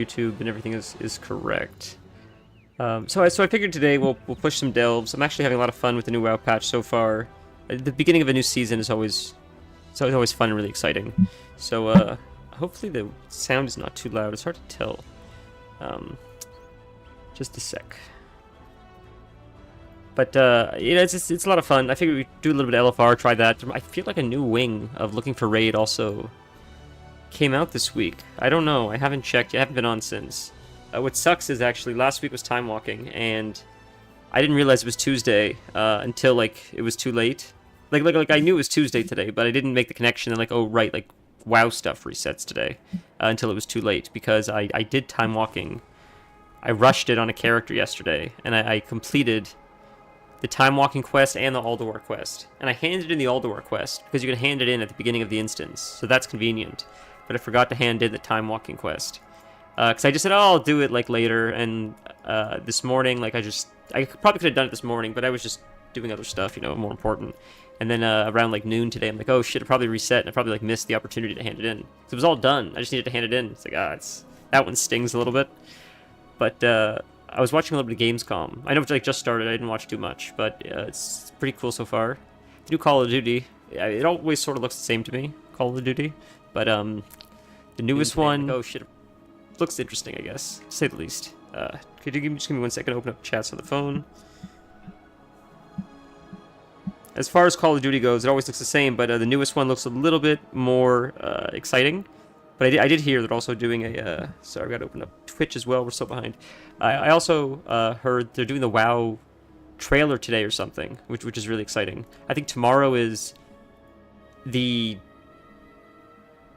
YouTube and everything is correct. So I figured today we'll push some delves. I'm actually having a lot of fun with the new WoW patch so far. The beginning of a new season is always fun and really exciting. So hopefully the sound is not too loud. It's hard to tell. Just a sec. But it's a lot of fun. I figured we'd do a little bit of LFR, try that. I feel like a new wing of looking for raid also came out this week. I don't know. I haven't checked. I haven't been on since. What sucks is actually last week was time walking, and I didn't realize it was Tuesday until like it was too late. Like I knew it was Tuesday today, but I didn't make the connection. And like, oh right, like WoW stuff resets today until it was too late because I did time walking. I rushed it on a character yesterday, and I completed the time walking quest and the Ulduar quest. And I handed in the Ulduar quest because you can hand it in at the beginning of the instance, so that's convenient. But I forgot to hand in the time walking quest because I just said, oh, I'll do it like later. And this morning, like I probably could have done it this morning, but I was just doing other stuff, you know, more important. And then around like noon today, I'm like, oh shit, it probably reset, and I probably like missed the opportunity to hand it in. So it was all done. I just needed to hand it in. It's like, that one stings a little bit. But I was watching a little bit of Gamescom. I know it like just started. I didn't watch too much, but it's pretty cool so far. The new Call of Duty, it always sort of looks the same to me, Call of Duty. But the newest one, oh shit, looks interesting, I guess, to say the least. Could you just give me 1 second to open up chats on the phone? As far as Call of Duty goes, it always looks the same, but the newest one looks a little bit more exciting. But I did hear they're also doing a... sorry, I got to open up Twitch as well. We're so behind. I also heard they're doing the WoW trailer today or something, which is really exciting. I think tomorrow is the...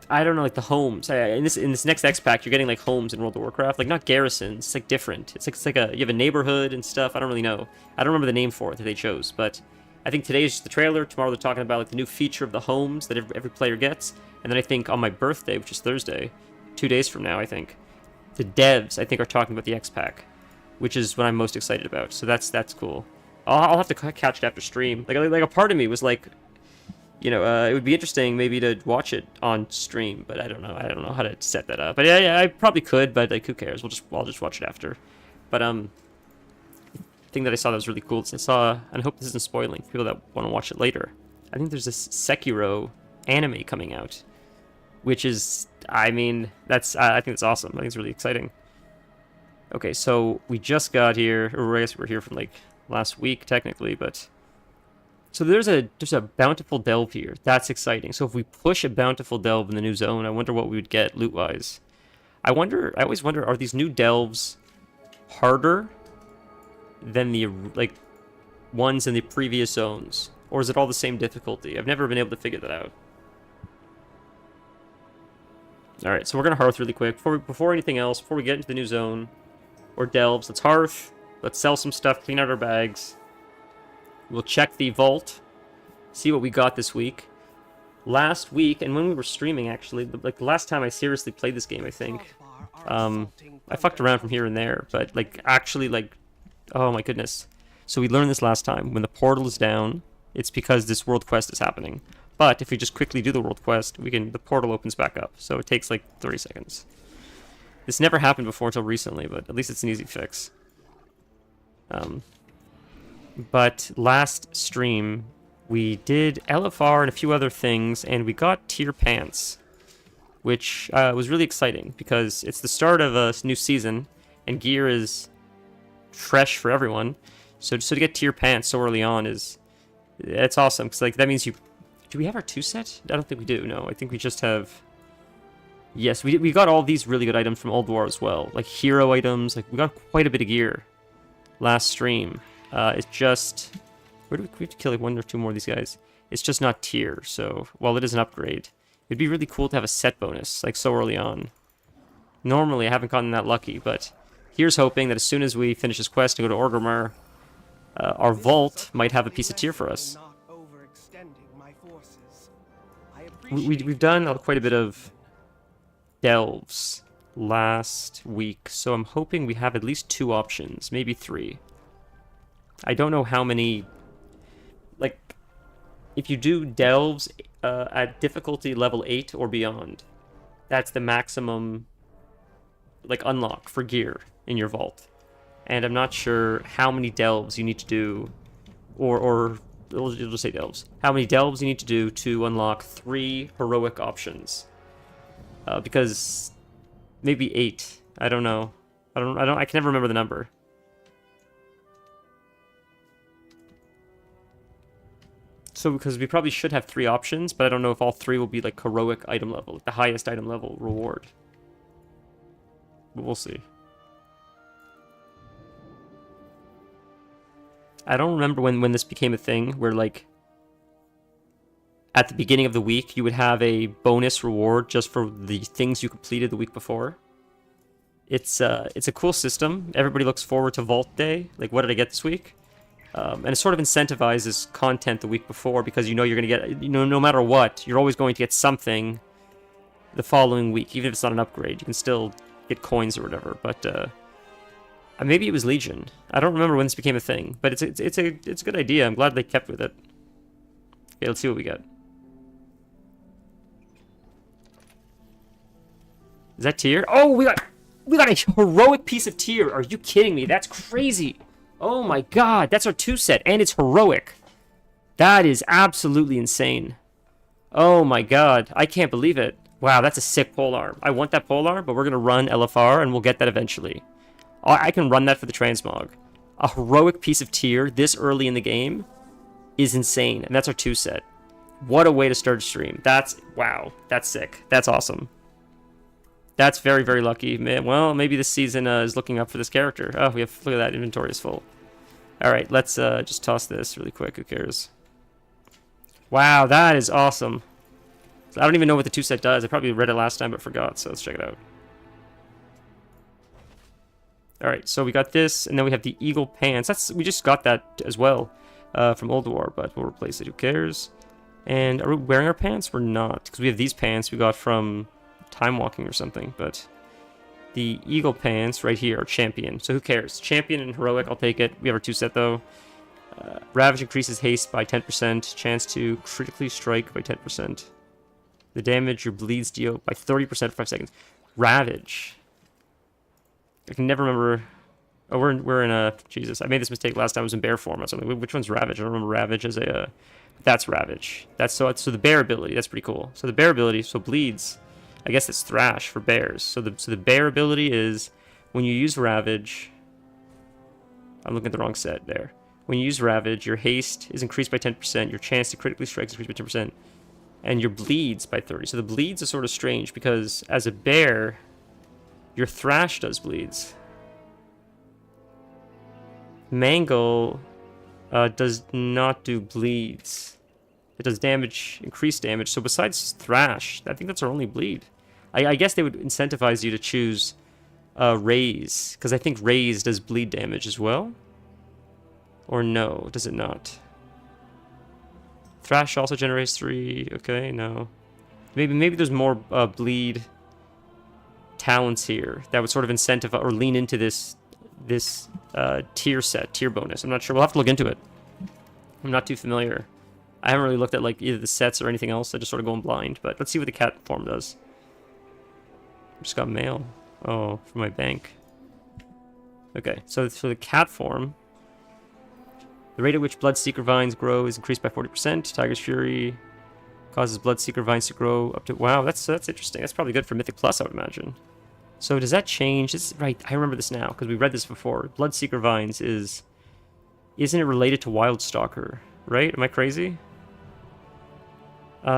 I don't know, like the homes. In this next X pack, you're getting like homes in World of Warcraft, like not garrisons. It's like different. It's like you have a neighborhood and stuff. I don't really know. I don't remember the name for it that they chose, but I think today is just the trailer. Tomorrow they're talking about like the new feature of the homes that every player gets. And then I think on my birthday, which is Thursday, 2 days from now, I think, the devs, I think, are talking about the X-Pack, which is what I'm most excited about. So that's cool. I'll have to catch it after stream. Like a part of me was like, you know, it would be interesting maybe to watch it on stream, but I don't know. I don't know how to set that up. But yeah, I probably could, but like, who cares? I'll just watch it after. But the thing that I saw that was really cool is and I hope this isn't spoiling for people that want to watch it later. I think there's this Sekiro anime coming out, which is, I mean, I think it's awesome. I think it's really exciting. Okay, so we just got here, or I guess we're here from like last week technically, but so there's a bountiful delve here. That's exciting. So if we push a bountiful delve in the new zone, I wonder what we would get loot wise. I always wonder, are these new delves harder than the like ones in the previous zones, or is it all the same difficulty? I've never been able to figure that out. Alright, so we're going to hearth really quick. Before anything else, before we get into the new zone, or delves, let's hearth, let's sell some stuff, clean out our bags. We'll check the vault, see what we got this week. Last week, and when we were streaming actually, like the last time I seriously played this game, I think, I fucked around from here and there, but like actually like, oh my goodness. So we learned this last time, when the portal is down, it's because this world quest is happening. But if we just quickly do the world quest, the portal opens back up. So it takes like 30 seconds. This never happened before until recently, but at least it's an easy fix. But last stream, we did LFR and a few other things, and we got tier pants, which was really exciting because it's the start of a new season, and gear is fresh for everyone. So to get tier pants so early on it's awesome because like that means you. Do we have our 2 set? I don't think we do. No, I think we just have. Yes, we got all these really good items from Ulduar as well, like hero items. Like we got quite a bit of gear last stream. It's just we have to kill like 1 or 2 more of these guys. It's just not tier. So while it is an upgrade, it'd be really cool to have a set bonus like so early on. Normally, I haven't gotten that lucky, but here's hoping that as soon as we finish this quest and go to Orgrimmar, our vault might have a piece of tier for us. We've done quite a bit of delves last week, so I'm hoping we have at least 2 options, maybe 3. I don't know how many. Like, if you do delves at difficulty level 8 or beyond, that's the maximum like unlock for gear in your vault, and I'm not sure how many delves you need to do, or we'll just say delves. How many delves you need to do to unlock 3 heroic options? Because maybe 8. I don't know. I can never remember the number. So, because we probably should have 3 options, but I don't know if all 3 will be like heroic item level, the highest item level reward. But we'll see. I don't remember when this became a thing, where like at the beginning of the week you would have a bonus reward just for the things you completed the week before. It's a cool system. Everybody looks forward to Vault Day. Like, what did I get this week? And it sort of incentivizes content the week before, because you know you're going to get, no matter what, you're always going to get something the following week. Even if it's not an upgrade, you can still get coins or whatever. But maybe it was Legion. I don't remember when this became a thing, but it's a good idea. I'm glad they kept with it. Okay, let's see what we get. Is that tier? Oh, we got a heroic piece of tier. Are you kidding me? That's crazy. Oh my god, that's our 2 set, and it's heroic. That is absolutely insane. Oh my god, I can't believe it. Wow, that's a sick polearm. I want that polearm, but we're going to run LFR, and we'll get that eventually. I can run that for the transmog. A heroic piece of tier this early in the game is insane, and that's our 2 set. What a way to start a stream. Wow, that's sick. That's awesome. That's very, very lucky. Well, maybe this season is looking up for this character. Oh, look at that, inventory is full. Alright, let's just toss this really quick. Who cares? Wow, that is awesome. I don't even know what the 2 set does. I probably read it last time but forgot, so let's check it out. Alright, so we got this, and then we have the Eagle Pants. We just got that as well from Ulduar, but we'll replace it. Who cares? And are we wearing our pants? We're not, because we have these pants we got from Time Walking or something, but the Eagle Pants right here are Champion, so who cares? Champion and Heroic, I'll take it. We have our 2 set though. Ravage increases haste by 10%, chance to critically strike by 10%. The damage your bleeds deal by 30% for 5 seconds. Ravage. I can never remember. Oh, we're in a... Jesus, I made this mistake last time. I was in bear form or something. Which one's Ravage? I don't remember Ravage as a... That's Ravage. So the bear ability, that's pretty cool. So the bear ability, so bleeds... I guess it's Thrash for bears. So the bear ability is when you use Ravage. I'm looking at the wrong set there. When you use Ravage, your haste is increased by 10%, your chance to critically strike is increased by 10%, and your bleeds by 30. So the bleeds are sort of strange because as a bear, your Thrash does bleeds. Mangle does not do bleeds. It does damage, increased damage. So besides Thrash, I think that's our only bleed. I guess they would incentivize you to choose Raise, because I think Raise does bleed damage as well. Or no, does it not? Thrash also generates 3. Okay, no. Maybe there's more bleed talents here that would sort of incentivize or lean into this tier bonus. I'm not sure. We'll have to look into it. I'm not too familiar. I haven't really looked at like either the sets or anything else. I just sort of going blind. But let's see what the cat form does. Just got mail. Oh, from my bank. Okay, so for the cat form, the rate at which Bloodseeker vines grow is increased by 40%. Tiger's Fury causes Bloodseeker vines to grow up to... Wow, that's interesting. That's probably good for Mythic Plus, I would imagine. So does that change? Right, I remember this now, because we read this before. Bloodseeker vines is... Isn't it related to Wildstalker, right? Am I crazy?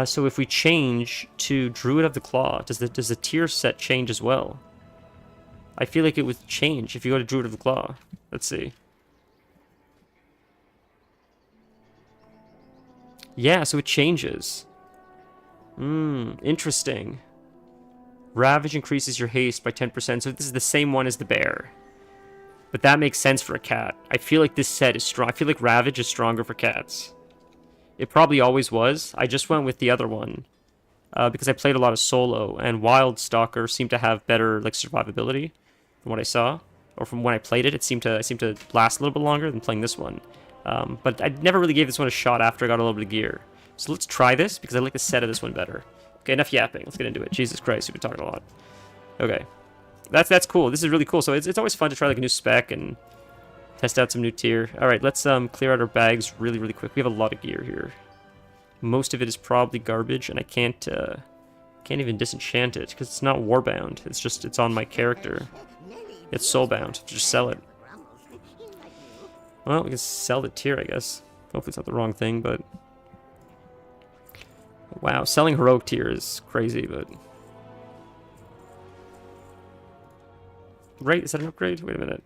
So if we change to Druid of the Claw, does the tier set change as well? I feel like it would change if you go to Druid of the Claw. Let's see. Yeah, so it changes. Interesting. Ravage increases your haste by 10%, so this is the same one as the bear. But that makes sense for a cat. I feel like this set is strong. I feel like Ravage is stronger for cats. It probably always was. I just went with the other one because I played a lot of solo, and Wildstalker seemed to have better like survivability from what I saw, or from when I played it. It seemed to last a little bit longer than playing this one. But I never really gave this one a shot after I got a little bit of gear. So let's try this because I like the set of this one better. Okay, enough yapping. Let's get into it. Jesus Christ, we've been talking a lot. Okay. That's cool. This is really cool. So it's always fun to try like a new spec and test out some new tier. All right, let's clear out our bags really quick. We have a lot of gear here. Most of it is probably garbage, and I can't even disenchant it because it's not warbound. It's on my character. It's soulbound. Just sell it. Well, we can sell the tier, I guess. Hopefully it's not the wrong thing, but wow, selling heroic tier is crazy, but right, is that an upgrade? Wait a minute.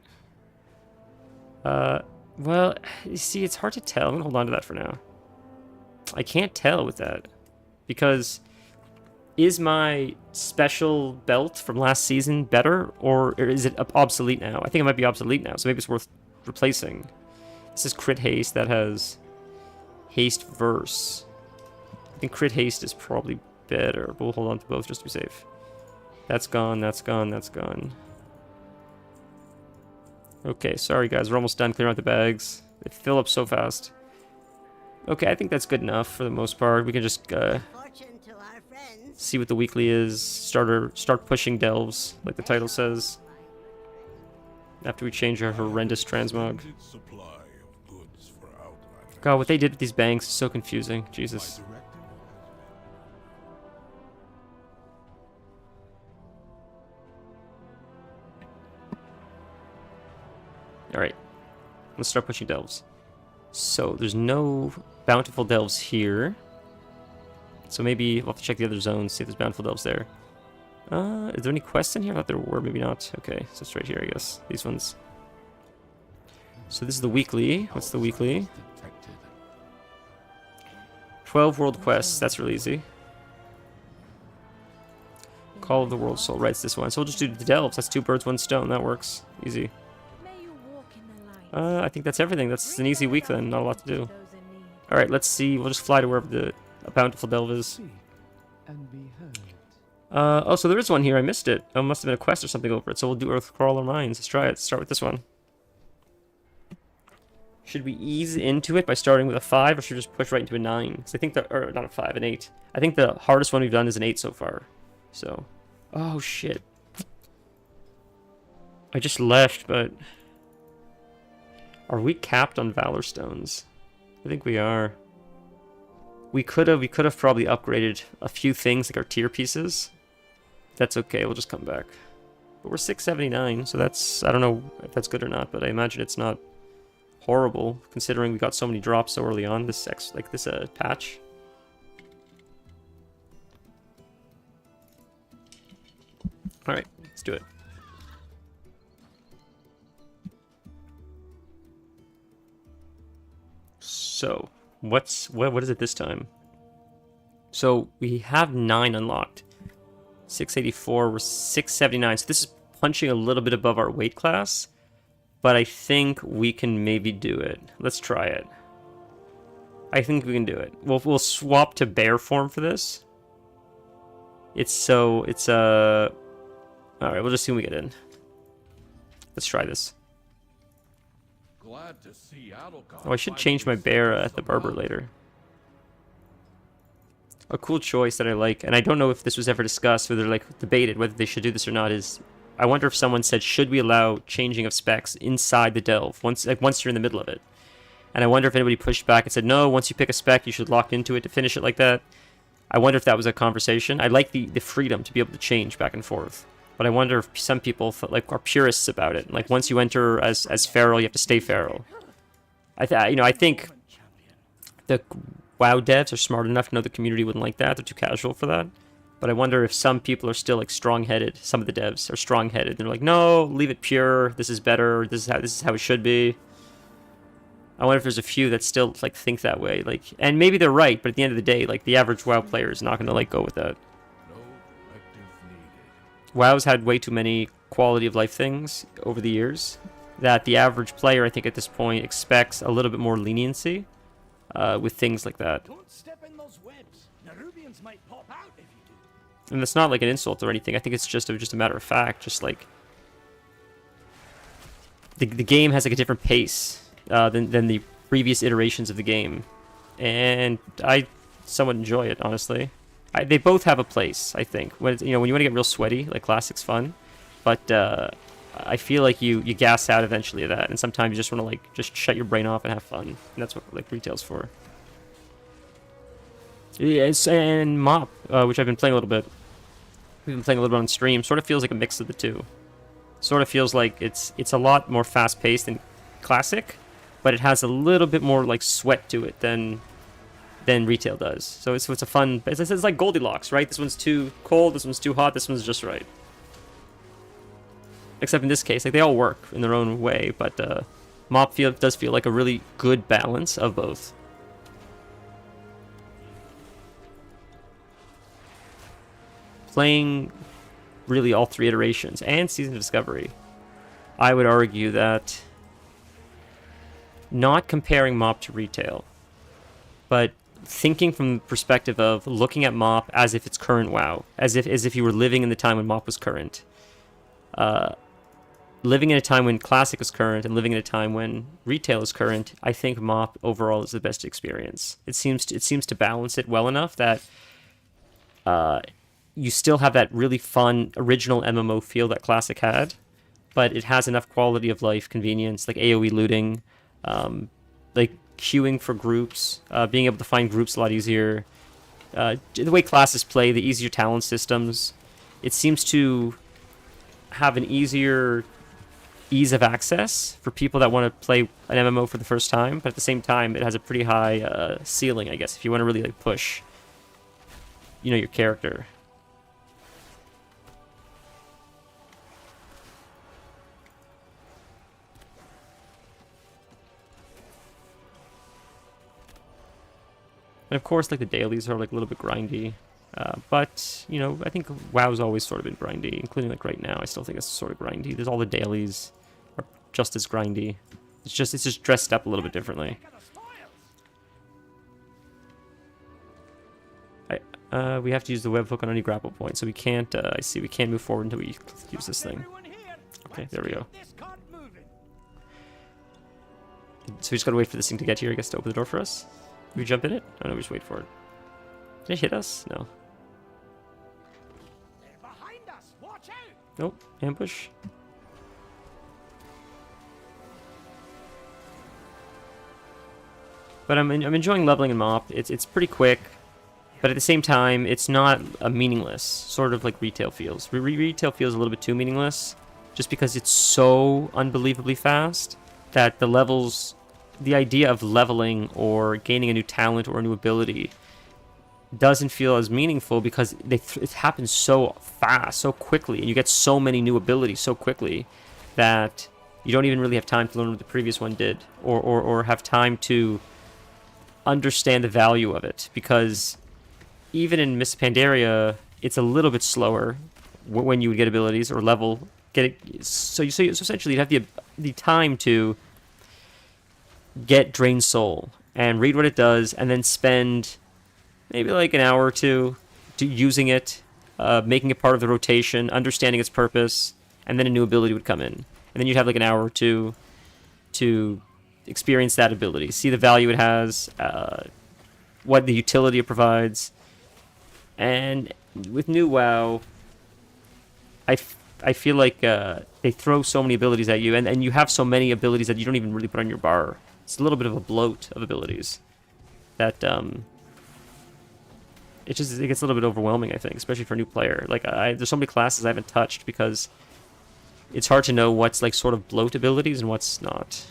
Well, you see, it's hard to tell. I'm gonna hold on to that for now. I can't tell with that because is my special belt from last season better or is it obsolete now? I think it might be obsolete now, so maybe it's worth replacing. This is crit haste that has haste verse. I think crit haste is probably better, but we'll hold on to both just to be safe. That's gone, that's gone, that's gone. Okay, sorry guys, we're almost done clearing out the bags. They fill up so fast. Okay, I think that's good enough for the most part. We can just see what the weekly is. Start pushing delves, like the title says. After we change our horrendous transmog. God, what they did with these banks is so confusing. Jesus. Alright. Let's start pushing delves. So, there's no bountiful delves here. So maybe we'll have to check the other zones, see if there's bountiful delves there. Is there any quests in here? I thought there were, maybe not. Okay, so it's right here, I guess. These ones. So this is the weekly. What's the weekly? 12 world quests. That's really easy. Call of the World Soul. Right, it's this one. So we'll just do the delves. That's 2 birds, 1 stone. That works. Easy. I think that's everything. That's an easy week then. Not a lot to do. Alright, let's see. We'll just fly to wherever the bountiful delve is. Oh, so there is one here. I missed it. Oh, must have been a quest or something over it. So we'll do Earthcrawler Mines. Let's try it. Start with this one. Should we ease into it by starting with a 5, or should we just push right into a 9? Because I think or not a 5, an 8. I think the hardest one we've done is an 8 so far. So, oh shit. I just left, but are we capped on Valor Stones? I think we are. We could have probably upgraded a few things like our tier pieces. That's okay, we'll just come back. But we're 679, so that's, I don't know if that's good or not, but I imagine it's not horrible considering we got so many drops so early on this patch. All right, let's do it. So, what is it this time? So, we have 9 unlocked. 684, we're 679. So this is punching a little bit above our weight class, but I think we can maybe do it. Let's try it. I think we can do it. We'll swap to bear form for this. All right, we'll just see when we get in. Let's try this. Glad to see Oh, I should change my bear at the barber later. A cool choice that I like, and I don't know if this was ever discussed, whether like debated whether they should do this or not, is I wonder if someone said, should we allow changing of specs inside the delve once you're in the middle of it? And I wonder if anybody pushed back and said, no, once you pick a spec, you should lock into it to finish it like that. I wonder if that was a conversation. I like the freedom to be able to change back and forth. But I wonder if some people are purists about it. Like once you enter as feral, you have to stay feral. I think the WoW devs are smart enough to know the community wouldn't like that. They're too casual for that. But I wonder if some people are still like strong-headed. Some of the devs are strong-headed. They're like, no, leave it pure. This is better. This is how it should be. I wonder if there's a few that still like think that way. Like, and maybe they're right. But at the end of the day, like the average WoW player is not going to like go with that. WoW's had way too many quality of life things over the years that the average player, I think at this point, expects a little bit more leniency with things like that. Don't step in those webs. Nerubians might pop out if you do. And it's not like an insult or anything. I think it's just a matter of fact. Just like the game has like a different pace than the previous iterations of the game, and I somewhat enjoy it, honestly. They both have a place, I think. When you want to get real sweaty, like Classic's fun, but I feel like you gas out eventually of that, and sometimes you just want to like just shut your brain off and have fun, and that's what like retail's for. Yes, and Mop, which I've been playing a little bit. We've been playing a little bit on stream. Sort of feels like a mix of the two. Sort of feels like it's a lot more fast-paced than Classic, but it has a little bit more like sweat to it than retail does. So it's a fun. It's like Goldilocks, right? This one's too cold. This one's too hot. This one's just right. Except in this case, like they all work in their own way, but Mop does feel like a really good balance of both. Playing really all 3 iterations and Season of Discovery, I would argue that not comparing Mop to retail, but thinking from the perspective of looking at Mop as if it's current WoW, as if you were living in the time when Mop was current. Living in a time when Classic is current and living in a time when retail is current, I think Mop overall is the best experience. It seems to balance it well enough that you still have that really fun original MMO feel that Classic had, but it has enough quality of life, convenience, like AoE looting, like queuing for groups, being able to find groups a lot easier. The way classes play, the easier talent systems, it seems to have an ease of access for people that want to play an MMO for the first time, but at the same time, it has a pretty high ceiling, I guess, if you want to really like push, your character. And of course, like the dailies are like a little bit grindy, but I think WoW's always sort of been grindy, including like right now. I still think it's sort of grindy. There's all the dailies are just as grindy. It's just dressed up a little bit differently. We have to use the webhook on any grapple point, so we can't. I see we can't move forward until we use this thing. Okay, there we go. So we just gotta wait for this thing to get here, I guess, to open the door for us. Can we jump in it? Oh no, we just wait for it. Did it hit us? No. Nope. Ambush. But I'm enjoying leveling in Mop. It's pretty quick, but at the same time, it's not a meaningless. Sort of like retail feels. Retail feels a little bit too meaningless, just because it's so unbelievably fast that the levels. The idea of leveling or gaining a new talent or a new ability doesn't feel as meaningful because it happens so fast, so quickly, and you get so many new abilities so quickly that you don't even really have time to learn what the previous one did or have time to understand the value of it, because even in Mists of Pandaria, it's a little bit slower when you would get abilities or level. So essentially you'd have the time to get Drained Soul and read what it does, and then spend maybe like an hour or two using it, making it part of the rotation, understanding its purpose, and then a new ability would come in. And then you'd have like an hour or two to experience that ability, see the value it has, what the utility it provides. And with new WoW, I feel like they throw so many abilities at you, and you have so many abilities that you don't even really put on your bar. It's a little bit of a bloat of abilities that it gets a little bit overwhelming, I think, especially for a new player. Like there's so many classes I haven't touched because it's hard to know what's like sort of bloat abilities and what's not.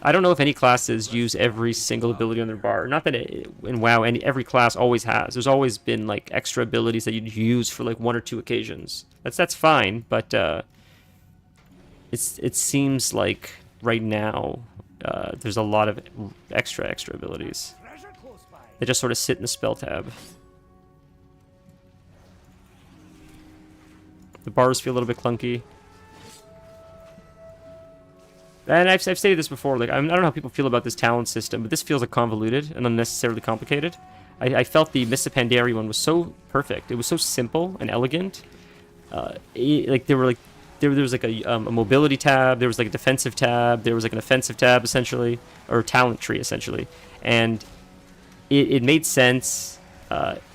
I don't know if any classes use every single ability on their bar. Not that in WoW every class always has. There's always been like extra abilities that you'd use for like 1 or 2 occasions. That's fine, but it seems like right now there's a lot of extra abilities that just sort of sit in the spell tab. The bars feel a little bit clunky. And I've stated this before, like I don't know how people feel about this talent system, but this feels like convoluted and unnecessarily complicated. I felt the Mists of Pandaria one was so perfect. It was so simple and elegant. Like there was like a mobility tab, there was like a defensive tab, there was like an offensive tab essentially, or talent tree essentially, and it made sense.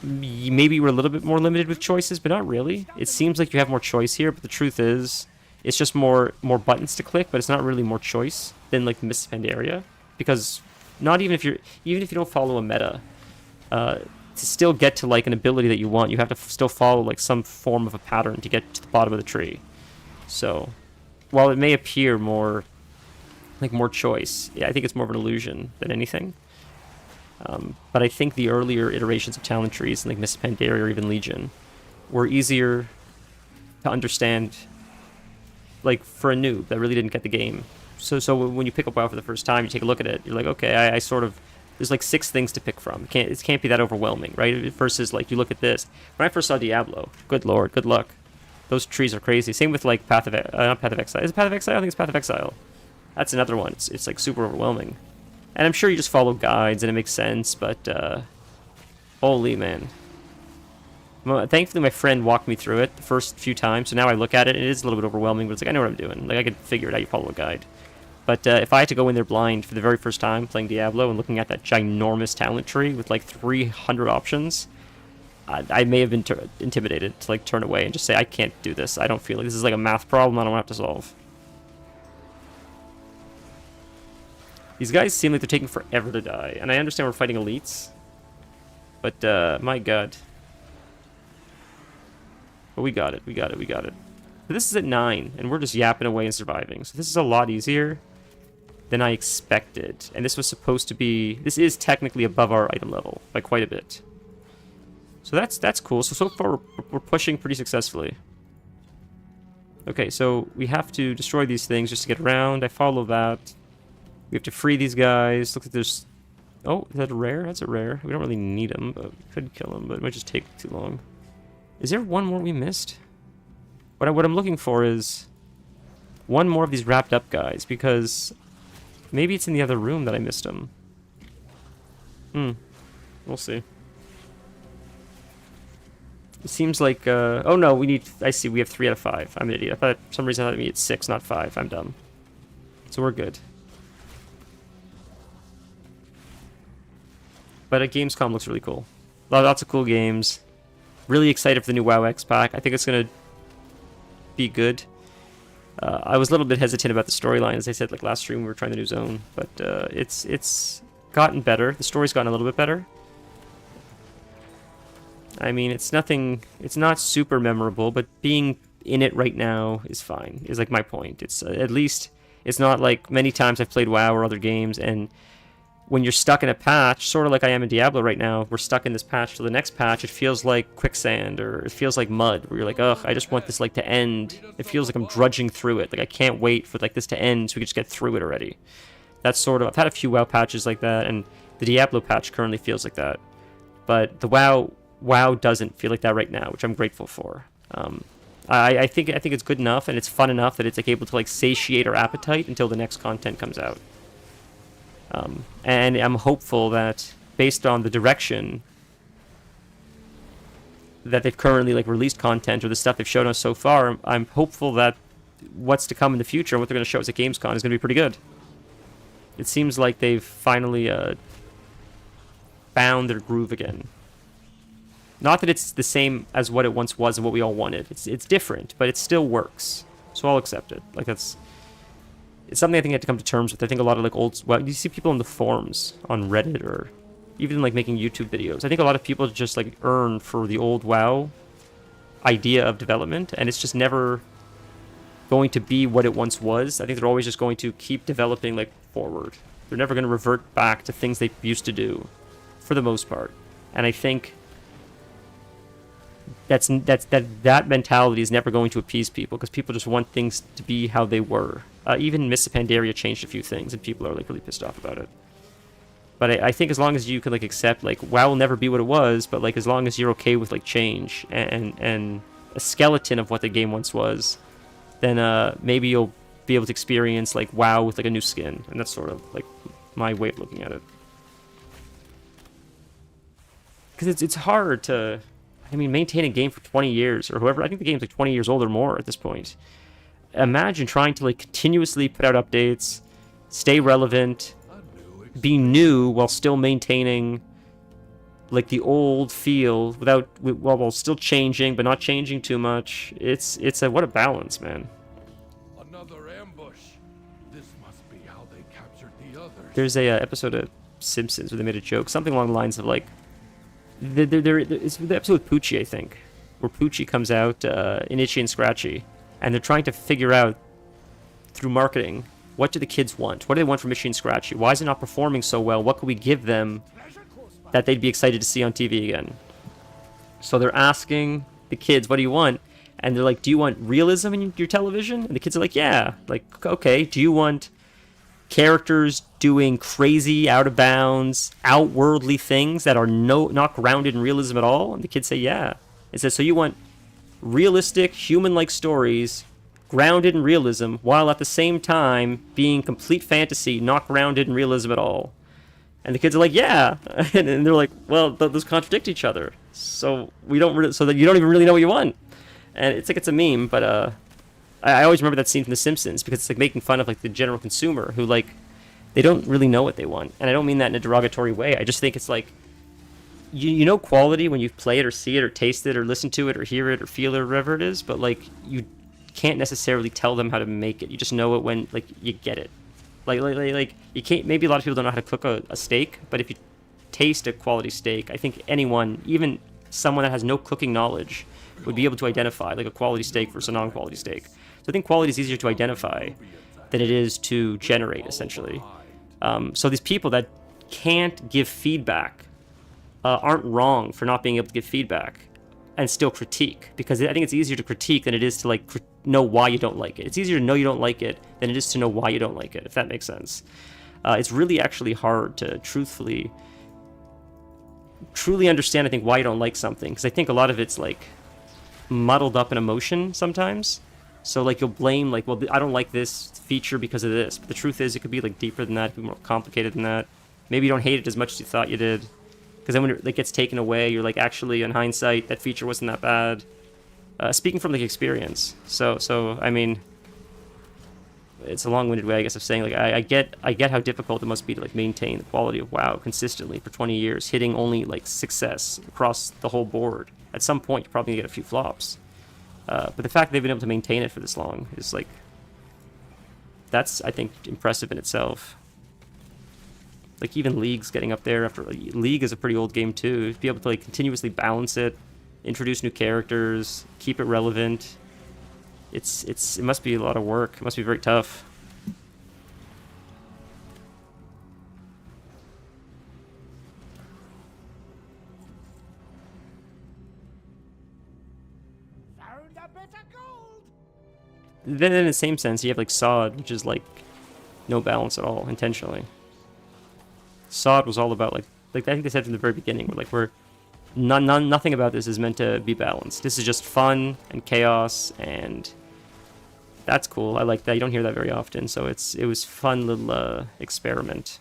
Maybe we're a little bit more limited with choices, but not really. It seems like you have more choice here, but the truth is, it's just more buttons to click, but it's not really more choice than like the Mists of Pandaria, because not even if you don't follow a meta, to still get to like an ability that you want, you have to still follow like some form of a pattern to get to the bottom of the tree. So, while it may appear more choice, yeah, I think it's more of an illusion than anything. But I think the earlier iterations of talent trees, like Mists of Pandaria or even Legion, were easier to understand, like for a noob that really didn't get the game. So when you pick up WoW for the first time, you take a look at it, you're like, okay, I sort of, there's like 6 things to pick from. It can't be that overwhelming, right? Versus like you look at this. When I first saw Diablo, good lord, good luck. Those trees are crazy. Same with like not Path of Exile. Is it Path of Exile? I think it's Path of Exile. That's another one. It's like super overwhelming. And I'm sure you just follow guides and it makes sense, but holy man. Well, thankfully my friend walked me through it the first few times, so now I look at it, it is a little bit overwhelming, but it's like I know what I'm doing. Like I could figure it out, you follow a guide. But if I had to go in there blind for the very first time playing Diablo and looking at that ginormous talent tree with like 300 options, I may have been intimidated to like turn away and just say, I can't do this. I don't feel like this is like a math problem I don't have to solve. These guys seem like they're taking forever to die, and I understand we're fighting elites, but my god. But we got it, we got it, we got it. But this is at 9, and we're just yapping away and surviving, so this is a lot easier than I expected. And this was supposed to be, this is technically above our item level by quite a bit. So that's cool. So far we're pushing pretty successfully. Okay, so we have to destroy these things just to get around. I follow that. We have to free these guys. Looks like there's... Oh, is that a rare? That's a rare. We don't really need them, but we could kill them, but it might just take too long. Is there one more we missed? What I'm looking for is one more of these wrapped up guys, because maybe it's in the other room that I missed them. We'll see. It seems like, oh no, we need, I see, we have 3 out of 5. I'm an idiot. I thought, for some reason I thought we needed 6, not 5. I'm dumb. So we're good. But Gamescom looks really cool. Lots of cool games. Really excited for the new WoW X pack. I think it's going to be good. I was a little bit hesitant about the storyline, as I said, like last stream we were trying the new zone, but it's gotten better. The story's gotten a little bit better. I mean, it's not super memorable, but being in it right now is fine, is like my point. It's at least, it's not like many times I've played WoW or other games, and when you're stuck in a patch, sort of like I am in Diablo right now, we're stuck in this patch to the next patch, it feels like quicksand, or it feels like mud, where you're like, ugh, I just want this like to end. It feels like I'm drudging through it. Like I can't wait for like this to end so we can just get through it already. That's sort of, I've had a few WoW patches like that, and the Diablo patch currently feels like that. But the WoW doesn't feel like that right now, which I'm grateful for. I think it's good enough, and it's fun enough that it's like able to like satiate our appetite until the next content comes out. And I'm hopeful that, based on the direction that they've currently like released content or the stuff they've shown us so far, I'm hopeful that what's to come in the future and what they're going to show us at Gamescom is going to be pretty good. It seems like they've finally found their groove again. Not that it's the same as what it once was and what we all wanted. It's different, but it still works. So I'll accept it. Like it's something I think I have to come to terms with. I think a lot of like well, you see people in the forums on Reddit or even like making YouTube videos. I think a lot of people just like earn for the old WoW idea of development, and it's just never going to be what it once was. I think they're always just going to keep developing like forward. They're never going to revert back to things they used to do, for the most part. And I think that mentality is never going to appease people, because people just want things to be how they were. Even Mists of Pandaria changed a few things, and people are like really pissed off about it. But I think as long as you can like accept like WoW will never be what it was, but like as long as you're okay with like change and a skeleton of what the game once was, then maybe you'll be able to experience like WoW with like a new skin, and that's sort of like my way of looking at it. Because it's hard to, I mean, maintain a game for 20 years or whoever. I think the game's like 20 years old or more at this point. Imagine trying to like continuously put out updates, stay relevant, be new while still maintaining like the old feel without while still changing, but not changing too much. It's a what a balance, man. Another ambush. This must be how they captured the others. There's a episode of Simpsons where they made a joke, something along the lines of like, it's the episode with Poochie, I think, where Poochie comes out in Itchy and Scratchy, and they're trying to figure out through marketing, what do the kids want? What do they want from Itchy and Scratchy? Why is it not performing so well? What could we give them that they'd be excited to see on TV again? So they're asking the kids, what do you want? And they're like, do you want realism in your television? And the kids are like, yeah. Like, okay, do you want characters doing crazy, out of bounds, outwardly things that are not grounded in realism at all? And the kids say, yeah. It says, so you want realistic, human-like stories grounded in realism, while at the same time being complete fantasy, not grounded in realism at all. And the kids are like, yeah. And they're like, well, those contradict each other. So so that you don't even really know what you want. And it's like, it's a meme, but I always remember that scene from The Simpsons, because it's like making fun of like the general consumer who like, they don't really know what they want. And I don't mean that in a derogatory way. I just think it's like, you know quality when you play it or see it or taste it or listen to it or hear it or feel it or whatever it is, but like, you can't necessarily tell them how to make it. You just know it when like you get it. Like you can't. Maybe a lot of people don't know how to cook a steak, but if you taste a quality steak, I think anyone, even someone that has no cooking knowledge, would be able to identify like a quality steak versus a non-quality steak. So I think quality is easier to identify than it is to generate, essentially. So these people that can't give feedback aren't wrong for not being able to give feedback and still critique, because I think it's easier to critique than it is to like know why you don't like it. It's easier to know you don't like it than it is to know why you don't like it, if that makes sense. It's really actually hard to truly understand, I think, why you don't like something, because I think a lot of it's like muddled up in emotion sometimes. So like you'll blame like, well, I don't like this feature because of this, but the truth is it could be like deeper than that, it could be more complicated than that. Maybe you don't hate it as much as you thought you did, because then when it like, gets taken away, you're like, actually, in hindsight, that feature wasn't that bad. Speaking from like experience, so I mean, it's a long-winded way, I guess, of saying like I get how difficult it must be to like maintain the quality of WoW consistently for 20 years, hitting only like success across the whole board. At some point, you're probably gonna get a few flops, but the fact that they've been able to maintain it for this long is like, that's, I think, impressive in itself. Like even League's getting up there after League is a pretty old game too. To be able to like continuously balance it, introduce new characters, keep it relevant. It must be a lot of work. It must be very tough. Found a bit of gold. Then in the same sense, you have like Sod, which is like no balance at all, intentionally. Sod was all about like I think they said from the very beginning, nothing about this is meant to be balanced. This is just fun and chaos, and that's cool. I like that. You don't hear that very often, so it was fun little experiment.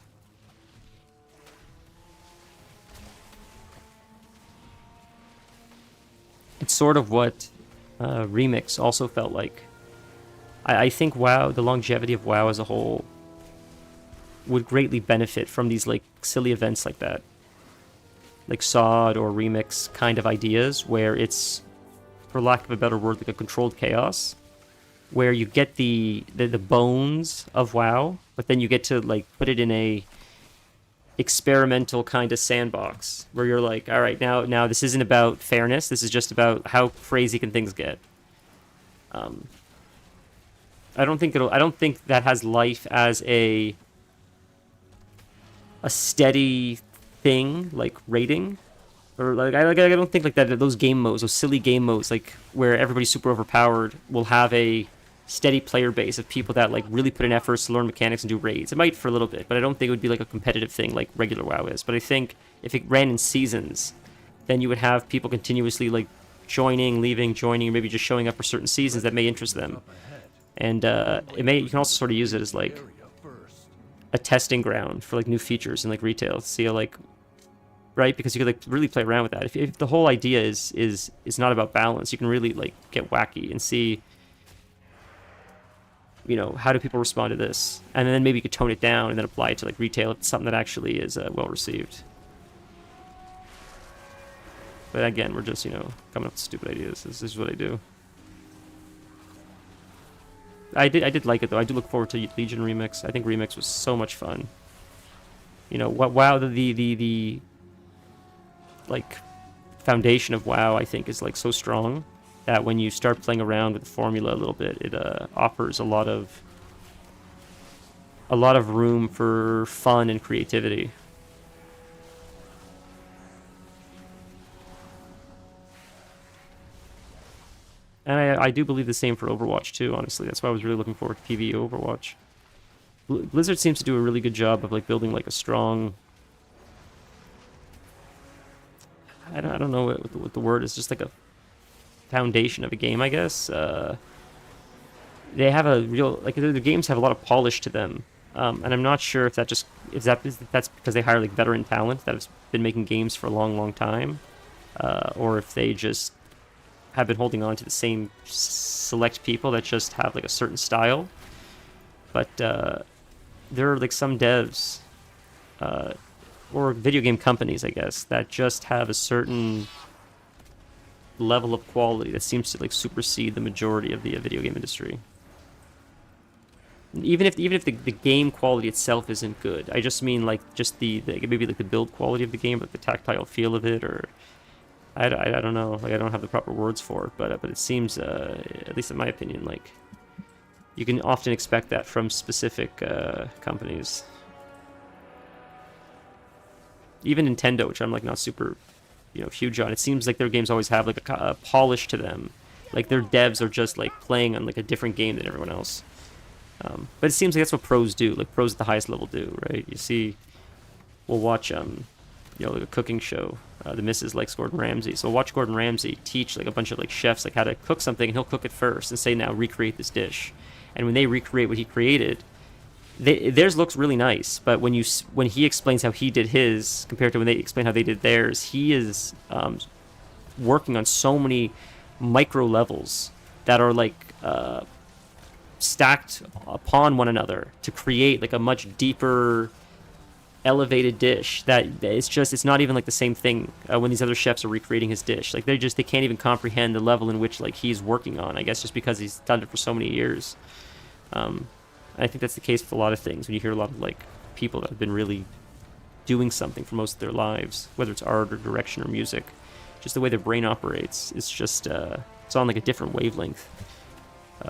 It's sort of what Remix also felt like. I think WoW, the longevity of WoW as a whole, would greatly benefit from these like silly events like that, like Sod or Remix kind of ideas, where it's, for lack of a better word, like a controlled chaos, where you get the bones of WoW, but then you get to like put it in a experimental kind of sandbox where you're like, all right, now this isn't about fairness, this is just about how crazy can things get. I don't think that has life as a steady thing like rating, or like I don't think like that those game modes, those silly game modes like where everybody's super overpowered, will have a steady player base of people that like really put in efforts to learn mechanics and do raids. It might for a little bit, but I don't think it would be like a competitive thing like regular WoW is. But I think if it ran in seasons, then you would have people continuously like joining, leaving, joining, or maybe just showing up for certain seasons that may interest them. And you can also sort of use it as like a testing ground for like new features in like retail, to see how like, right, because you could like really play around with that. If the whole idea is not about balance, you can really like get wacky and see, you know, how do people respond to this, and then maybe you could tone it down and then apply it to like retail if it's something that actually is well received. But again, we're just, coming up with stupid ideas. This is what I do. I did like it though. I do look forward to Legion Remix. I think Remix was so much fun. WoW, the like foundation of WoW, I think, is like so strong that when you start playing around with the formula a little bit, it offers a lot of room for fun and creativity. And I do believe the same for Overwatch too, honestly. That's why I was really looking forward to PvE Overwatch. Blizzard seems to do a really good job of like building like a strong... I don't know what the word is, just like a foundation of a game, I guess. They have a real... Like, the games have a lot of polish to them. And I'm not sure if that's because they hire like veteran talent that has been making games for a long, long time. Or if they just have been holding on to the same select people that just have like a certain style. But there are like some devs or video game companies, I guess, that just have a certain level of quality that seems to like supersede the majority of the video game industry. Even if the game quality itself isn't good, I just mean like just the maybe like the build quality of the game, like the tactile feel of it, or I don't know, like I don't have the proper words for it, but it seems, at least in my opinion, like you can often expect that from specific companies. Even Nintendo, which I'm like not super, huge on, it seems like their games always have like a polish to them, like their devs are just like playing on like a different game than everyone else. But it seems like that's what pros do, like pros at the highest level do, right? You see, we'll watch like a cooking show. The missus likes Gordon Ramsay, so we'll watch Gordon Ramsay teach like a bunch of like chefs like how to cook something, and he'll cook it first and say, now recreate this dish. And when they recreate what he created, theirs looks really nice. But when he explains how he did his compared to when they explain how they did theirs, he is working on so many micro levels that are like stacked upon one another to create like a much deeper, elevated dish that it's not even like the same thing when these other chefs are recreating his dish. Like they can't even comprehend the level in which like he's working on, I guess, just because he's done it for so many years. I think that's the case with a lot of things. When you hear a lot of like people that have been really doing something for most of their lives, whether it's art or direction or music, just the way their brain operates, it's just it's on like a different wavelength.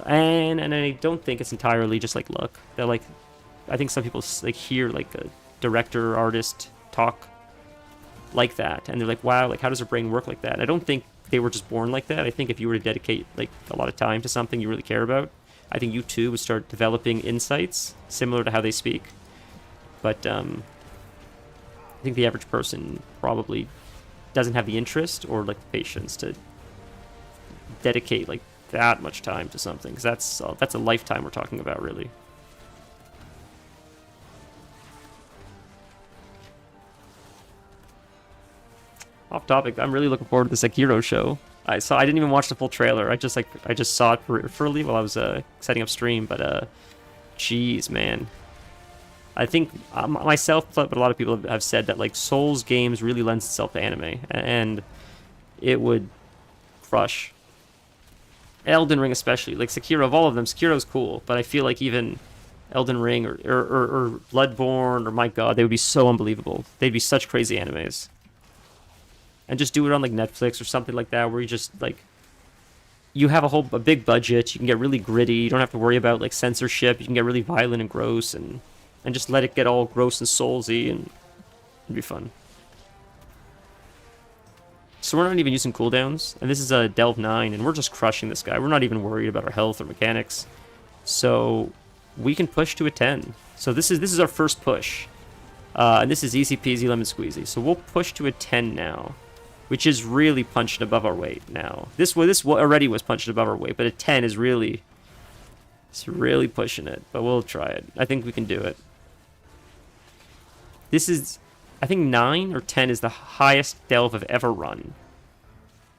And I don't think it's entirely just like luck. That like, I think some people like hear like a director or artist talk like that, and they're like, wow, like how does their brain work like that? And I don't think they were just born like that. I think if you were to dedicate like a lot of time to something you really care about, I think you too would start developing insights similar to how they speak. But I think the average person probably doesn't have the interest or like the patience to dedicate like that much time to something, because that's a lifetime we're talking about, really. Off topic, I'm really looking forward to the Sekiro show. I didn't even watch the full trailer. I just saw it peripherally while I was setting up stream. But jeez, man, I think myself, but a lot of people have said that like Souls games really lends itself to anime, and it would crush. Elden Ring especially, like Sekiro, of all of them, Sekiro's cool, but I feel like even Elden Ring or Bloodborne, or my god, they would be so unbelievable. They'd be such crazy animes. And just do it on like Netflix or something like that, where you just like, you have a big budget, you can get really gritty, you don't have to worry about like censorship, you can get really violent and gross, and just let it get all gross and soulsy, and it'd be fun. So we're not even using cooldowns, and this is a Delve 9, and we're just crushing this guy. We're not even worried about our health or mechanics. So we can push to a 10. So this is our first push. And this is easy peasy lemon squeezy. So we'll push to a 10 now, which is really punching above our weight now. This already was punching above our weight, but a 10 is really pushing it. But we'll try it. I think we can do it. This is, I think 9 or 10 is the highest delve I've ever run.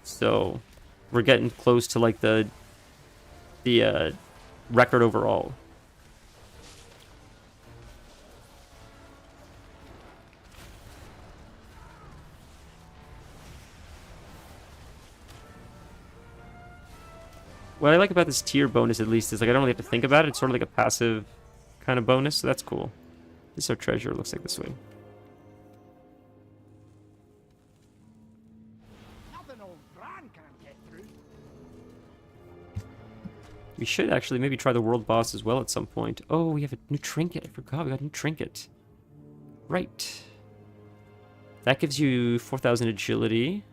So we're getting close to like the record overall. What I like about this tier bonus, at least, is like I don't really have to think about it. It's sort of like a passive kind of bonus, so that's cool. This is our treasure. It looks like this way. Nothing old Bran can't get through. We should actually maybe try the world boss as well at some point. Oh, we have a new trinket. I forgot we got a new trinket. Right. That gives you 4,000 agility.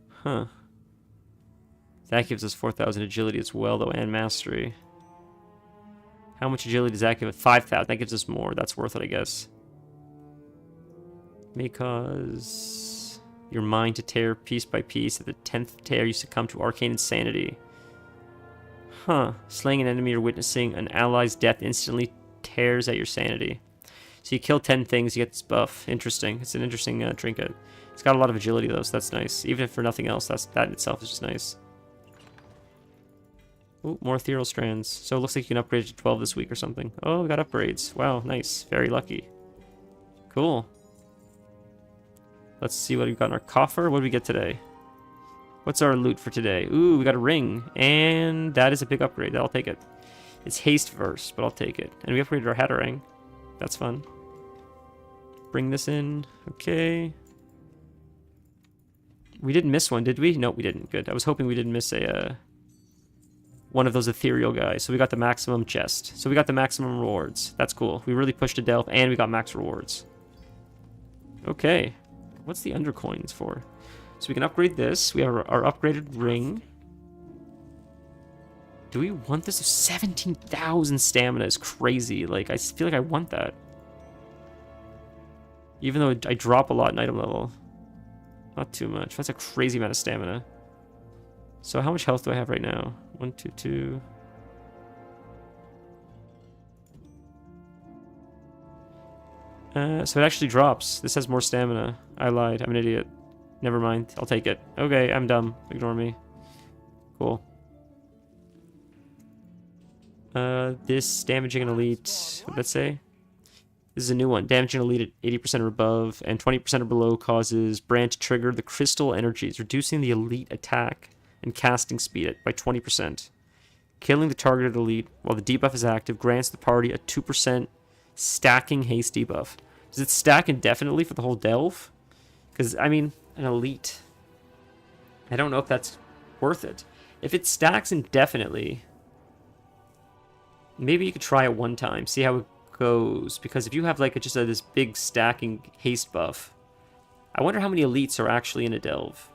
Huh. That gives us 4,000 agility as well, though, and mastery. How much agility does that give us? 5,000. That gives us more. That's worth it, I guess. Because your mind to tear piece by piece. At the 10th tear, you succumb to arcane insanity. Huh. Slaying an enemy or witnessing an ally's death instantly tears at your sanity. So you kill 10 things, you get this buff. Interesting. It's an interesting trinket. It's got a lot of agility, though, so that's nice. Even if for nothing else, that in itself is just nice. Ooh, more ethereal strands. So it looks like you can upgrade to 12 this week or something. Oh, we got upgrades. Wow, nice. Very lucky. Cool. Let's see what we've got in our coffer. What do we get today? What's our loot for today? Ooh, we got a ring. And that is a big upgrade. I'll take it. It's haste first, but I'll take it. And we upgraded our Hatterang. That's fun. Bring this in. Okay. We didn't miss one, did we? No, we didn't. Good. I was hoping we didn't miss a one of those ethereal guys. So we got the maximum chest. So we got the maximum rewards. That's cool. We really pushed a delve, and we got max rewards. Okay. What's the undercoins for? So we can upgrade this. We have our upgraded ring. Do we want this? 17,000 stamina is crazy. Like, I feel like I want that. Even though I drop a lot in item level. Not too much. That's a crazy amount of stamina. So how much health do I have right now? 1, 2, 2. So it actually drops. This has more stamina. I lied. I'm an idiot. Never mind. I'll take it. Okay, I'm dumb. Ignore me. Cool. This damaging an elite. What did that say? This is a new one. Damaging an elite at 80% or above and 20% or below causes Bran to trigger the crystal energies, reducing the elite attack and casting speed by 20%. Killing the targeted elite while the debuff is active grants the party a 2% stacking haste debuff. Does it stack indefinitely for the whole delve? Because, I mean, an elite. I don't know if that's worth it. If it stacks indefinitely, maybe you could try it one time, see how it goes. Because if you have like just this big stacking haste buff, I wonder how many elites are actually in a delve.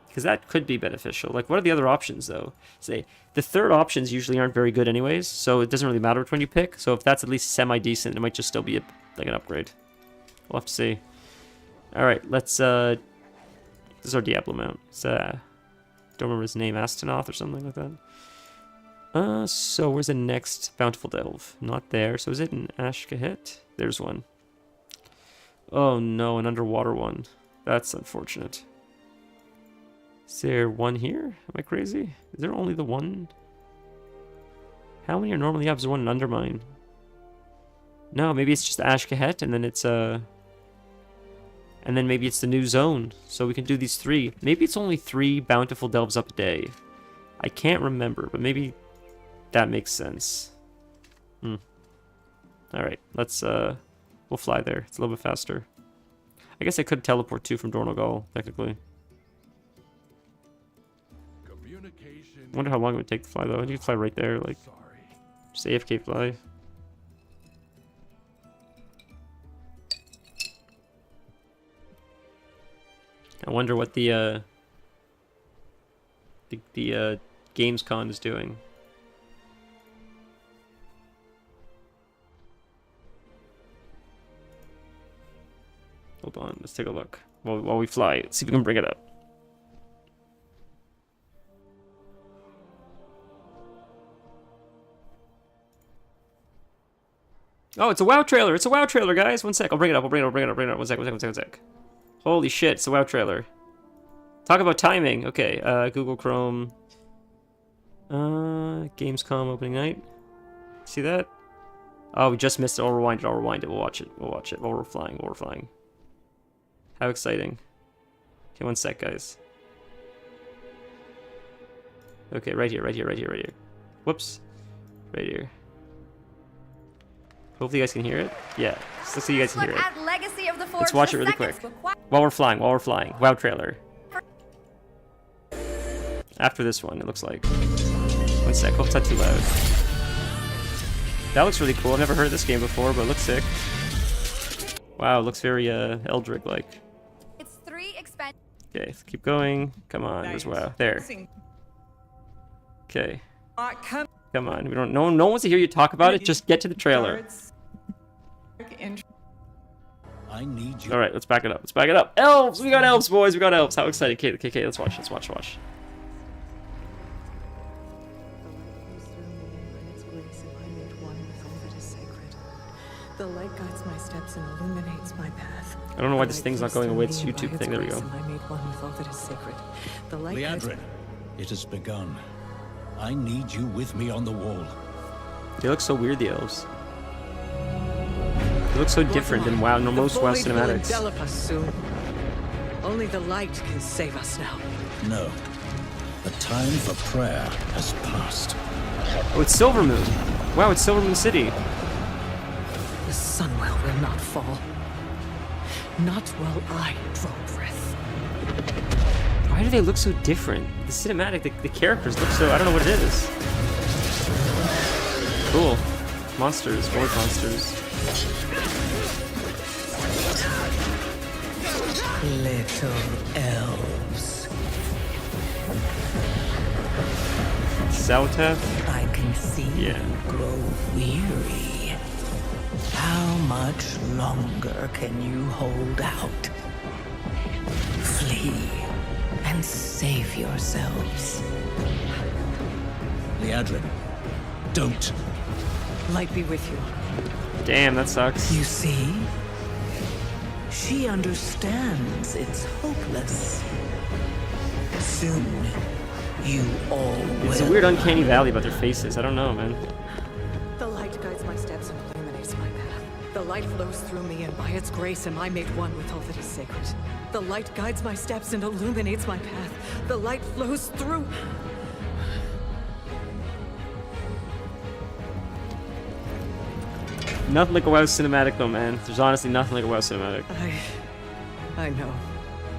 Because that could be beneficial. Like, what are the other options, though? Say, the third options usually aren't very good anyways, so it doesn't really matter which one you pick. So if that's at least semi-decent, it might just still be like an upgrade. We'll have to see. Alright, let's, this is our Diablo mount. It's, don't remember his name, Astanoth or something like that. So where's the next Bountiful Delve? Not there. So is it an Ashkahet? There's one. Oh no, an underwater one. That's unfortunate. Is there one here? Am I crazy? Is there only the one? How many are normally up? Is there one in Undermine? No, maybe it's just Ashkahet, and then it's and then maybe it's the new zone. So we can do these 3. Maybe it's only 3 Bountiful Delves up a day. I can't remember, but maybe that makes sense. Alright, let's we'll fly there. It's a little bit faster. I guess I could teleport too from Dornogal, technically. I wonder how long it would take to fly, though. You could fly right there, like, just AFK fly. I wonder what the Gamescom is doing. Hold on, let's take a look. While we fly, let's see if we can bring it up. Oh, it's a WoW trailer. It's a WoW trailer, guys. One sec. I'll bring it up. One sec. Holy shit, it's a WoW trailer. Talk about timing. Okay, Google Chrome. Gamescom opening night. See that? Oh, we just missed it. I'll rewind it. We'll watch it while we're flying. How exciting. Okay, one sec, guys. Okay, right here, right here, right here, right here. Whoops. Right here. Hopefully you guys can hear it. Yeah, let's see you guys can hear it. At Legacy of the Forge Let's watch it for really seconds quick. before- While we're flying, while we're flying. WoW trailer. After this one, it looks like. One sec, hope it's not too loud. That looks really cool. I've never heard of this game before, but it looks sick. Wow, it looks very Eldritch-like. It's 3 expand. Okay, let's keep going. Come on, there's WoW. There. Okay. Come on. We don't. No one wants to hear you talk about it. Just get to the trailer. I need you. All right, let's back it up. Let's back it up. Elves! We got elves, boys. We got elves. How exciting! Okay, let's watch. Let's watch. The light guides my steps and illuminates my path. I don't know why this thing's not going away. This YouTube thing. There we go. I made one with all that is sacred. The light guides Liadrin, it has begun. I need you with me on the wall. They look so weird, the elves. They look so different than WoW. No, most WoW cinematics. Envelop us soon. Only the light can save us now. No. The time for prayer has passed. Oh, it's Silvermoon. Wow, it's Silvermoon City. The Sunwell will not fall. Not while I draw breath. Why do they look so different? The cinematic, the characters look so... I don't know what it is. Cool. Monsters, more monsters. Little elves. Zeltef? I can see Yeah. you grow weary. How much longer can you hold out? Flee and save yourselves. Liadrin, don't. Light be with you. Damn, that sucks. You see? She understands it's hopeless. Soon, you all will. It's a weird uncanny valley about their faces. I don't know, man. The light guides my steps and illuminates my path. The light flows through me, and by its grace am I made one with all that is sacred. The light guides my steps and illuminates my path. The light flows through... Nothing like a WoW cinematic, though, man. There's honestly nothing like a WoW cinematic. I know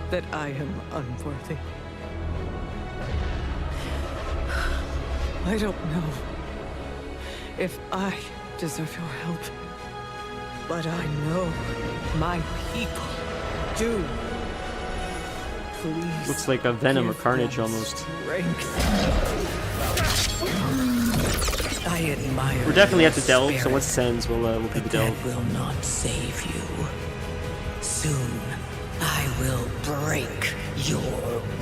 that I am unworthy. I don't know if I deserve your help, but I know my people do. Please. Looks like a Venom or give Carnage them almost. strength. I admire. We're definitely your at the delve, so spirit, once it ends, we'll do the but delve. that will not save you. Soon, I will break your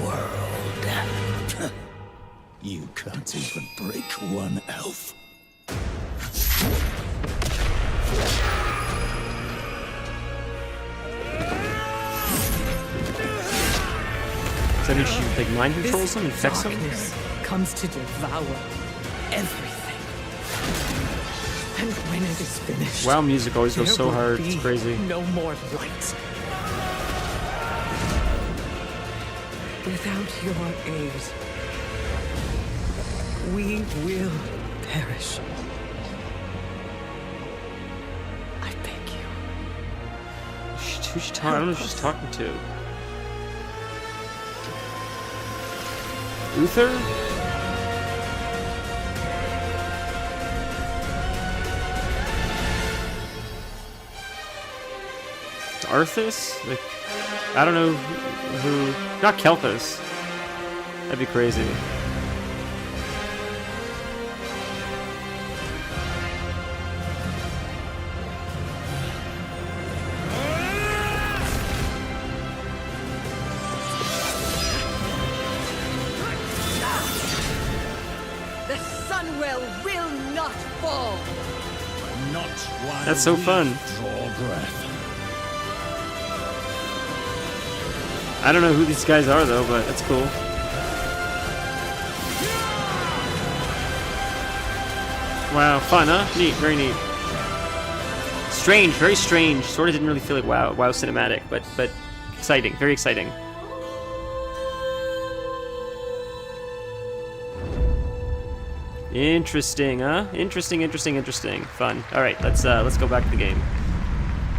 world. You can't even break one elf. Does that mean she like mind controls them, infects them? Darkness comes to devour everything. And when it is finished, WoW music always goes there so will hard, it's be crazy. No more light. Without your aid, we will perish. I beg you. Who's she talking? I don't know who she's talking to. Uther? It's Arthas? Like, I don't know who. Not Kelthus. That'd be crazy. The Sunwell will not fall. Not while That's so we fun. Draw breath. I don't know who these guys are though, but that's cool. Wow, fun, huh? Neat, very neat. Strange, very strange. Sort of didn't really feel like WoW cinematic, but exciting, very exciting. Interesting, huh? Interesting, interesting, interesting. Fun. All right, let's go back to the game.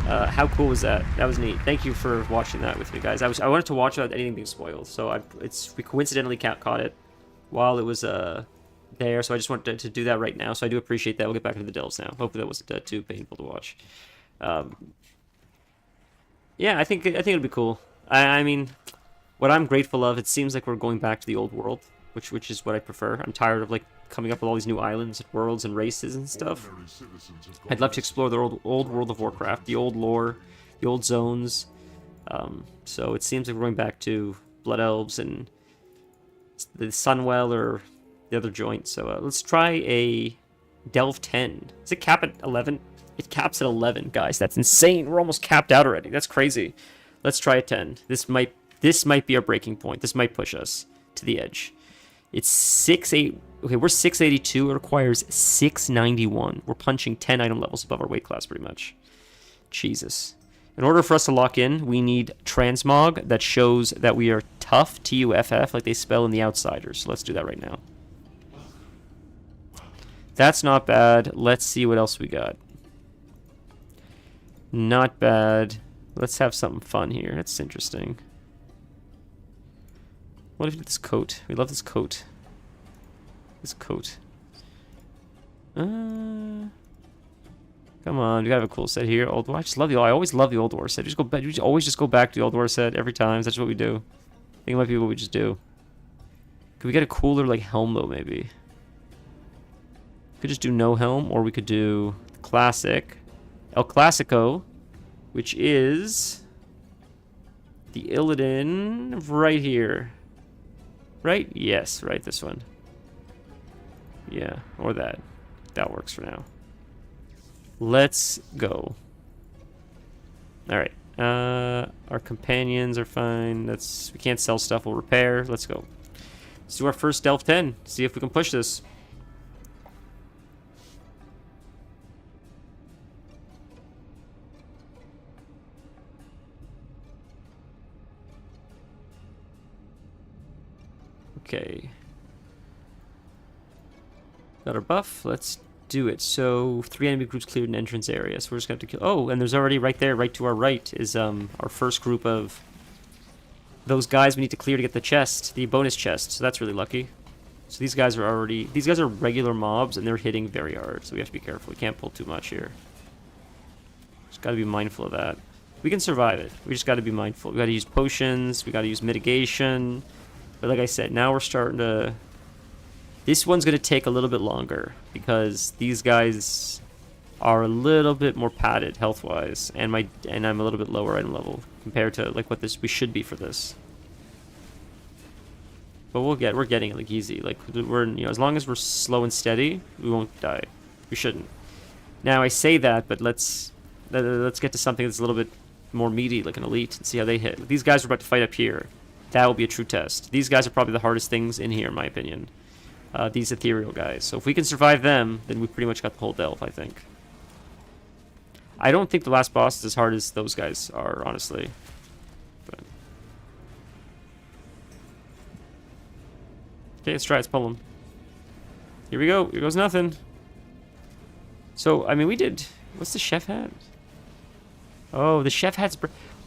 How cool was that? That was neat. Thank you for watching that with me, guys. I wanted to watch without anything being spoiled, so we coincidentally caught it while it was there, so I just wanted to do that right now. So I do appreciate that. We'll get back into the delves now. Hopefully that wasn't too painful to watch. Yeah, I think it'll be cool. I mean, what I'm grateful of, it seems like we're going back to the old world, which is what I prefer. I'm tired of like coming up with all these new islands and worlds and races and stuff. I'd love to explore the old world of Warcraft, the old lore, the old zones. So it seems like we're going back to Blood Elves and the Sunwell or the other joint. So let's try a Delve 10. Does it cap at 11? It caps at 11, guys. That's insane. We're almost capped out already. That's crazy. Let's try a 10. This might be our breaking point. This might push us to the edge. It's 6'8". Okay, we're 682. It requires 691. We're punching 10 item levels above our weight class, pretty much. Jesus. In order for us to lock in, we need transmog that shows that we are tough, T-U-F-F, like they spell in The Outsiders. So let's do that right now. That's not bad. Let's see what else we got. Not bad. Let's have something fun here. That's interesting. What if we did this coat? We love this coat. This coat. Come on, you gotta have a cool set here. Ulduar. I just love I always love the Ulduar set. You always just go back to the Ulduar set every time. That's what we do. I think it might be what we just do. Could we get a cooler like helm though? Maybe. Could just do no helm, or we could do classic, El Clasico, which is the Illidan right here. Right? Yes, right. This one. Yeah, or that. That works for now. Let's go. Alright. Our companions are fine. We can't sell stuff. We'll repair. Let's go. Let's do our first Delve 10. See if we can push this. Okay. Got our buff. Let's do it. So 3 enemy groups cleared an entrance area. So we're just going to have to kill. Oh, and there's already right there, right to our right, is our first group of those guys we need to clear to get the chest, the bonus chest. So that's really lucky. So these guys are regular mobs and they're hitting very hard. So we have to be careful. We can't pull too much here. Just got to be mindful of that. We can survive it. We just got to be mindful. We got to use potions. We got to use mitigation. But like I said, now we're starting to... This one's going to take a little bit longer because these guys are a little bit more padded health-wise, and I'm a little bit lower item level compared to like what we should be for this. But we're getting it like easy. Like we're as long as we're slow and steady, we won't die. We shouldn't. Now I say that, but let's get to something that's a little bit more meaty, like an elite, and see how they hit. These guys are about to fight up here. That will be a true test. These guys are probably the hardest things in here, in my opinion. These ethereal guys. So if we can survive them, then we pretty much got the whole delve, I think. I don't think the last boss is as hard as those guys are, honestly. But... Okay, let's try it. Let's pull them. Here we go. Here goes nothing. So, I mean, we did... What's the chef hat? Oh, the chef hat's...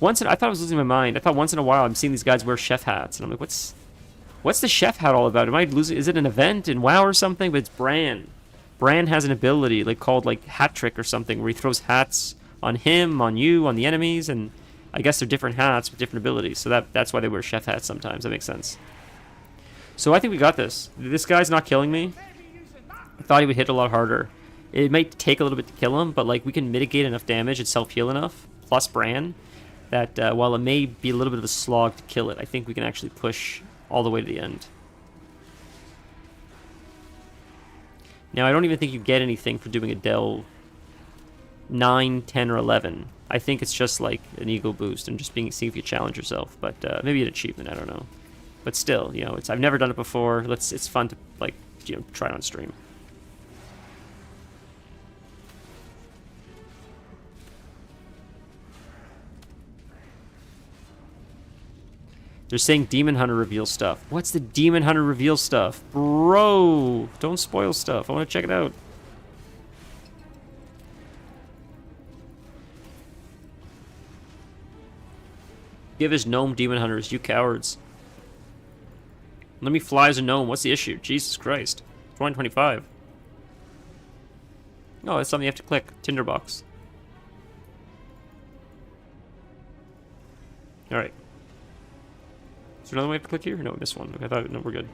I thought I was losing my mind. I thought once in a while I'm seeing these guys wear chef hats. And I'm like, what's the chef hat all about? Am I losing? Is it an event in WoW or something? But it's Bran. Bran has an ability called Hat Trick or something, where he throws hats on him, on you, on the enemies, and I guess they're different hats with different abilities. So that's why they wear chef hats sometimes. That makes sense. So I think we got this. This guy's not killing me. I thought he would hit a lot harder. It might take a little bit to kill him, but we can mitigate enough damage and self-heal enough, plus Bran, that while it may be a little bit of a slog to kill it, I think we can actually push all the way to the end. Now, I don't even think you get anything for doing a delve 9, 10, or 11. I think it's just like an ego boost and just seeing if you challenge yourself. But maybe an achievement, I don't know. But still, I've never done it before. It's fun to try it on stream. They're saying Demon Hunter reveal stuff. What's the Demon Hunter reveal stuff? Bro, don't spoil stuff. I want to check it out. Give us gnome demon hunters, you cowards. Let me fly as a gnome. What's the issue? Jesus Christ. 2025. Oh, that's something you have to click. Tinderbox. Alright. Is there another one we have to click here? No, we missed one. Okay, I thought, no, we're good.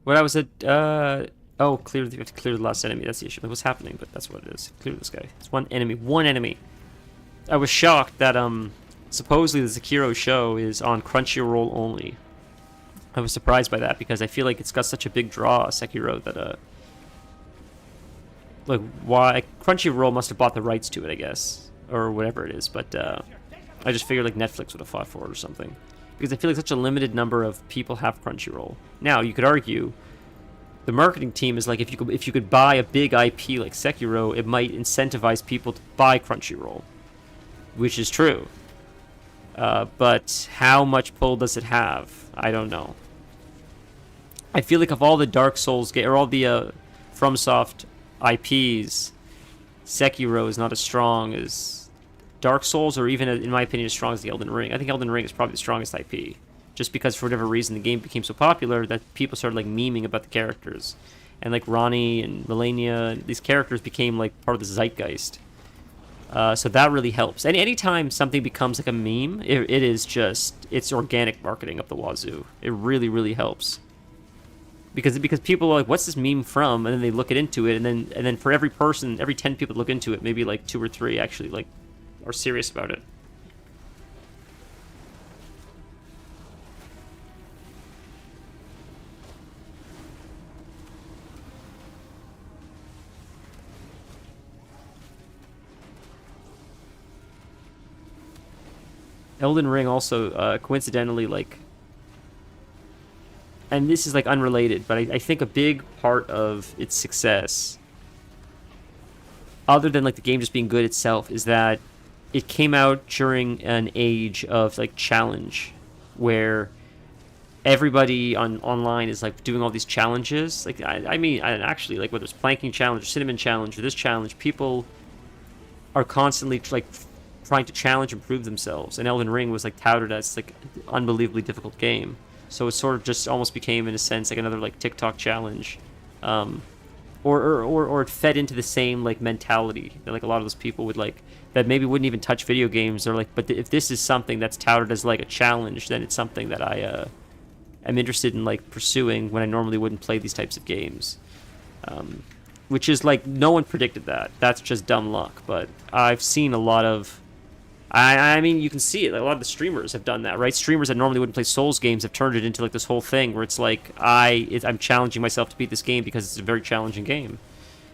What I was at, oh, clear, you have to clear the last enemy. That's the issue. Like, what's happening? But that's what it is. Clear this guy. It's one enemy. One enemy. I was shocked that, supposedly the Sekiro show is on Crunchyroll only. I was surprised by that because I feel like it's got such a big draw, Sekiro, that, like, why? Crunchyroll must have bought the rights to it, I guess. Or whatever it is, but, I just figured, like, Netflix would have fought for it or something. Because I feel like such a limited number of people have Crunchyroll. Now, you could argue the marketing team is like, if you could buy a big IP like Sekiro, it might incentivize people to buy Crunchyroll. Which is true. But how much pull does it have? I don't know. I feel like of all the Dark Souls or all the FromSoft IPs, Sekiro is not as strong as Dark Souls, or even, in my opinion, as strong as the Elden Ring. I think Elden Ring is probably the strongest IP. Just because, for whatever reason, the game became so popular that people started, like, memeing about the characters. And, like, Ronnie and Melania, and these characters became, like, part of the zeitgeist. So that really helps. Anytime something becomes like a meme, it is just, it's organic marketing up the wazoo. It really, really helps. Because people are like, what's this meme from? And then they look into it, and then for every person, every 10 people that look into it, maybe like 2 or 3 actually like are serious about it. Elden Ring also, coincidentally, like, and this is, like, unrelated, but I think a big part of its success, other than, like, the game just being good itself, is that it came out during an age of, like, challenge, where everybody online is, like, doing all these challenges. Like, I mean, actually, like, whether it's planking challenge, or cinnamon challenge, or this challenge, people are constantly, like, trying to challenge and prove themselves, and Elden Ring was like touted as like an unbelievably difficult game. So it sort of just almost became, in a sense, like another like TikTok challenge, or it fed into the same like mentality that like a lot of those people would like that maybe wouldn't even touch video games. They're like, but if this is something that's touted as like a challenge, then it's something that I am interested in like pursuing when I normally wouldn't play these types of games. Which is like, no one predicted that. That's just dumb luck. But I've seen a lot of, I mean, you can see it. Like, a lot of the streamers have done that, right? Streamers that normally wouldn't play Souls games have turned it into like this whole thing where it's like, I'm challenging myself to beat this game because it's a very challenging game.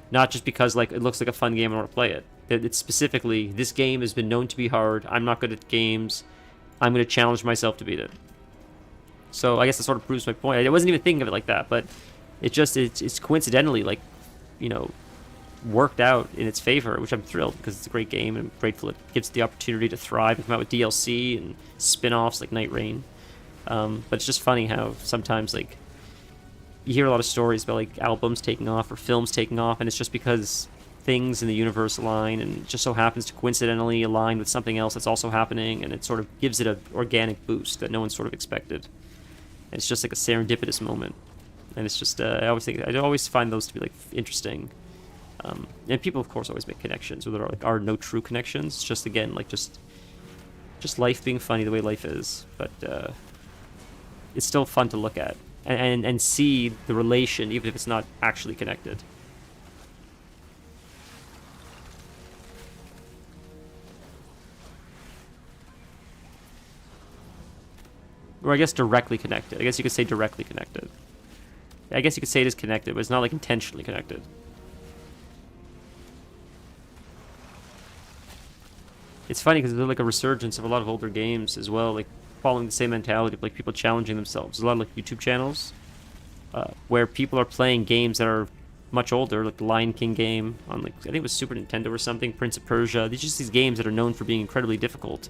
Not just because like it looks like a fun game and I want to play it. It's specifically, this game has been known to be hard. I'm not good at games. I'm going to challenge myself to beat it. So I guess that sort of proves my point. I wasn't even thinking of it like that, but it's coincidentally like, you know, worked out in its favor, which I'm thrilled because it's a great game and I'm grateful it gives it the opportunity to thrive and come out with DLC and spin-offs like Night Rain. But it's just funny how sometimes like you hear a lot of stories about like albums taking off or films taking off, and it's just because things in the universe align and it just so happens to coincidentally align with something else that's also happening, and it sort of gives it an organic boost that no one sort of expected. And it's just like a serendipitous moment, and it's just I always find those to be like interesting. And people, of course, always make connections, where there are no true connections. Just again, like just life being funny the way life is. But it's still fun to look at and see the relation, even if it's not actually connected. Or I guess directly connected. I guess you could say directly connected. I guess you could say it is connected, but it's not like intentionally connected. It's funny because there's like a resurgence of a lot of older games as well, like following the same mentality of like people challenging themselves. There's a lot of like YouTube channels where people are playing games that are much older, like the Lion King game on like, I think it was Super Nintendo or something, Prince of Persia. These are just these games that are known for being incredibly difficult.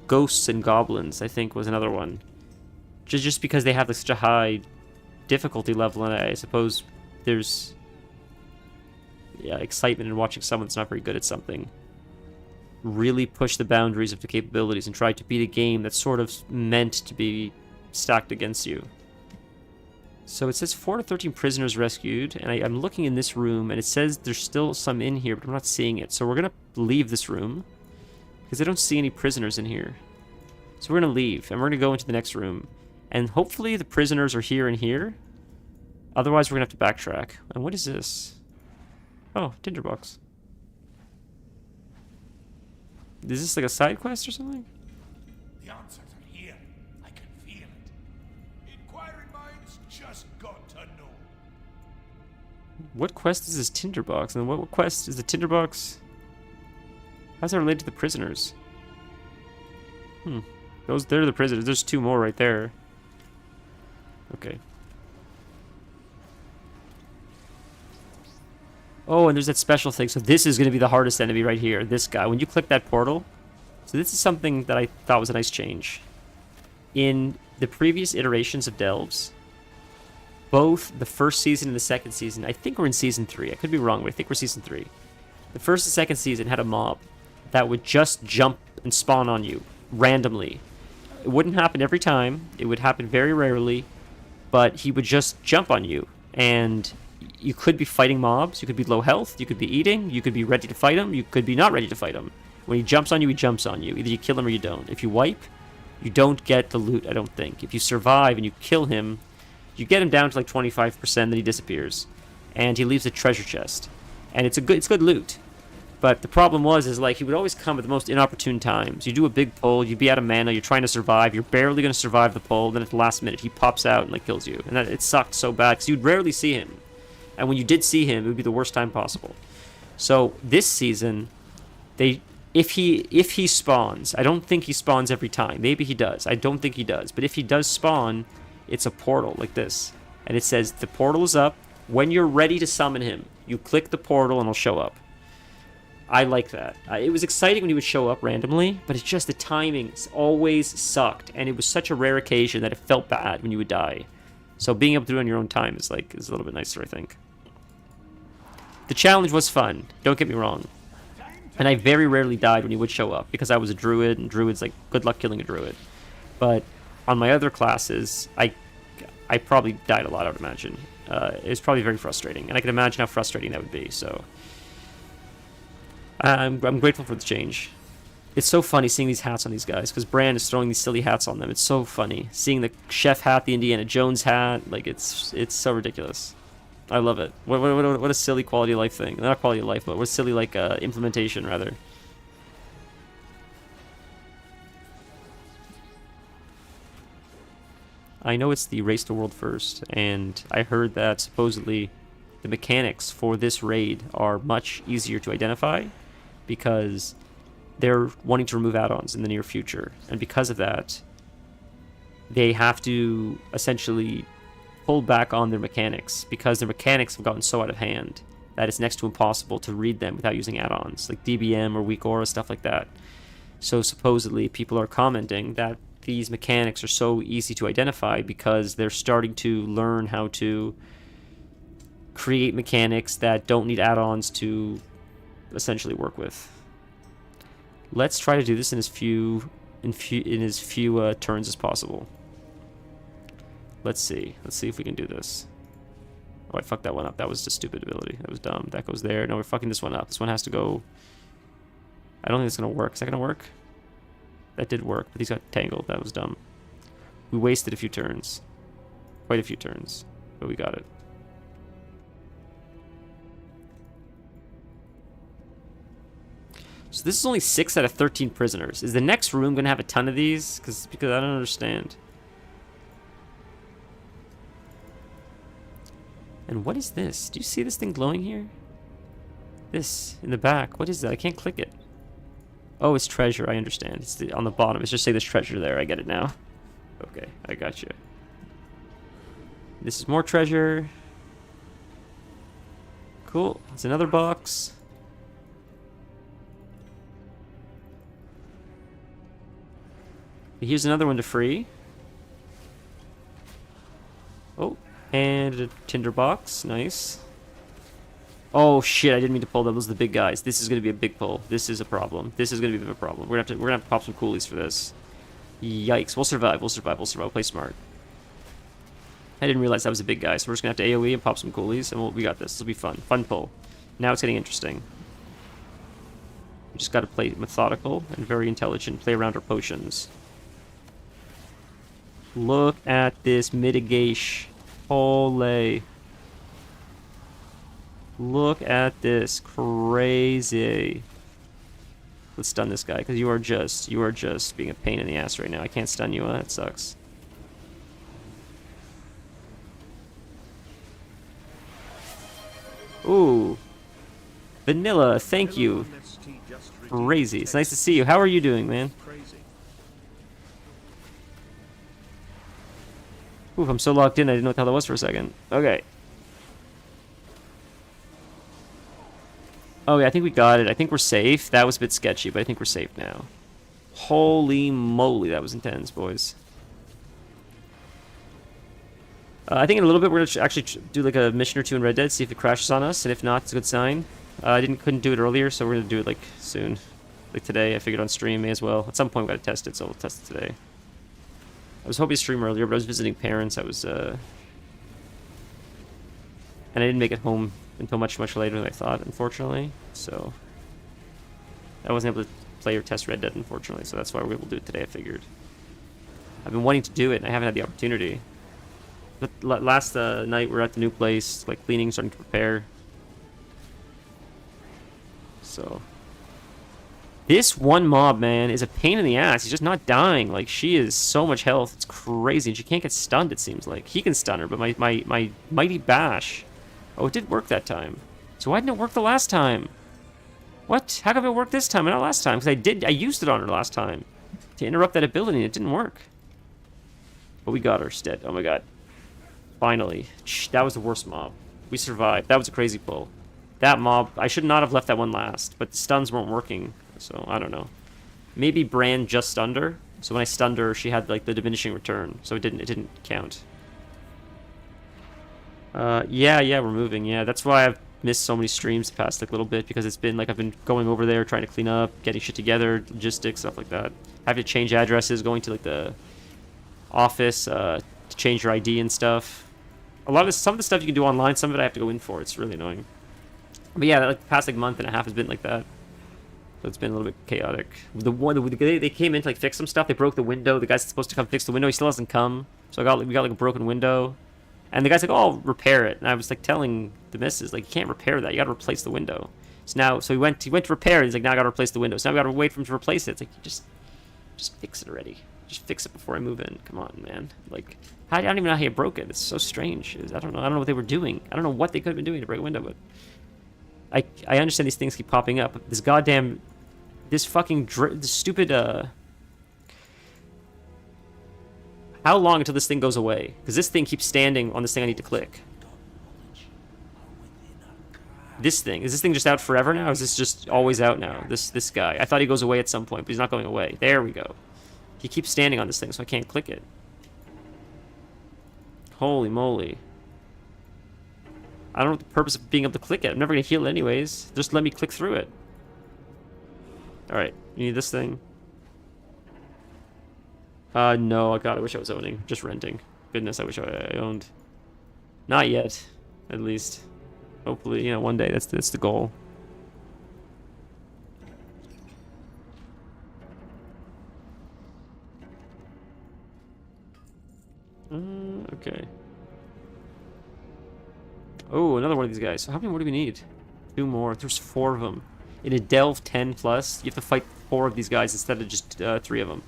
Ghosts and Goblins, I think, was another one. Just because they have like, such a high difficulty level, and I suppose there's excitement in watching someone that's not very good at something really push the boundaries of the capabilities and try to beat a game that's sort of meant to be stacked against you. So it says 4 to 13 prisoners rescued, and I'm looking in this room, and it says there's still some in here, but I'm not seeing it. So we're going to leave this room, because I don't see any prisoners in here. So we're going to leave, and we're going to go into the next room. And hopefully the prisoners are here and here. Otherwise, we're going to have to backtrack. And what is this? Oh, tinderbox. Is this like a side quest or something? The answers are here. I can feel it. Inquiring minds just got to know. What quest is this tinderbox? And what quest is the tinderbox? How's that related to the prisoners? They're the prisoners. There's 2 more right there. Okay. Oh, and there's that special thing. So this is going to be the hardest enemy right here. This guy. When you click that portal. So this is something that I thought was a nice change. In the previous iterations of Delves, both the first season and the second season, I think we're in season 3. I could be wrong, but I think we're season 3. The first and second season had a mob that would just jump and spawn on you randomly. It wouldn't happen every time. It would happen very rarely, but he would just jump on you, and you could be fighting mobs, you could be low health, you could be eating, you could be ready to fight him, you could be not ready to fight him. When he jumps on you, he jumps on you. Either you kill him or you don't. If you wipe, you don't get the loot, I don't think. If you survive and you kill him, you get him down to like 25%, then he disappears. And he leaves a treasure chest. And it's good loot. But the problem is like he would always come at the most inopportune times. You do a big pull, you'd be out of mana, you're trying to survive, you're barely going to survive the pull, then at the last minute he pops out and like kills you. And it sucked so bad because you'd rarely see him. And when you did see him, it would be the worst time possible. So this season, if he spawns, I don't think he spawns every time. Maybe he does. I don't think he does. But if he does spawn, it's a portal like this. And it says the portal is up. When you're ready to summon him, you click the portal and he'll show up. I like that. It was exciting when he would show up randomly, but it's just the timing always sucked. And it was such a rare occasion that it felt bad when you would die. So being able to do it on your own time is a little bit nicer, I think. The challenge was fun. Don't get me wrong. And I very rarely died when he would show up because I was a druid, and druids, like, good luck killing a druid. But on my other classes, I probably died a lot, I would imagine. It was probably very frustrating, and I can imagine how frustrating that would be, so... I'm grateful for the change. It's so funny seeing these hats on these guys, because Bran is throwing these silly hats on them. It's so funny. Seeing the chef hat, the Indiana Jones hat, like, it's so ridiculous. I love it. What a silly quality of life thing. Not quality of life, but what a silly, like, implementation, rather. I know it's the Race to World First, and I heard that supposedly the mechanics for this raid are much easier to identify because they're wanting to remove add-ons in the near future. And because of that, they have to essentially pull back on their mechanics because their mechanics have gotten so out of hand that it's next to impossible to read them without using add-ons like DBM or Weak Aura, stuff like that. So supposedly people are commenting that these mechanics are so easy to identify because they're starting to learn how to create mechanics that don't need add-ons to essentially work with. Let's try to do this in as few turns as possible. Let's see if we can do this. Oh, I fucked that one up. That was just stupid ability. That was dumb. That goes there. No, we're fucking this one up. This one has to go. I don't think it's gonna work. Is that gonna work? That did work, but these got tangled. That was dumb. We wasted a few turns. Quite a few turns, but we got it. So this is only 6 out of 13 prisoners. Is the next room going to have a ton of these? Because I don't understand. And what is this? Do you see this thing glowing here? This, in the back. What is that? I can't click it. Oh, it's treasure. I understand. It's on the bottom. It's just say there's treasure there. I get it now. Okay, I got you. This is more treasure. Cool. It's another box. Here's another one to free. Oh, and a tinderbox. Nice. Oh shit! I didn't mean to pull them. Those are the big guys. This is gonna be a big pull. This is a problem. This is gonna be a bit of a problem. We're gonna have to pop some coolies for this. Yikes! We'll survive. We'll survive. We'll survive. Play smart. I didn't realize that was a big guy, so we're just gonna have to AOE and pop some coolies, and we got this. This will be fun. Fun pull. Now it's getting interesting. We just gotta play methodical and very intelligent. Play around our potions. Look at this mitigation. Holy. Look at this. Crazy. Let's stun this guy, because you are just being a pain in the ass right now. I can't stun you, that sucks. Ooh. Vanilla, thank you. Crazy. It's nice to see you. How are you doing, man? Ooh, I'm so locked in, I didn't know what the hell that was for a second. Okay. Oh yeah, I think we got it. I think we're safe. That was a bit sketchy, but I think we're safe now. Holy moly, that was intense, boys. I think in a little bit we're gonna actually do like a mission or two in Red Dead, see if it crashes on us, and if not, it's a good sign. I couldn't do it earlier, so we're gonna do it like soon, like today. I figured on stream may as well. At some point we gotta test it, so we'll test it today. I was hoping to stream earlier, but I was visiting parents. And I didn't make it home until much later than I thought, unfortunately. So I wasn't able to play or test Red Dead, unfortunately. So that's why we're able to do it today. I figured. I've been wanting to do it, and I haven't had the opportunity. But last night we were at the new place, like cleaning, starting to prepare. So this one mob, man, is a pain in the ass. He's just not dying. Like, she is so much health. It's crazy. And she can't get stunned, it seems like. He can stun her, but my mighty bash. Oh, it did work that time. So why didn't it work the last time? What? How come it worked this time and not last time? Because I used it on her last time to interrupt that ability, and it didn't work. But we got her instead. Oh my god. Finally. That was the worst mob. We survived. That was a crazy pull. That mob, I should not have left that one last, but the stuns weren't working. So, I don't know. Maybe Bran just stunned her. So when I stunned her, she had, like, the diminishing return. So it didn't count. Yeah, we're moving. Yeah, that's why I've missed so many streams the past, like, little bit. Because it's been, like, I've been going over there, trying to clean up, getting shit together, logistics, stuff like that. I have to change addresses, going to, like, the office, to change your ID and stuff. Some of the stuff you can do online, some of it I have to go in for. It's really annoying. But yeah, like, the past, like, month and a half has been like that. So it's been a little bit chaotic. They came in to like fix some stuff. They broke the window. The guy's supposed to come fix the window. He still hasn't come. So we got like a broken window. And the guy's like, "Oh, I'll repair it." And I was like telling the missus, like, "You can't repair that. You got to replace the window." So he went to repair it. He's like, "Now I got to replace the window." So now we got to wait for him to replace it. It's like, you just fix it already. Just fix it before I move in. Come on, man. Like, I don't even know how you broke it. It's so strange. I don't know what they were doing. I don't know what they could have been doing to break a window, but I understand these things keep popping up. This fucking this stupid how long until this thing goes away? Because this thing keeps standing on this thing I need to click. Is this thing just out forever now? Or is this just always out now? This guy. I thought he goes away at some point, but he's not going away. There we go. He keeps standing on this thing, so I can't click it. Holy moly. I don't know the purpose of being able to click it. I'm never going to heal it anyways. Just let me click through it. Alright, you need this thing. No, God, I wish I was owning. Just renting. Goodness, I wish I owned. Not yet, at least. Hopefully, one day. That's the goal. Okay. Oh, another one of these guys. So how many more do we need? 2 more. There's 4 of them. In a Delve 10 plus, you have to fight 4 of these guys instead of just 3 of them.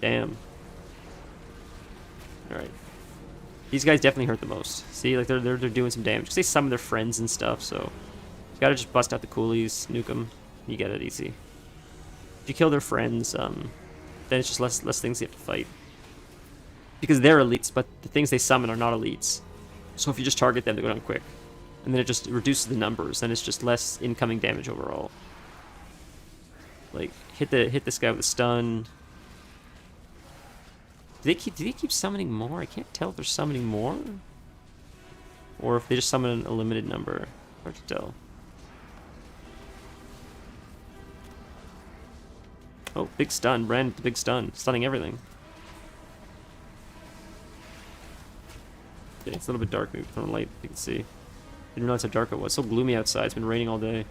Damn. Alright. These guys definitely hurt the most. See, like, they're doing some damage. Because they summon their friends and stuff, so... You gotta just bust out the coolies, nuke them. You get it easy. If you kill their friends, then it's just less things you have to fight. Because they're elites, but the things they summon are not elites. So if you just target them, they go down quick. And then it just reduces the numbers, then it's just less incoming damage overall. Like, hit this guy with a stun. Do they keep summoning more? I can't tell if they're summoning more. Or if they just summon a limited number. Hard to tell. Oh, big stun. Brand with the big stun. Stunning everything. Okay, it's a little bit dark. Maybe put on light. You can see. Didn't realize how dark it was. So gloomy outside. It's been raining all day.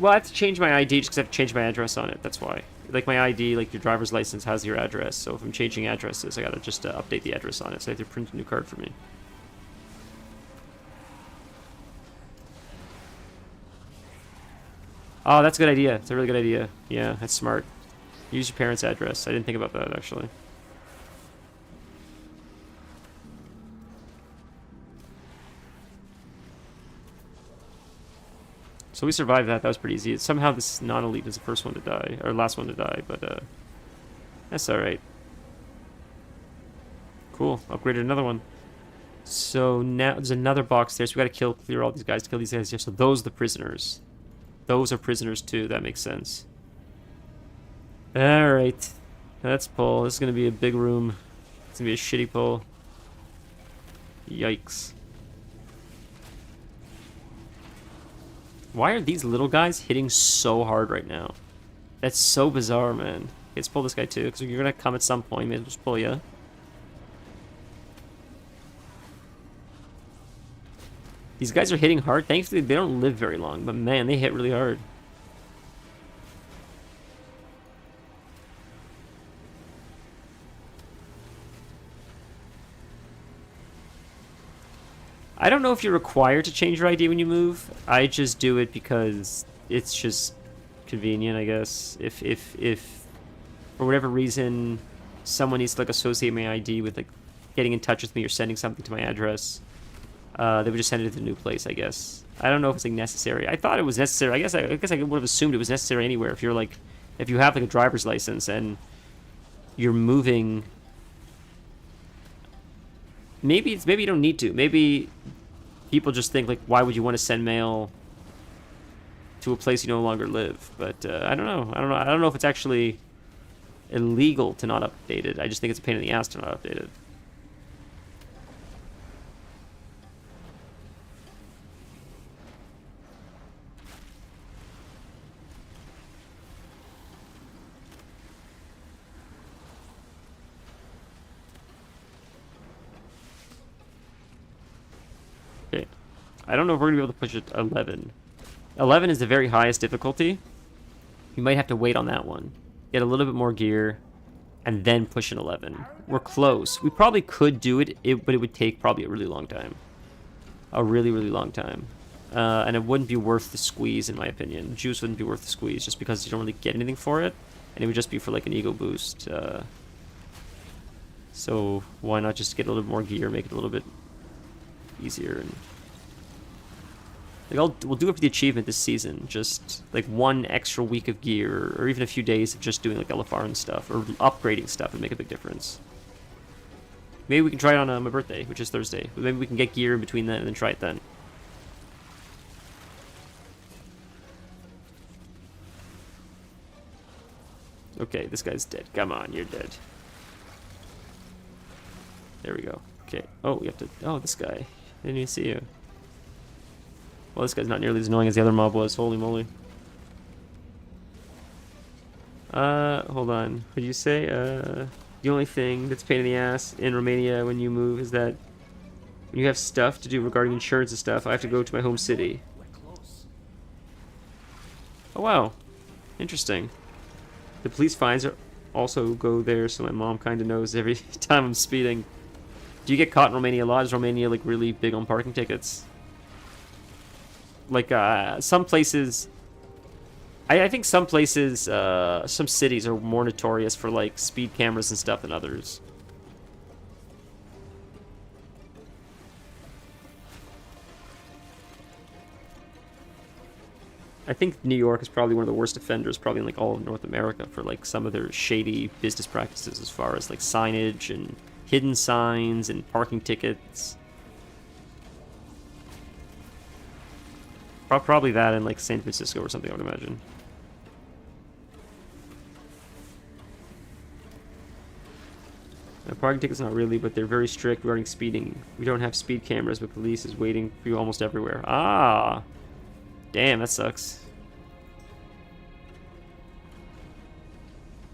Well, I have to change my ID just because I have to change my address on it. That's why. Like my ID, like your driver's license has your address. So if I'm changing addresses, I gotta just update the address on it. So I have to print a new card for me. Oh, that's a good idea. It's a really good idea. Yeah, that's smart. Use your parents' address. I didn't think about that, actually. So we survived that. That was pretty easy. Somehow this non-elite is the first one to die, or last one to die, but that's alright. Cool. Upgraded another one. So now there's another box there, so we gotta clear all these guys to kill these guys here. So those are the prisoners. Those are prisoners too. That makes sense. Alright. Let's pull. This is gonna be a big room. It's gonna be a shitty pull. Yikes. Why are these little guys hitting so hard right now? That's so bizarre, man. Okay, let's pull this guy too, because you're gonna come at some point. Maybe just pull you. These guys are hitting hard. Thankfully, they don't live very long, but man, they hit really hard. I don't know if you're required to change your ID when you move. I just do it because it's just convenient, I guess. If for whatever reason someone needs to like associate my ID with like getting in touch with me or sending something to my address, they would just send it to the new place, I guess. I don't know if it's like necessary. I thought it was necessary. I guess I would have assumed it was necessary anywhere. If you have like a driver's license and you're moving. Maybe you don't need to. Maybe people just think like, why would you want to send mail to a place you no longer live? But I don't know. I don't know if it's actually illegal to not update it. I just think it's a pain in the ass to not update it. Okay. I don't know if we're going to be able to push it to 11. 11 is the very highest difficulty. You might have to wait on that one. Get a little bit more gear, and then push an 11. We're close. We probably could do it, but it would take probably a really long time. A really, really long time. And it wouldn't be worth the squeeze, in my opinion. Juice wouldn't be worth the squeeze, just because you don't really get anything for it. And it would just be for like an ego boost. So why not just get a little bit more gear, make it a little bit easier, and like we'll do it for the achievement this season. Just like one extra week of gear, or even a few days of just doing like LFR and stuff, or upgrading stuff, and make a big difference. Maybe we can try it on my birthday, which is Thursday. But maybe we can get gear in between then and then try it then. Okay, this guy's dead. Come on, you're dead. There we go. Okay. Oh, we have to. Oh, this guy. Didn't even see you. Well, this guy's not nearly as annoying as the other mob was. Holy moly. Hold on. What did you say? The only thing that's a pain in the ass in Romania when you move is that when you have stuff to do regarding insurance and stuff, I have to go to my home city. Oh, wow. Interesting. The police fines also go there, so my mom kind of knows every time I'm speeding. Do you get caught in Romania a lot? Is Romania like really big on parking tickets? Like some places, I think some places, some cities are more notorious for like speed cameras and stuff than others. I think New York is probably one of the worst offenders, probably in like all of North America, for like some of their shady business practices as far as like signage and hidden signs and parking tickets. Probably that in like San Francisco or something, I would imagine. Parking tickets, not really, but they're very strict regarding speeding. We don't have speed cameras, but police is waiting for you almost everywhere. Ah! Damn, that sucks.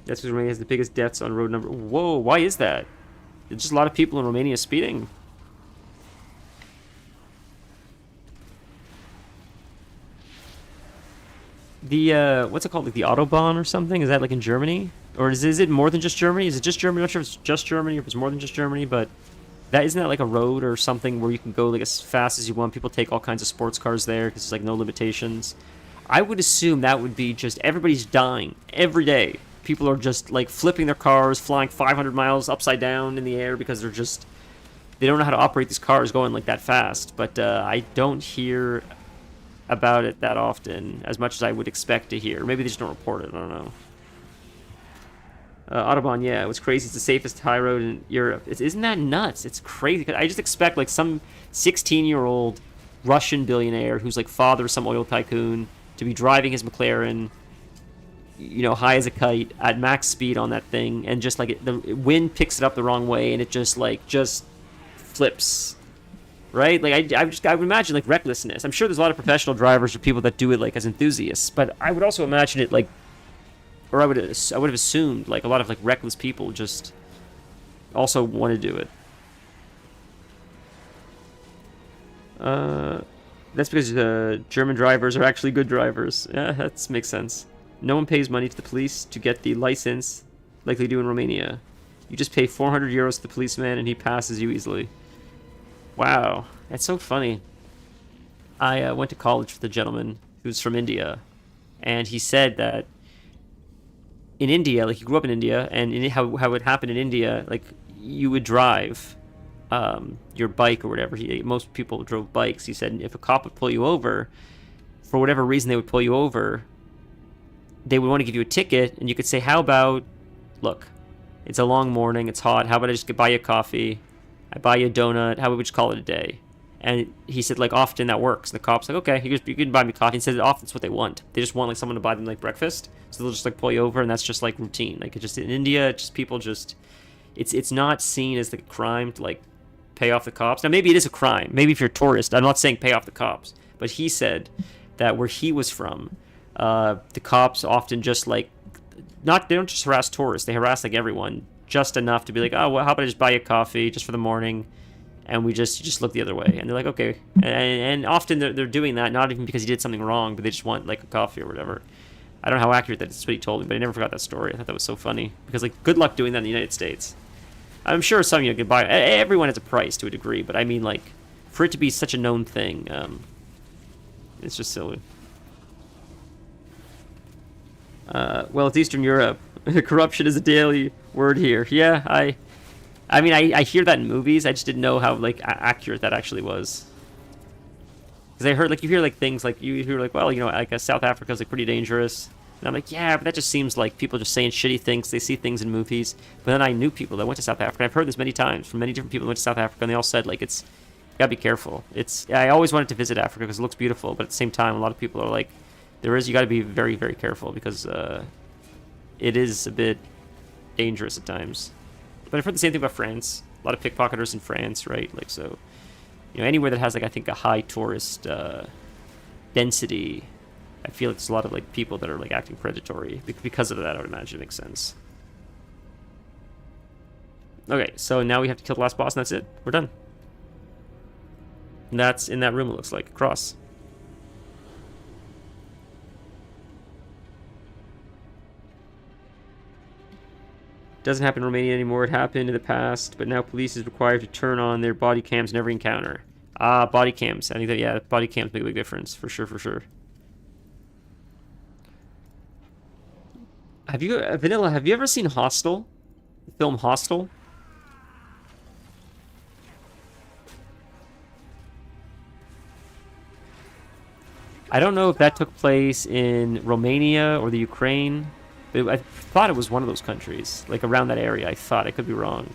That's because Romania has the biggest deaths on road number... Whoa, why is that? There's just a lot of people in Romania speeding. The, what's it called? Like the Autobahn or something? Is that like in Germany? Or is it more than just Germany? Is it just Germany? I'm not sure if it's just Germany or if it's more than just Germany, but isn't that like a road or something where you can go like as fast as you want? People take all kinds of sports cars there because there's like no limitations. I would assume that would be just everybody's dying every day. People are just like flipping their cars, flying 500 miles upside down in the air because they don't know how to operate these cars going like that fast. But I don't hear about it that often, as much as I would expect to hear. Maybe they just don't report it, I don't know. Autobahn, yeah, it was crazy. It's the safest high road in Europe. Isn't that nuts? It's crazy. I just expect like some 16-year-old Russian billionaire who's like father of some oil tycoon to be driving his McLaren, you know, high as a kite at max speed on that thing, and just like the wind picks it up the wrong way and it just flips. Right? Like, I would imagine, like, recklessness. I'm sure there's a lot of professional drivers or people that do it, like, as enthusiasts. But I would also imagine it, like... Or I would have assumed, like, a lot of, like, reckless people just also want to do it. That's because German drivers are actually good drivers. Yeah, that makes sense. No one pays money to the police to get the license like they do in Romania. You just pay 400 euros to the policeman and he passes you easily. Wow, that's so funny. I went to college with a gentleman who's from India, and he said that in India, like he grew up in India, and how it happened in India, like you would drive your bike or whatever. Most people drove bikes. He said if a cop would pull you over, for whatever reason they would pull you over, they would want to give you a ticket, and you could say, how about, look, it's a long morning, it's hot, how about I just buy you a coffee? I buy you a donut. How about we just call it a day? And he said, like, often that works. And the cop's like, okay, you can buy me coffee. He said, often it's what they want. They just want, like, someone to buy them, like, breakfast. So they'll just, like, pull you over, and that's just, like, routine. Like, in India, people just... It's not seen as, like, a crime to, like, pay off the cops. Now, maybe it is a crime. Maybe if you're a tourist. I'm not saying pay off the cops. But he said that where he was from, the cops often just, like... They don't just harass tourists. They harass, like, everyone. Just enough to be like, oh, well, how about I just buy you a coffee just for the morning, and we just look the other way. And they're like, okay. And often they're doing that, not even because he did something wrong, but they just want, like, a coffee or whatever. I don't know how accurate that is, what he told me, but I never forgot that story. I thought that was so funny. Because, like, good luck doing that in the United States. I'm sure some of you could buy... Everyone has a price to a degree, but I mean, like, for it to be such a known thing, it's just silly. Well, it's Eastern Europe. Corruption is a daily word here. Yeah, I mean, I hear that in movies. I just didn't know how, like, accurate that actually was. Because I heard, like, you hear, like, things, like, you hear, like, well, you know, like, South Africa's, like, pretty dangerous. And I'm like, yeah, but that just seems like people just saying shitty things. They see things in movies. But then I knew people that went to South Africa. I've heard this many times from many different people who went to South Africa, and they all said, like, you gotta be careful. I always wanted to visit Africa because it looks beautiful, but at the same time, a lot of people are like, you gotta be very, very careful because, it is a bit dangerous at times. But I've heard the same thing about France. A lot of pickpocketers in France, right? Like, so, you know, anywhere that has, like, I think a high tourist density, I feel like there's a lot of, like, people that are, like, acting predatory. Because of that, I would imagine it makes sense. Okay, so now we have to kill the last boss, and that's it. We're done. And that's in that room, it looks like, across. Doesn't happen in Romania anymore. It happened in the past, but now police is required to turn on their body cams in every encounter. Ah, body cams. I think that, yeah, body cams make a big difference, for sure, for sure. Vanilla, have you ever seen Hostel? The film Hostel? I don't know if that took place in Romania or the Ukraine. I thought it was one of those countries, like around that area. I thought. I could be wrong.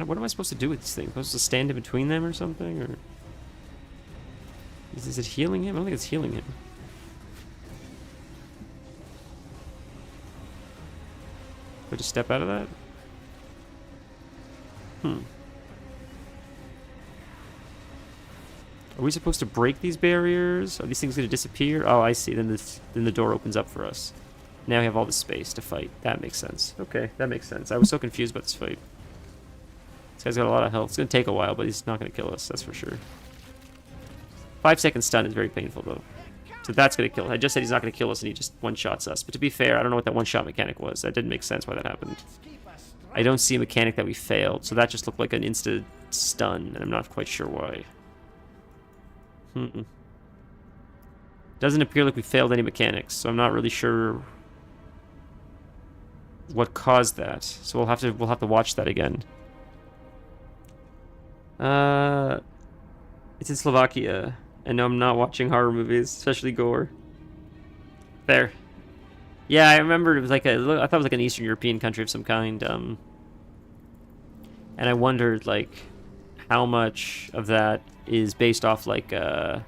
what am I supposed to do with this thing? Am I supposed to stand in between them or something? Or is it healing him? I don't think it's healing him. Do I just step out of that? Are we supposed to break these barriers? Are these things going to disappear? Oh, I see. Then the door opens up for us. Now we have all the space to fight. That makes sense. Okay, that makes sense. I was so confused about this fight. This guy's got a lot of health. It's going to take a while, but he's not going to kill us. That's for sure. 5-second stun is very painful, though. So that's going to kill. I just said he's not going to kill us, and he just one-shots us. But to be fair, I don't know what that one-shot mechanic was. That didn't make sense why that happened. I don't see a mechanic that we failed, so that just looked like an insta-stun, and I'm not quite sure why. Doesn't appear like we failed any mechanics, so I'm not really sure what caused that. So we'll have to watch that again. It's in Slovakia. And no, I'm not watching horror movies, especially gore. There. Yeah, I remember it was like I thought it was like an Eastern European country of some kind. And I wondered like how much of that is based off like how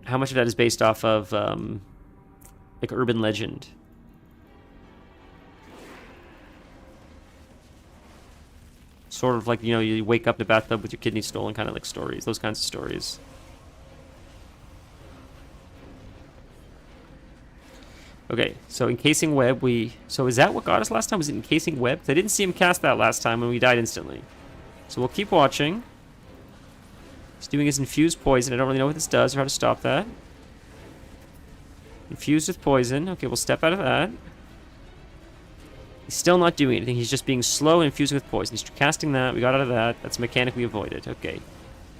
much of that is based off of like urban legend. Sort of like, you know, you wake up in a bathtub with your kidney stolen kind of like stories. Those kinds of stories. Okay, so encasing web, so is that what got us last time? Was it encasing web? I didn't see him cast that last time when we died instantly. So we'll keep watching. He's doing his infused poison. I don't really know what this does or how to stop that. Infused with poison. Okay, we'll step out of that. He's still not doing anything. He's just being slow and infusing with poison. He's casting that. We got out of that. That's a mechanic we avoided. Okay.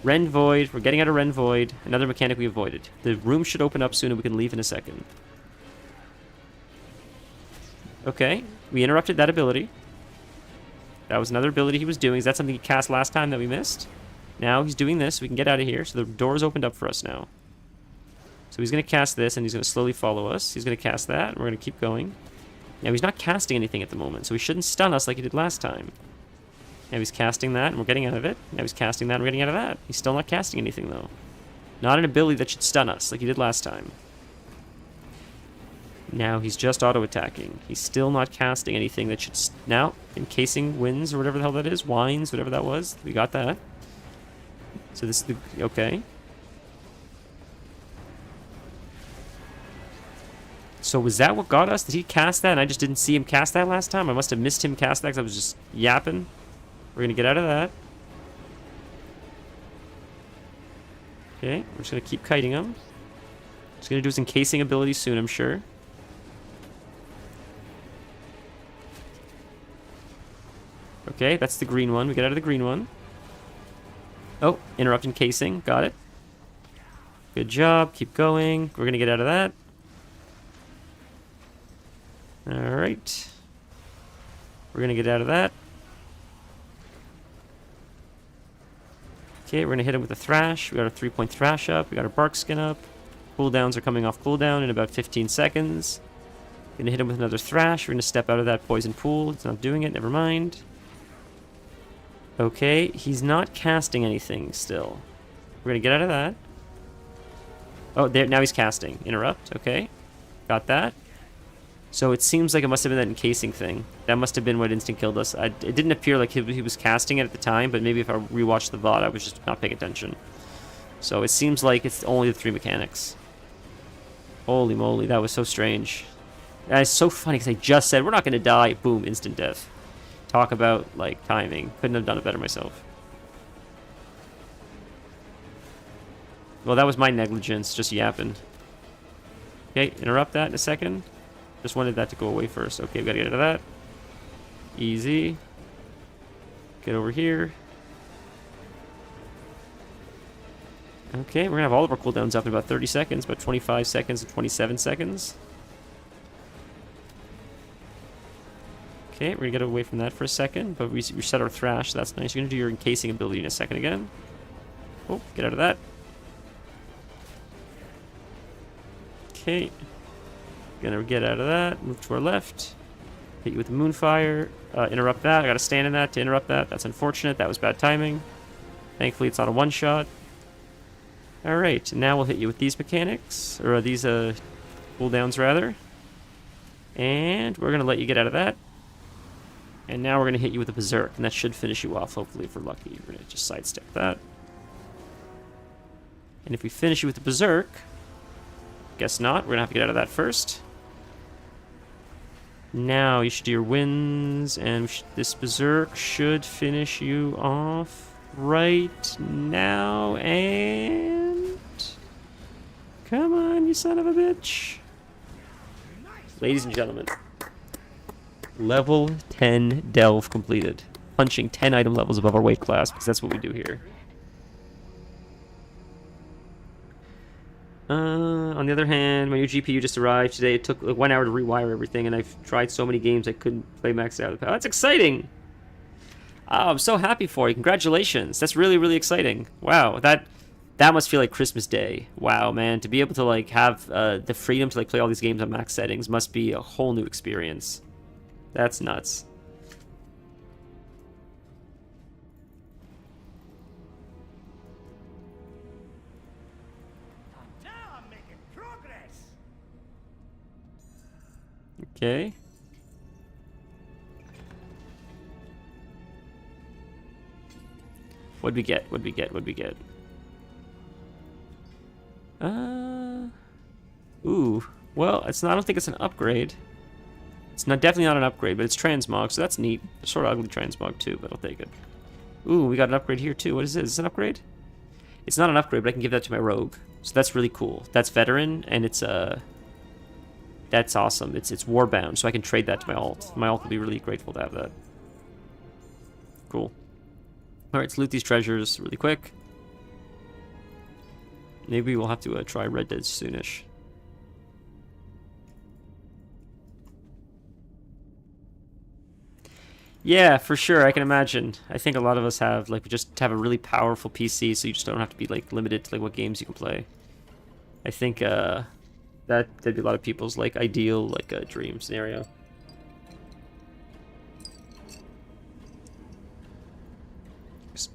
Rend Void. We're getting out of Rend Void. Another mechanic we avoided. The room should open up soon and we can leave in a second. Okay. We interrupted that ability. That was another ability he was doing. Is that something he cast last time that we missed? Now he's doing this. We can get out of here. So the door's opened up for us now. So he's going to cast this and he's going to slowly follow us. He's going to cast that and we're going to keep going. Now he's not casting anything at the moment, so he shouldn't stun us like he did last time. Now he's casting that, and we're getting out of it. Now he's casting that, and we're getting out of that. He's still not casting anything, though. Not an ability that should stun us like he did last time. Now he's just auto-attacking. He's still not casting anything that should... Now, encasing winds, or whatever the hell that is. Wines, whatever that was. We got that. So this is the... Okay. So was that what got us? Did he cast that and I just didn't see him cast that last time? I must have missed him cast that because I was just yapping. We're going to get out of that. Okay, we're just going to keep kiting him. He's going to do his encasing ability soon, I'm sure. Okay, that's the green one. We get out of the green one. Oh, interrupt encasing. Got it. Good job. Keep going. We're going to get out of that. Alright. We're going to get out of that. Okay, we're going to hit him with a Thrash. We got our 3-point Thrash up. We got our Bark Skin up. Cooldowns are coming off cooldown in about 15 seconds. Going to hit him with another Thrash. We're going to step out of that poison pool. It's not doing it. Never mind. Okay, he's not casting anything still. We're going to get out of that. Oh, there. Now he's casting. Interrupt. Okay. Got that. So it seems like it must have been that encasing thing. That must have been what instant killed us. It didn't appear like he was casting it at the time, but maybe if I rewatched the VOD, I was just not paying attention. So it seems like it's only the 3 mechanics. Holy moly, that was so strange. That is so funny because I just said, we're not going to die. Boom, instant death. Talk about, like, timing. Couldn't have done it better myself. Well, that was my negligence, just yapping. Okay, interrupt that in a second. Just wanted that to go away first. Okay, we gotta get out of that. Easy. Get over here. Okay, we're gonna have all of our cooldowns up in about 30 seconds, about 25 seconds and 27 seconds. Okay, we're gonna get away from that for a second, but we reset our Thrash, so that's nice. You're gonna do your encasing ability in a second again. Oh, get out of that. Okay. Gonna get out of that, move to our left. Hit you with the Moonfire. Interrupt that. I gotta stand in that to interrupt that. That's unfortunate. That was bad timing. Thankfully, it's not a one-shot. Alright, now we'll hit you with these mechanics. Or these, cooldowns, rather. And we're gonna let you get out of that. And now we're gonna hit you with a Berserk. And that should finish you off, hopefully, if we're lucky. We're gonna just sidestep that. And if we finish you with the Berserk... Guess not. We're gonna have to get out of that first. Now you should do your wins, and this Berserk should finish you off right now, and... Come on, you son of a bitch. Ladies and gentlemen, level 10 Delve completed. Punching 10 item levels above our weight class, because that's what we do here. On the other hand, my new GPU just arrived today. It took like 1 hour to rewire everything, and I've tried so many games I couldn't play maxed out. That's exciting! Oh, I'm so happy for you. Congratulations. That's really, really exciting. Wow, that must feel like Christmas Day. Wow, man. To be able to like have the freedom to like play all these games on max settings must be a whole new experience. That's nuts. Okay. What'd we get? What'd we get? What'd we get? Ooh. Well, it's not, I don't think it's an upgrade. It's not definitely not an upgrade, but it's transmog, so that's neat. It's sort of ugly transmog too, but I'll take it. Ooh, we got an upgrade here too. What is this? Is this an upgrade? It's not an upgrade, but I can give that to my rogue. So that's really cool. That's veteran, and it's that's awesome. It's warbound, so I can trade that to my alt. My alt will be really grateful to have that. Cool. Alright, let's loot these treasures really quick. Maybe we'll have to try Red Dead soonish. Yeah, for sure, I can imagine. I think a lot of us have, like, we just have a really powerful PC, so you just don't have to be, like, limited to, like, what games you can play. I think, that'd be a lot of people's, like, ideal, like, dream scenario.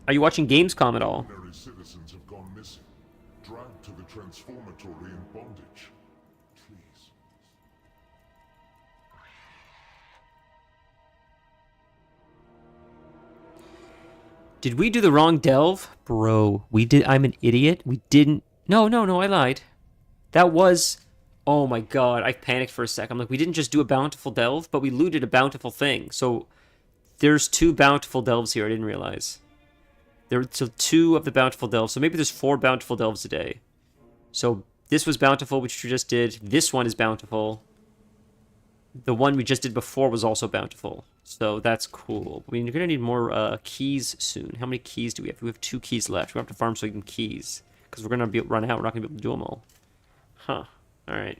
Are you watching Gamescom at all? Ordinary citizens have gone missing, dragged to the transformatory in bondage. Please. Did we do the wrong delve? Bro, we did. I'm an idiot. We didn't. No, I lied. That was... Oh my god, I panicked for a sec. I'm like, we didn't just do a bountiful delve, but we looted a bountiful thing. So there's 2 bountiful delves here, I didn't realize. So 2 of the bountiful delves. So maybe there's 4 bountiful delves a day. So this was bountiful, which we just did. This one is bountiful. The one we just did before was also bountiful. So that's cool. We're going to need more keys soon. How many keys do we have? We have 2 keys left. We have to farm some keys. Because we're going to run out. We're not going to be able to do them all. Huh. Alright.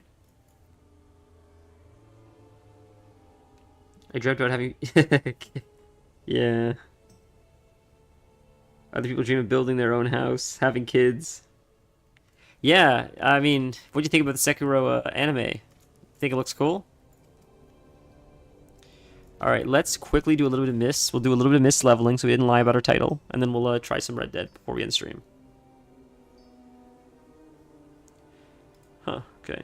I dreamt about having... Yeah. Other people dream of building their own house, having kids. Yeah, I mean, what do you think about the Sekiro anime? Think it looks cool? Alright, let's quickly do a little bit of Mists. We'll do a little bit of Mist leveling so we didn't lie about our title. And then we'll try some Red Dead before we end stream. Huh, okay.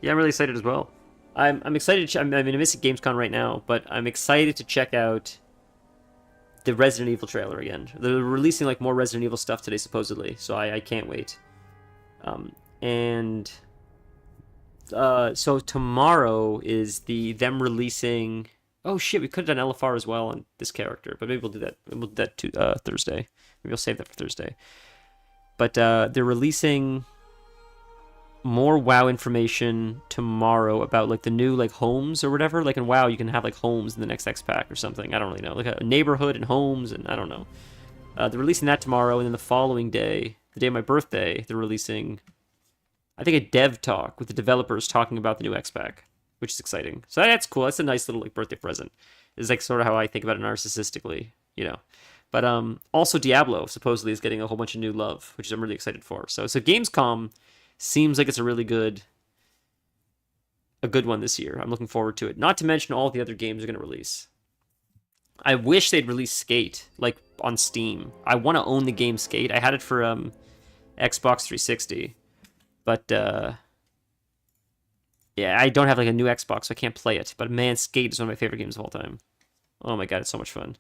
Yeah, I'm really excited as well. I'm excited to I'm in a Mystic Gamescom right now, but I'm excited to check out the Resident Evil trailer again. They're releasing like more Resident Evil stuff today, supposedly, so I can't wait. So tomorrow is them releasing... Oh shit, we could have done LFR as well on this character, but maybe we'll do that. We'll do that to Thursday. Maybe I'll save that for Thursday. But they're releasing more WoW information tomorrow about like the new like homes or whatever. Like in WoW, you can have like homes in the next X pack or something. I don't really know. Like a neighborhood and homes, and I don't know. They're releasing that tomorrow, and then the following day, the day of my birthday, they're releasing, I think, a dev talk with the developers talking about the new X pack, which is exciting. So that's cool. That's a nice little like birthday present. It's like sort of how I think about it narcissistically, you know. But also Diablo supposedly is getting a whole bunch of new love, which I'm really excited for. So Gamescom seems like it's a really good a good one this year. I'm looking forward to it. Not to mention all the other games are going to release. I wish they'd release Skate, like, on Steam. I want to own the game Skate. I had it for Xbox 360. But, yeah, I don't have, like, a new Xbox, so I can't play it. But, man, Skate is one of my favorite games of all time. Oh, my God, it's so much fun.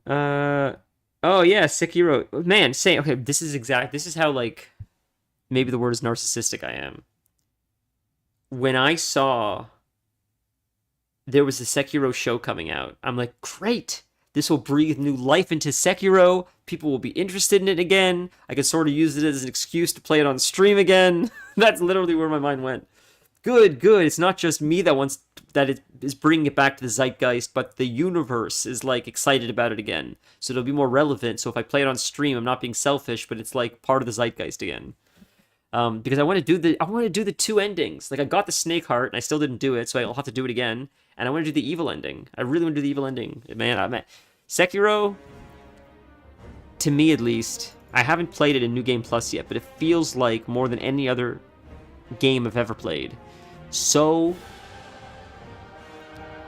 Oh, yeah, Sekiro. Man, okay, this is how, like, maybe the word is narcissistic I am. When I saw there was a Sekiro show coming out, I'm like, great! This will breathe new life into Sekiro. People will be interested in it again. I can sort of use it as an excuse to play it on stream again. That's literally where my mind went. Good. It's not just me that it is bringing it back to the zeitgeist, but the universe is, like, excited about it again. So it'll be more relevant. So if I play it on stream, I'm not being selfish, but it's, like, part of the zeitgeist again. Because I want to do the 2 endings. Like, I got the snake heart, and I still didn't do it, so I'll have to do it again. And I want to do the evil ending. I really want to do the evil ending. Man, Sekiro, to me at least, I haven't played it in New Game Plus yet, but it feels like more than any other game I've ever played. So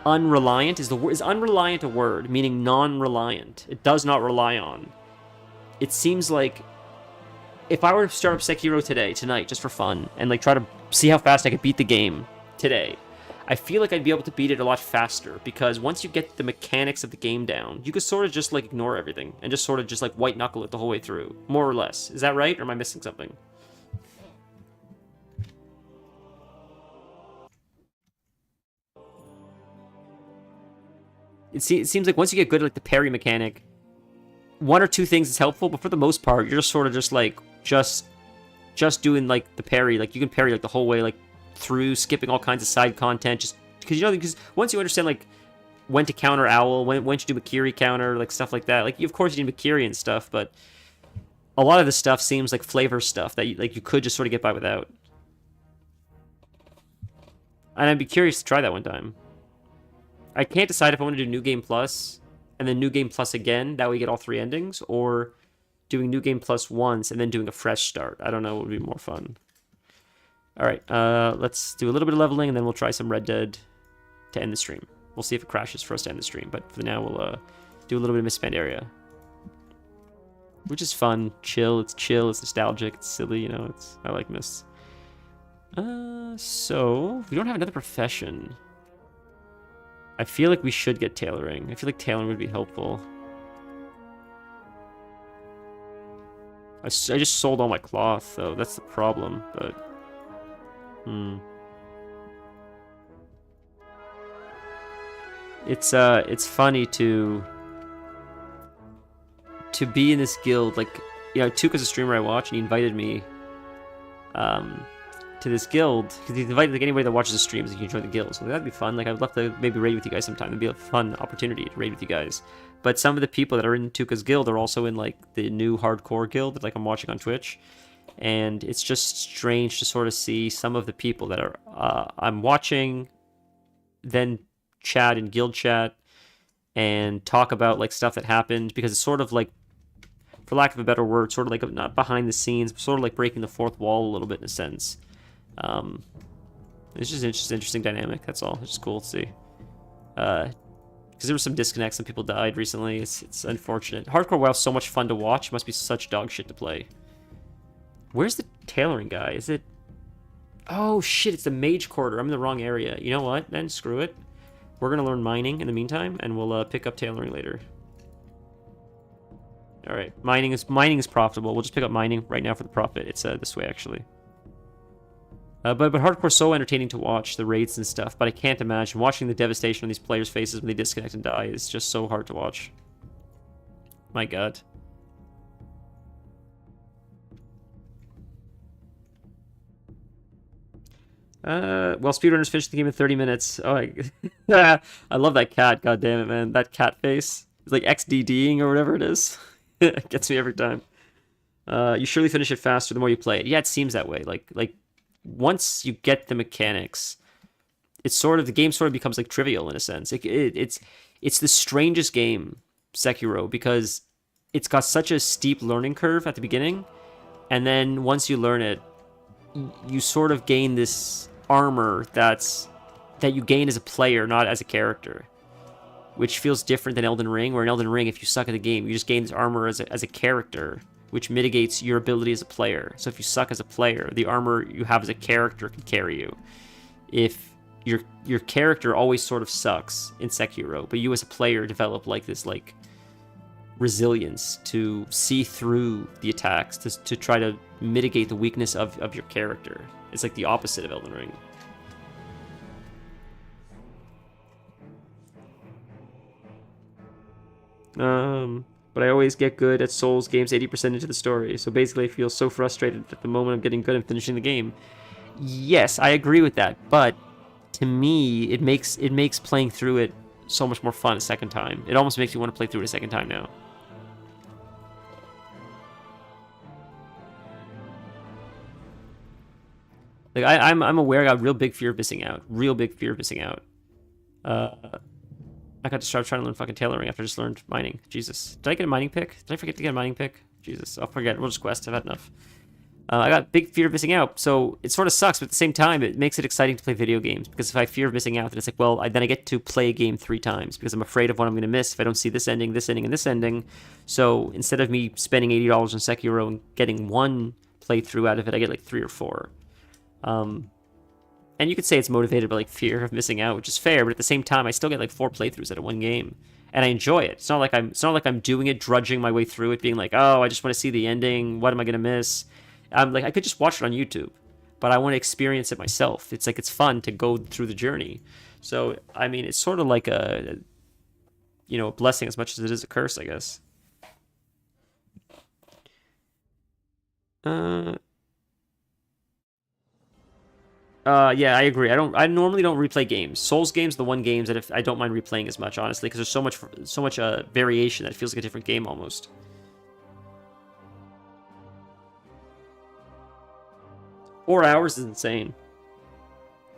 unreliant is unreliant a word, meaning non-reliant. It does not rely on. It seems like if I were to start up Sekiro tonight, just for fun, and, like, try to see how fast I could beat the game today, I feel like I'd be able to beat it a lot faster, because once you get the mechanics of the game down, you could sort of just, like, ignore everything, and just sort of just, like, white-knuckle it the whole way through, more or less. Is that right, or am I missing something? It seems like once you get good at, like, the parry mechanic, 1 or 2 things is helpful, but for the most part, you're just sort of just, like, just doing, like, the parry. Like, you can parry, like, the whole way, like, through, skipping all kinds of side content, just because once you understand, like, when to counter Owl, when to do Makiri counter, like, stuff like that. Like, of course you need Makiri and stuff, but a lot of this stuff seems like flavor stuff that you could just sort of get by without. And I'd be curious to try that one time. I can't decide if I want to do New Game Plus and then New Game Plus again, that way you get all 3 endings, or doing New Game Plus once and then doing a fresh start. I don't know what would be more fun. Alright, let's do a little bit of leveling, and then we'll try some Red Dead to end the stream. We'll see if it crashes for us to end the stream, but for now we'll do a little bit of Misspent Area. Which is fun, chill, it's nostalgic, it's silly, you know, I like Mists. So, we don't have another profession. I feel like we should get tailoring. I feel like tailoring would be helpful. I just sold all my cloth, though. That's the problem, but... It's funny to be in this guild. Like, you know, Tuka's a streamer I watch, and he invited me to this guild, because he's invited, like, anybody that watches the streams, you can join the guild. So that'd be fun. Like, I'd love to maybe raid with you guys sometime. It'd be a fun opportunity to raid with you guys. But some of the people that are in Tuka's guild are also in, like, the new hardcore guild that, like, I'm watching on Twitch. And it's just strange to sort of see some of the people that are I'm watching then chat in guild chat and talk about, like, stuff that happened, because it's sort of like, for lack of a better word, sort of like, not behind the scenes, but sort of like breaking the fourth wall a little bit in a sense. It's just interesting dynamic, that's all. It's just cool to see. Because there was some disconnects, some people died recently. It's unfortunate. Hardcore WoW's so much fun to watch. It must be such dog shit to play. Where's the tailoring guy? Is it... Oh, shit, it's the Mage Quarter. I'm in the wrong area. You know what, then? Screw it. We're going to learn mining in the meantime, and we'll pick up tailoring later. Alright, mining is profitable. We'll just pick up mining right now for the profit. It's this way, actually. But Hardcore's so entertaining to watch, the raids and stuff, but I can't imagine watching the devastation on these players' faces when they disconnect and die is just so hard to watch. My god. Well, speedrunners finished the game in 30 minutes. Oh, I love that cat, god damn it, man. That cat face. It's like XDDing or whatever it is. It gets me every time. You surely finish it faster the more you play it. Yeah, it seems that way. Like once you get the mechanics, it's sort of, the game sort of becomes like trivial in a sense. It's the strangest game, Sekiro, because it's got such a steep learning curve at the beginning, and then once you learn it, you sort of gain this armor that you gain as a player, not as a character, which feels different than Elden Ring, where in Elden Ring, if you suck at the game, you just gain this armor as a character, which mitigates your ability as a player. So if you suck as a player, the armor you have as a character can carry you. If your character always sort of sucks in Sekiro, but you as a player develop like this like resilience to see through the attacks, to try to mitigate the weakness of your character. It's like the opposite of Elden Ring. But I always get good at Souls games 80% into the story, so basically I feel so frustrated at the moment I'm getting good and finishing the game. Yes, I agree with that, but to me, it makes playing through it so much more fun a second time. It almost makes me want to play through it a second time now. Like I'm aware I got real big fear of missing out. Real big fear of missing out. I got to start trying to learn fucking tailoring after I just learned mining. Jesus. Did I get a mining pick? Did I forget to get a mining pick? Jesus. I'll forget. We'll just quest. I've had enough. I got big fear of missing out, so it sort of sucks, but at the same time, it makes it exciting to play video games, because if I fear of missing out, then it's like, well, then I get to play a game 3 times, because I'm afraid of what I'm going to miss if I don't see this ending, this ending, and this ending. So instead of me spending $80 on Sekiro and getting 1 playthrough out of it, I get like 3 or 4. And you could say it's motivated by like fear of missing out, which is fair, but at the same time, I still get like 4 playthroughs out of 1 game, and I enjoy it. It's not like I'm doing it, drudging my way through it, being like, oh, I just want to see the ending. What am I gonna miss? I'm like, I could just watch it on YouTube, but I want to experience it myself. It's like it's fun to go through the journey. So I mean, it's sort of like a blessing as much as it is a curse, I guess. Yeah, I agree. I normally don't replay games. Souls games are the one games that I don't mind replaying as much, honestly, because there's so much variation that it feels like a different game almost. Four hours is insane.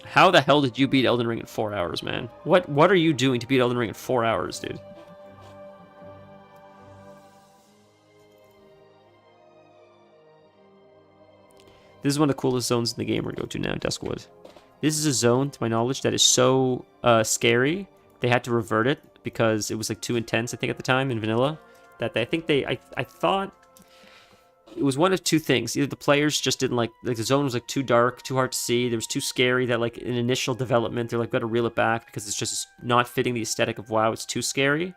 How the hell did you beat Elden Ring in 4 hours, man? What are you doing to beat Elden Ring in 4 hours, dude? This is one of the coolest zones in the game we're going to go to now, Duskwood. This is a zone, to my knowledge, that is so scary, they had to revert it because it was like too intense, I think, at the time in vanilla. That I thought it was one of 2 things. Either the players just didn't like the zone was like too dark, too hard to see, it was too scary that like in initial development they're like, gotta reel it back because it's just not fitting the aesthetic of WoW, it's too scary.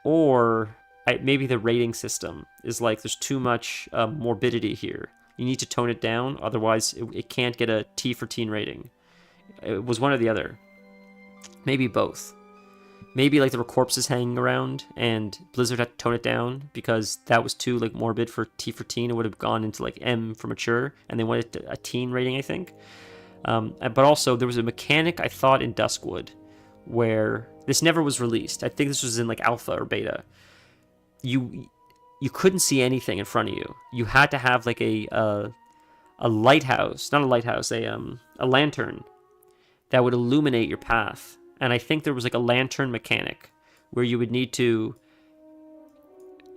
Or maybe the rating system is like there's too much morbidity here. You need to tone it down, otherwise it can't get a T for teen rating. It was one or the other. Maybe both. Maybe like there were corpses hanging around and Blizzard had to tone it down because that was too like morbid for T for teen. It would have gone into like M for mature, and they wanted a teen rating, I think. But also there was a mechanic, I thought, in Duskwood where this never was released. I think this was in like alpha or beta. You couldn't see anything in front of you. You had to have like a lighthouse, not a lighthouse, a lantern that would illuminate your path. And I think there was like a lantern mechanic where you would need to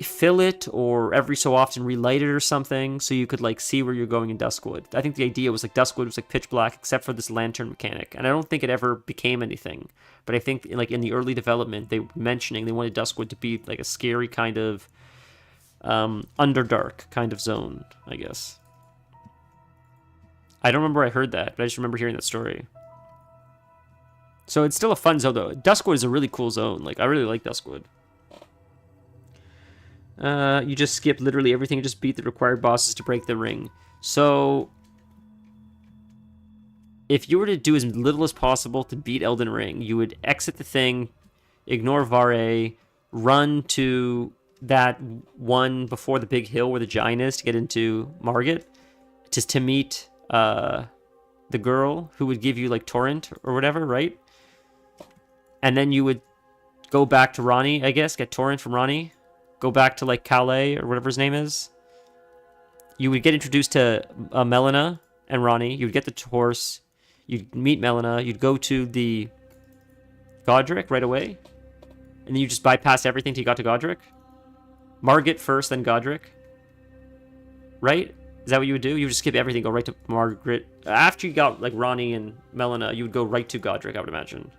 fill it or every so often relight it or something so you could like see where you're going in Duskwood. I think the idea was like Duskwood was like pitch black except for this lantern mechanic. And I don't think it ever became anything. But I think like in the early development, they were mentioning they wanted Duskwood to be like a scary kind of Underdark kind of zone, I guess. I don't remember I heard that, but I just remember hearing that story. So it's still a fun zone, though. Duskwood is a really cool zone. Like, I really like Duskwood. You just skip literally everything and just beat the required bosses to break the ring. So, if you were to do as little as possible to beat Elden Ring, you would exit the thing, ignore Vare, run to that one before the big hill where the giant is to get into Margit, to meet the girl who would give you like Torrent or whatever, right? And then you would go back to Ronnie, I guess, get Torrent from Ronnie, go back to like Calais or whatever his name is. You would get introduced to Melina and Ronnie. You'd get the horse. You'd meet Melina. You'd go to the Godric right away. And then you just bypass everything till you got to Godric. Margit first, then Godric. Right? Is that what you would do? You would just skip everything, go right to Margaret. After you got, like, Ronnie and Melina, you would go right to Godric, I would imagine.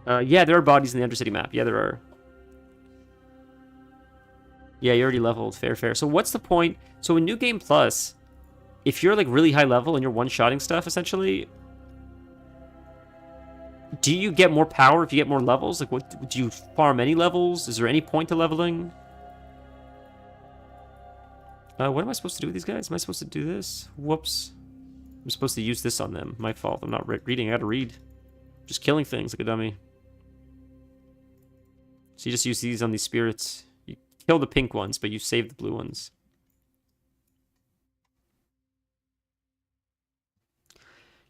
Yeah, there are bodies in the Undercity map. Yeah, there are. Yeah, you already leveled. Fair, fair. So what's the point? So in New Game Plus, if you're, like, really high level and you're one-shotting stuff, essentially, do you get more power if you get more levels? Like, what do you farm any levels? Is there any point to leveling? What am I supposed to do with these guys? Am I supposed to do this? Whoops. I'm supposed to use this on them. My fault. I'm not reading. I gotta read. Just killing things like a dummy. So you just use these on these spirits. You kill the pink ones, but you save the blue ones.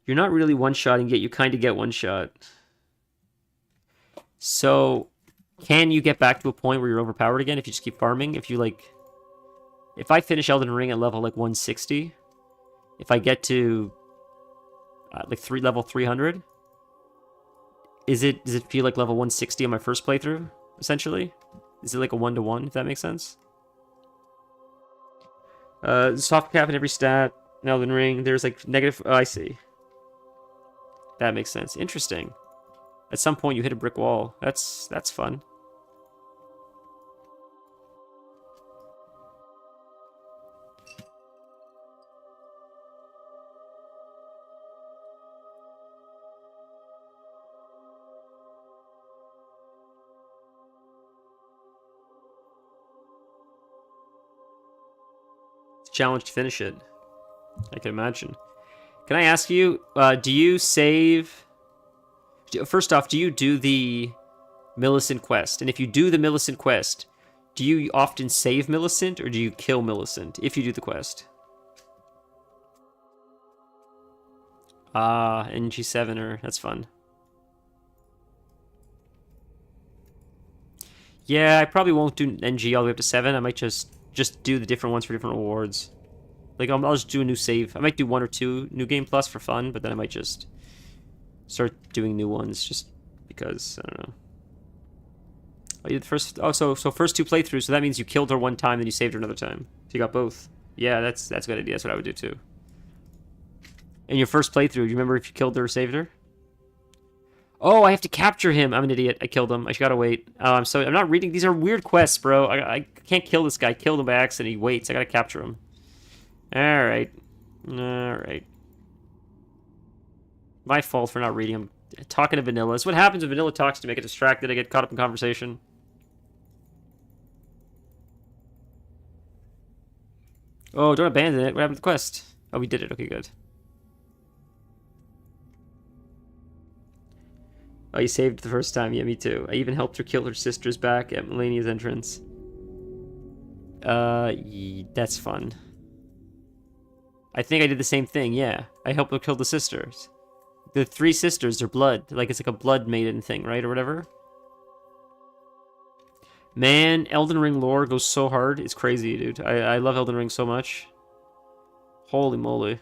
You're not really one-shotting yet. You kind of get one-shot. So, can you get back to a point where you're overpowered again if you just keep farming? If you, like... If I finish Elden Ring at level, like, 160, if I get to, like, level 300, does it feel like level 160 on my first playthrough, essentially? Is it like a 1-to-1, if that makes sense? Soft cap in every stat in Elden Ring. There's, like, negative... Oh, I see. That makes sense. Interesting. At some point, you hit a brick wall. That's fun. Challenge to finish it. I can imagine. Can I ask you, do you save... First off, do you do the Millicent quest? And if you do the Millicent quest, do you often save Millicent, or do you kill Millicent if you do the quest? Ah, NG7er. That's fun. Yeah, I probably won't do NG all the way up to 7. I might just do the different ones for different rewards. Like, I'll just do a new save. I might do 1 or 2 New Game Plus for fun, but then I might just start doing new ones just because, I don't know. Oh, you did the first... Oh, so first 2 playthroughs, so that means you killed her one time, then you saved her another time. So you got both. Yeah, that's a good idea. That's what I would do, too. In your first playthrough, do you remember if you killed her or saved her? Oh, I have to capture him. I'm an idiot. I killed him. I gotta wait. I'm not reading. These are weird quests, bro. I can't kill this guy. I killed him by accident. He waits. I gotta capture him. Alright. Alright. My fault for not reading. I'm talking to Vanilla. It's what happens when Vanilla talks to me. I get distracted. I get caught up in conversation. Oh, don't abandon it. What happened to the quest? Oh, we did it. Okay, good. Oh, you saved the first time. Yeah, me too. I even helped her kill her sisters back at Melania's entrance. That's fun. I think I did the same thing, yeah. I helped her kill the sisters. The 3 sisters are blood. Like, it's like a blood maiden thing, right? Or whatever. Man, Elden Ring lore goes so hard. It's crazy, dude. I love Elden Ring so much. Holy moly.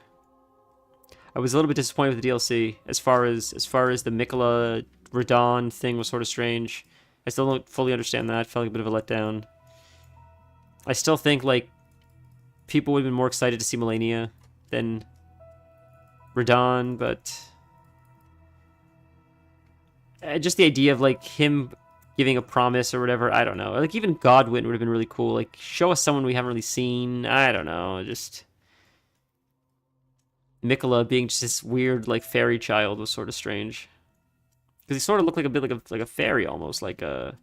I was a little bit disappointed with the DLC as far as the Mikola Radon thing was sort of strange. I still don't fully understand that. Felt like a bit of a letdown. I still think, like, people would have been more excited to see Melania than Radon, but just the idea of, like, him giving a promise or whatever, I don't know. Like, even Godwin would have been really cool. Like, show us someone we haven't really seen. I don't know. Just Mikola being just this weird, like, fairy child was sort of strange. Because he sort of looked like a bit like a fairy almost, like a...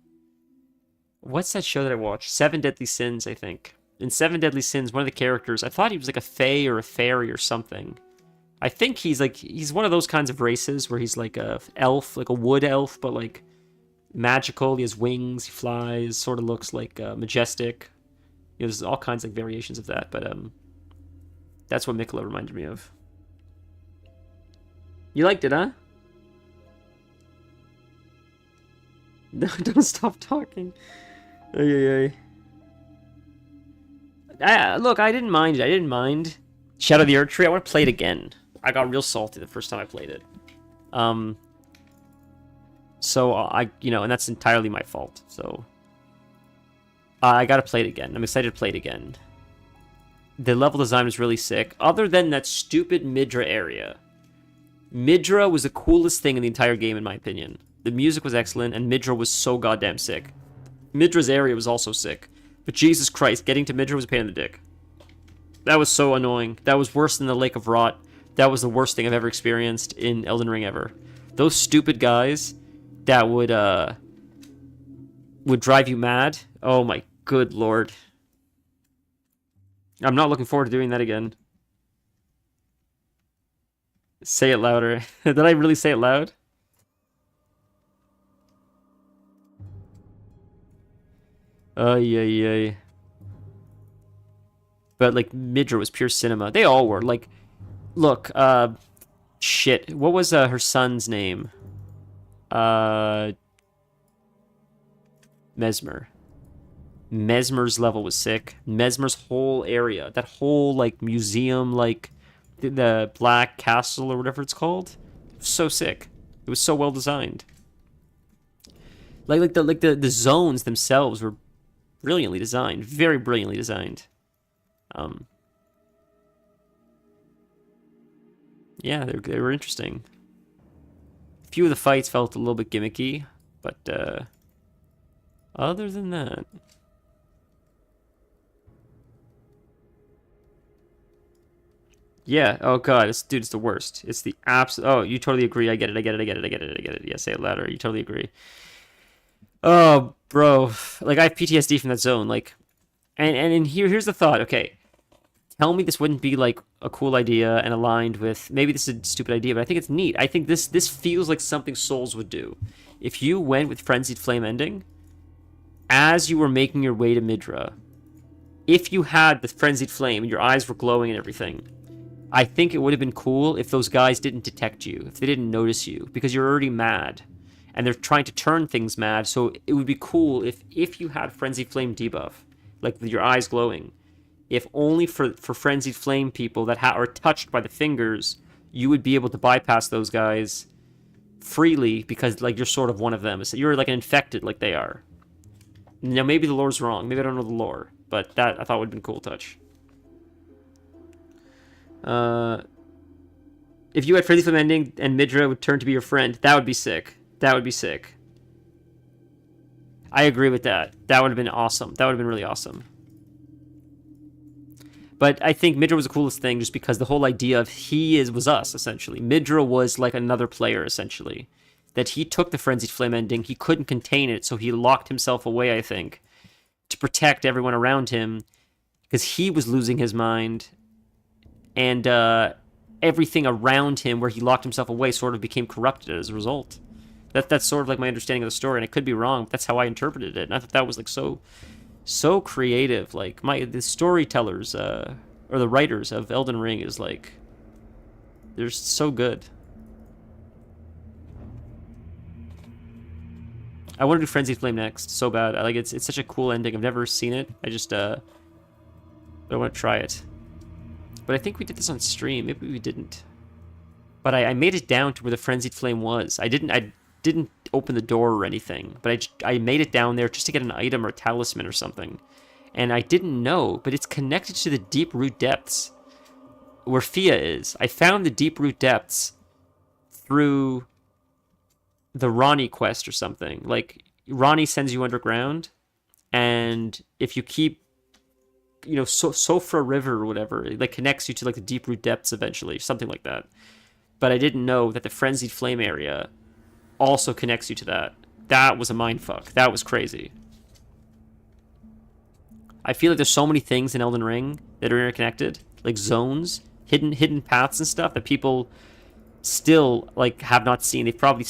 What's that show that I watched? 7 Deadly Sins, I think. In 7 Deadly Sins, one of the characters, I thought he was like a fae or a fairy or something. I think he's one of those kinds of races where he's like a elf, like a wood elf, but like magical. He has wings, he flies, sort of looks like majestic. You know, there's all kinds of like, variations of that, but that's what Mikola reminded me of. You liked it, huh? No, don't stop talking. Look, I didn't mind it. I didn't mind Shadow of the Earth Tree. I want to play it again. I got real salty the first time I played it. So, and that's entirely my fault, so... I gotta play it again. I'm excited to play it again. The level design was really sick. Other than that stupid Midra area. Midra was the coolest thing in the entire game, in my opinion. The music was excellent, and Midra was so goddamn sick. Midra's area was also sick. But Jesus Christ, getting to Midra was a pain in the dick. That was so annoying. That was worse than the Lake of Rot. That was the worst thing I've ever experienced in Elden Ring ever. Those stupid guys that would drive you mad. Oh my good lord. I'm not looking forward to doing that again. Say it louder. Did I really say it loud? Ay. But, like, Midra was pure cinema. They all were. Like, look, shit. What was her son's name? Mesmer. Mesmer's level was sick. Mesmer's whole area, that whole, like, museum, like, the Black Castle or whatever it's called, so sick. It was so well designed. Like the zones themselves were brilliantly designed, very brilliantly designed. Yeah, they were interesting. A few of the fights felt a little bit gimmicky, but other than that. Yeah, oh god, this dude is the worst. It's the absolute... Oh, you totally agree. I get it. Yeah, say it louder. You totally agree. Oh, bro. Like, I have PTSD from that zone. Like, and here's the thought. Okay, tell me this wouldn't be, like, a cool idea and aligned with... Maybe this is a stupid idea, but I think it's neat. I think this feels like something Souls would do. If you went with Frenzied Flame ending, as you were making your way to Midra, if you had the Frenzied Flame and your eyes were glowing and everything... I think it would have been cool if those guys didn't detect you, if they didn't notice you, because you're already mad, and they're trying to turn things mad, so it would be cool if you had Frenzied Flame debuff, like with your eyes glowing, if only for Frenzied Flame people that are touched by the fingers, you would be able to bypass those guys freely, because like you're sort of one of them. So you're like an infected like they are. Now maybe the lore's wrong, maybe I don't know the lore, but that I thought would have been a cool touch. If you had Frenzy Flame ending and Midra would turn to be your friend, that would be sick. That would be sick. I agree with that. That would have been awesome. That would have been really awesome. But I think Midra was the coolest thing just because the whole idea of was us, essentially. Midra was like another player, essentially. That he took the Frenzied Flame ending, he couldn't contain it, so he locked himself away, I think, to protect everyone around him, because he was losing his mind. And everything around him where he locked himself away sort of became corrupted as a result. That's sort of like my understanding of the story, and I could be wrong, but that's how I interpreted it. And I thought that was like so creative. Like the storytellers or the writers of Elden Ring is like, they're so good. I want to do Frenzied Flame next so bad. I like it's such a cool ending. I've never seen it. I just I want to try it. But I think we did this on stream. Maybe we didn't. But I made it down to where the Frenzied Flame was. I didn't open the door or anything. But I made it down there just to get an item or a talisman or something. And I didn't know, but it's connected to the Deep Root Depths. Where Fia is. I found the Deep Root Depths through the Ronnie quest or something. Like, Ronnie sends you underground. And if you keep... You know, Sofra River or whatever, it like connects you to like the Deep Root Depths eventually, something like that. But I didn't know that the Frenzied Flame area also connects you to that. That was a mindfuck. That was crazy. I feel like there's so many things in Elden Ring that are interconnected, like zones, hidden paths and stuff that people still like have not seen. They've probably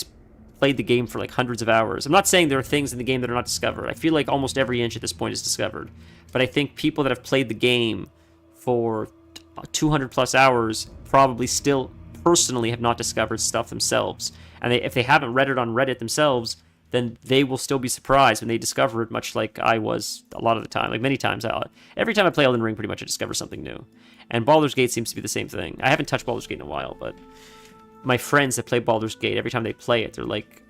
played the game for like hundreds of hours. I'm not saying there are things in the game that are not discovered. I feel like almost every inch at this point is discovered. But I think people that have played the game for 200 plus hours probably still personally have not discovered stuff themselves. And if they haven't read it on Reddit themselves, then they will still be surprised when they discover it, much like I was a lot of the time. Like many times, every time I play Elden Ring, pretty much I discover something new. And Baldur's Gate seems to be the same thing. I haven't touched Baldur's Gate in a while, but my friends that play Baldur's Gate, every time they play it, they're like,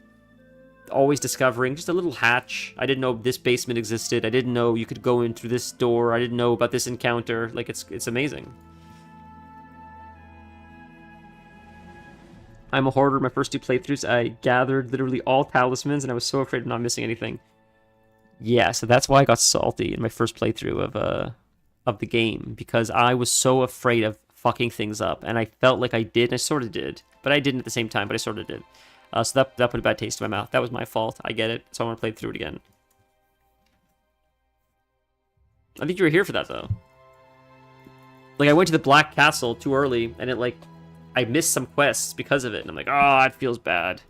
always discovering just a little hatch. I didn't know this basement existed. I didn't know you could go in through this door. I didn't know about this encounter. Like, it's amazing. I'm a hoarder. My first 2 playthroughs, I gathered literally all talismans, and I was so afraid of not missing anything. Yeah, so that's why I got salty in my first playthrough of the game, because I was so afraid of fucking things up, and I felt like I did, and I sort of did. But I didn't at the same time, but I sort of did. So that put a bad taste in my mouth. That was my fault. I get it, so I want to play through it again. I think you were here for that, though. Like, I went to the Black Castle too early, and I missed some quests because of it, and I'm like, oh, it feels bad.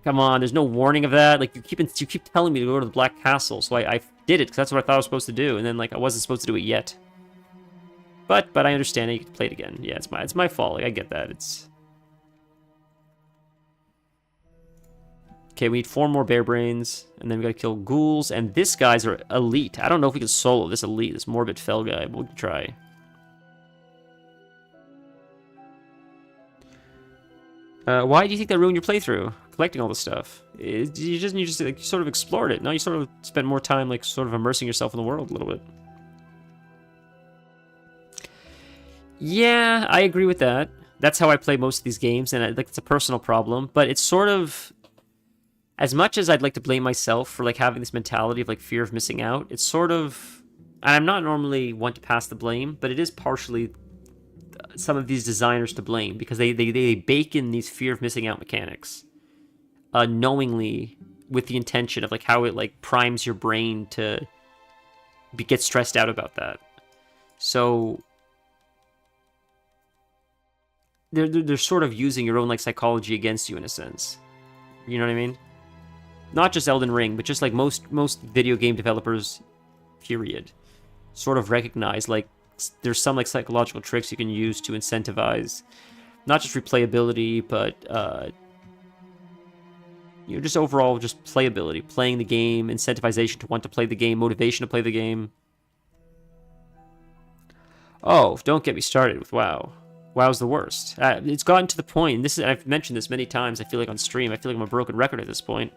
Come on, there's no warning of that. Like, you keep telling me to go to the Black Castle, so I did it, because that's what I thought I was supposed to do, and then, like, I wasn't supposed to do it yet. But I understand it. You can play it again. Yeah, it's my fault. Like, I get that. Okay, we need 4 more bear brains, and then we gotta kill ghouls, and this guy's are elite. I don't know if we can solo this elite, this morbid fell guy, but we can try. Why do you think that ruined your playthrough? Collecting all this stuff. You just like, sort of explored it. No, you sort of spent more time like sort of immersing yourself in the world a little bit. Yeah, I agree with that. That's how I play most of these games, and it's a personal problem. But it's sort of, as much as I'd like to blame myself for like having this mentality of like fear of missing out, it's sort of, and I'm not normally one to pass the blame, but it is partially some of these designers to blame, because they bake in these fear of missing out mechanics knowingly, with the intention of like how it like primes your brain to get stressed out about that. So they're sort of using your own like psychology against you in a sense. You know what I mean? Not just Elden Ring, but just like most video game developers, period, sort of recognize like there's some like psychological tricks you can use to incentivize not just replayability, but just overall just playability, playing the game, incentivization to want to play the game, motivation to play the game. Oh, don't get me started with WoW. WoW's the worst. It's gotten to the point, and I've mentioned this many times, I feel like on stream, I feel like I'm a broken record at this point.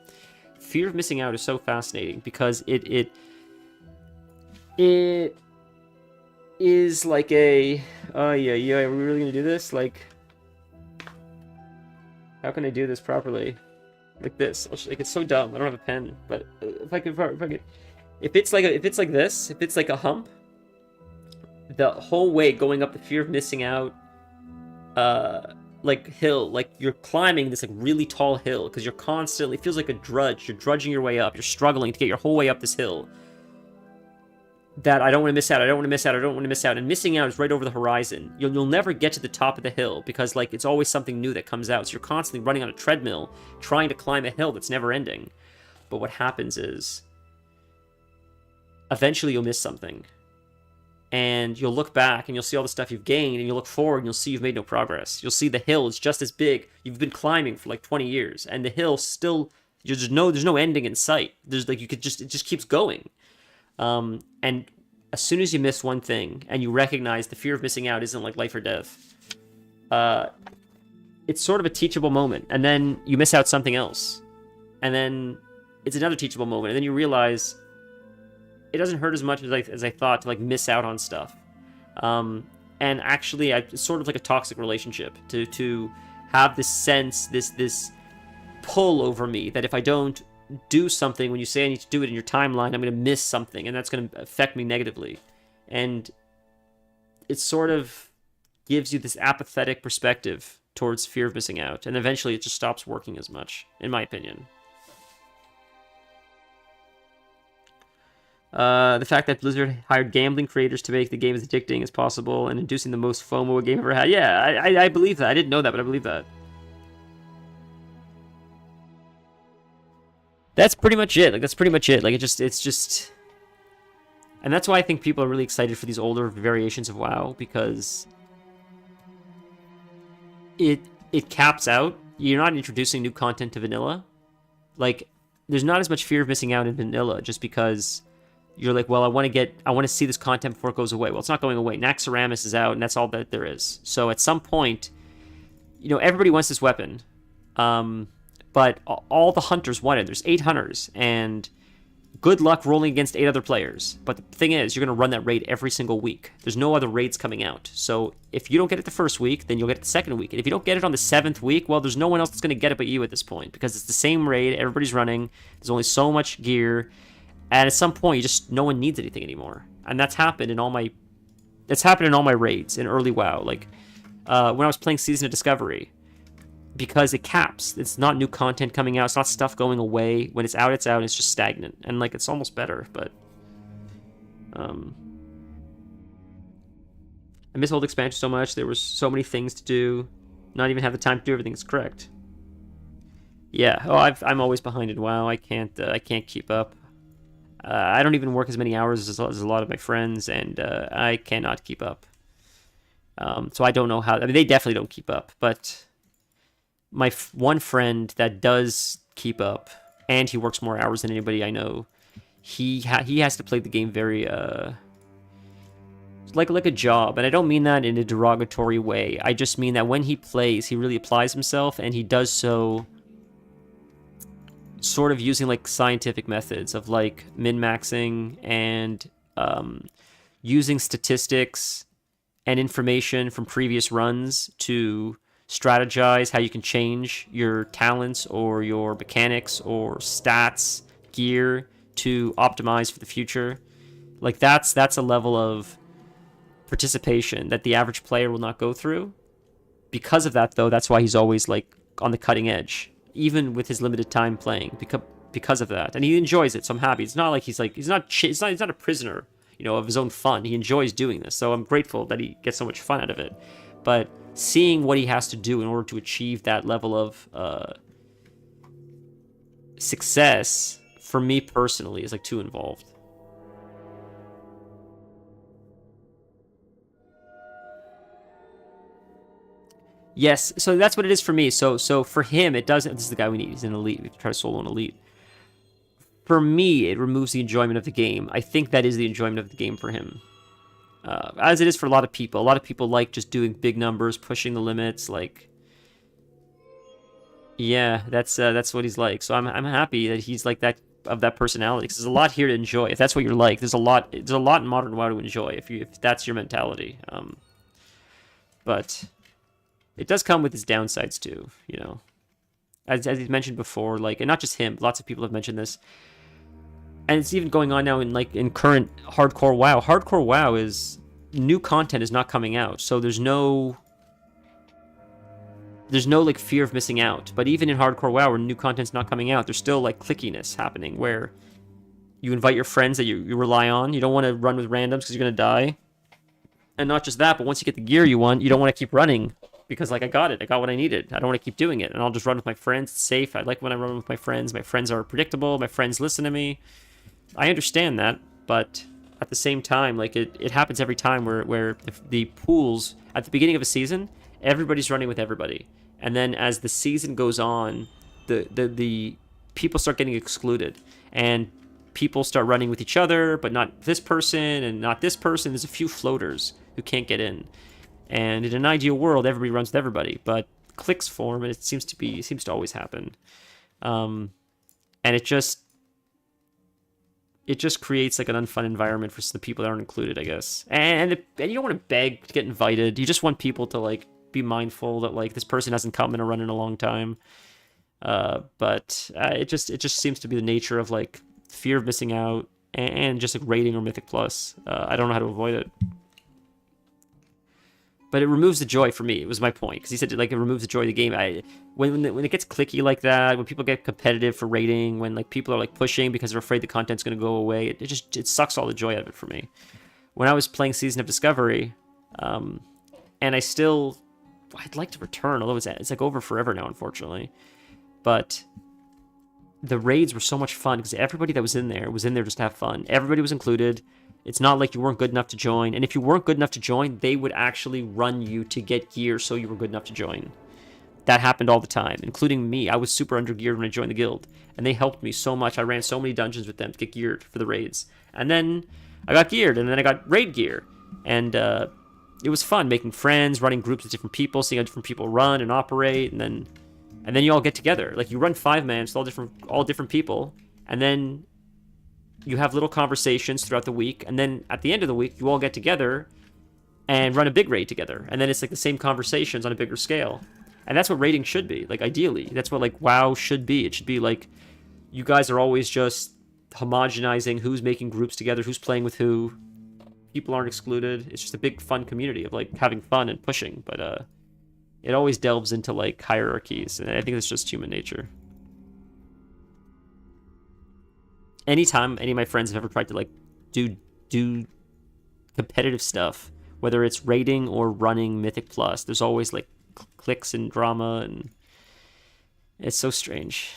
Fear of missing out is so fascinating, because it is like a, oh yeah, are we really gonna do this? Like, how can I do this properly? Like this. Like, it's so dumb. I don't have a pen, but if it's like a hump, the whole way going up the fear of missing out like hill, like you're climbing this like really tall hill, because you're constantly, it feels like a drudge, you're drudging your way up, you're struggling to get your whole way up this hill, that I don't want to miss out, I don't want to miss out, I don't want to miss out, and missing out is right over the horizon. You'll never get to the top of the hill, because like it's always something new that comes out, so you're constantly running on a treadmill trying to climb a hill that's never ending. But what happens is eventually you'll miss something, and you'll look back and you'll see all the stuff you've gained, and you'll look forward and you'll see you've made no progress. You'll see the hill is just as big. You've been climbing for like 20 years, and the hill still, there's no ending in sight. There's like, it just keeps going. And as soon as you miss one thing and you recognize the fear of missing out isn't like life or death, it's sort of a teachable moment, and then you miss out something else, and then it's another teachable moment, and then you realize it doesn't hurt as much as I thought to like miss out on stuff. And actually, it's sort of like a toxic relationship to have this sense, this pull over me that if I don't do something when you say I need to do it in your timeline, I'm going to miss something, and that's going to affect me negatively. And it sort of gives you this apathetic perspective towards fear of missing out, and eventually it just stops working as much, in my opinion. The fact that Blizzard hired gambling creators to make the game as addicting as possible and inducing the most FOMO a game ever had. Yeah, I believe that. I didn't know that, but I believe that. That's pretty much it. Like, it's just... And that's why I think people are really excited for these older variations of WoW, because it caps out. You're not introducing new content to vanilla. Like, there's not as much fear of missing out in vanilla, just because you're like, well, I want to see this content before it goes away. Well, it's not going away. Naxxramas is out, and that's all that there is. So at some point, everybody wants this weapon. but all the hunters won it. There's 8 hunters, and good luck rolling against 8 other players. But the thing is, you're going to run that raid every single week. There's no other raids coming out. So if you don't get it the first week, then you'll get it the second week. And if you don't get it on the 7th week, well, there's no one else that's going to get it but you at this point, because it's the same raid, everybody's running, there's only so much gear, and at some point, no one needs anything anymore. And that's happened in all my raids in early WoW. Like, when I was playing Season of Discovery, because it caps. It's not new content coming out. It's not stuff going away. When it's out, and it's just stagnant. And, like, it's almost better, but... I miss old expansion so much. There was so many things to do. Not even have the time to do everything. It's correct. Yeah. Oh, I'm always behind in WoW. I can't keep up. I don't even work as many hours as a lot of my friends, and I cannot keep up. So I don't know how... I mean, they definitely don't keep up, but... My one friend that does keep up, and he works more hours than anybody I know, he has to play the game very like a job, and I don't mean that in a derogatory way. I just mean that when he plays, he really applies himself, and he does so sort of using like scientific methods of like min-maxing and using statistics and information from previous runs to strategize how you can change your talents or your mechanics or stats, gear to optimize for the future. Like that's a level of participation that the average player will not go through. Because of that, though, that's why he's always like on the cutting edge, even with his limited time playing. Because of that, and he enjoys it, so I'm happy. It's not like he's not a prisoner, of his own fun. He enjoys doing this, so I'm grateful that he gets so much fun out of it. But seeing what he has to do in order to achieve that level of success, for me personally, is like too involved. Yes, so that's what it is for me. So for him, it doesn't... This is the guy we need. He's an elite. We have to try to solo an elite. For me, it removes the enjoyment of the game. I think that is the enjoyment of the game for him. As it is for a lot of people. A lot of people like just doing big numbers, pushing the limits, like... Yeah, that's what he's like. So I'm happy that he's like that, of that personality, because there's a lot here to enjoy. If that's what you're like, there's a lot in modern WoW to enjoy, if that's your mentality. But it does come with its downsides too, As he's mentioned before, like, and not just him, lots of people have mentioned this. And it's even going on now in current hardcore WoW. Hardcore WoW is new content is not coming out, so there's no like fear of missing out. But even in hardcore WoW, where new content's not coming out, there's still like clickiness happening, where you invite your friends that you rely on. You don't want to run with randoms because you're gonna die. And not just that, but once you get the gear you want, you don't want to keep running because like I got what I needed. I don't want to keep doing it, and I'll just run with my friends. It's safe. I like when I run with my friends. My friends are predictable. My friends listen to me. I understand that, but at the same time, like it happens every time where the pools at the beginning of a season, everybody's running with everybody, and then as the season goes on, the people start getting excluded, and people start running with each other, but not this person and not this person. There's a few floaters who can't get in, and in an ideal world, everybody runs with everybody, but cliques form, and it seems to always happen, and it just creates like an unfun environment for the people that aren't included, I guess. And you don't want to beg to get invited. You just want people to like be mindful that like this person hasn't come in a run in a long time. But it just seems to be the nature of like fear of missing out and just like raiding or Mythic Plus. I don't know how to avoid it. But it removes the joy for me. It was my point, because he said like it removes the joy of the game. When it gets clicky like that, when people get competitive for raiding, when like people are like pushing because they're afraid the content's going to go away, it sucks all the joy out of it for me. When I was playing Season of Discovery, and I'd like to return, although it's like over forever now, unfortunately. But the raids were so much fun because everybody that was in there just to have fun. Everybody was included. It's not like you weren't good enough to join. And if you weren't good enough to join, they would actually run you to get gear so you were good enough to join. That happened all the time, including me. I was super undergeared when I joined the guild, and they helped me so much. I ran so many dungeons with them to get geared for the raids. And then I got geared, and then I got raid gear. And it was fun making friends, running groups of different people, seeing how different people run and operate, and then And then you all get together. Like, you run 5-man, it's all different people. And then you have little conversations throughout the week. And then at the end of the week, you all get together and run a big raid together. And then it's like the same conversations on a bigger scale. And that's what raiding should be. Like, ideally. That's what, like, WoW should be. It should be like, you guys are always just homogenizing who's making groups together, who's playing with who. People aren't excluded. It's just a big fun community of like having fun and pushing, but it always delves into like hierarchies, and I think it's just human nature. Anytime any of my friends have ever tried to like do competitive stuff, whether it's raiding or running Mythic Plus, there's always like cliques and drama, and it's so strange.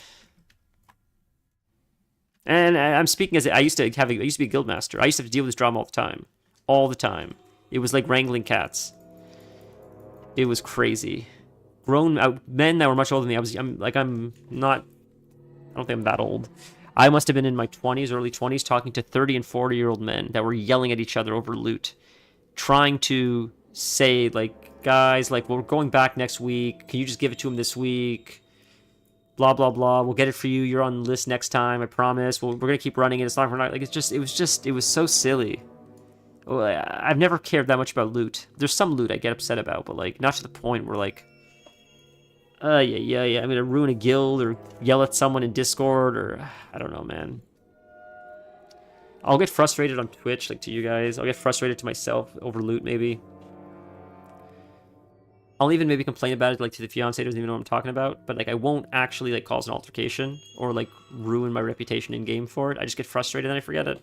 And I'm speaking as I used to be a guildmaster. I used to have to deal with this drama all the time. It was like wrangling cats. It was crazy. Grown men that were much older than me. I don't think I'm that old. I must have been in my 20s, early 20s, talking to 30 and 40-year-old men that were yelling at each other over loot, trying to say like, guys, like, we're going back next week. Can you just give it to him this week? Blah blah blah. We'll get it for you. You're on the list next time. I promise. We're gonna keep running it. It's not like it was so silly. I've never cared that much about loot. There's some loot I get upset about, but like not to the point where like, yeah. I'm gonna ruin a guild or yell at someone in Discord or I don't know, man. I'll get frustrated on Twitch, like to you guys. I'll get frustrated to myself over loot, maybe. I'll even maybe complain about it like to the fiance, doesn't even know what I'm talking about, but like I won't actually like cause an altercation or like ruin my reputation in game for it. I just get frustrated and I forget it.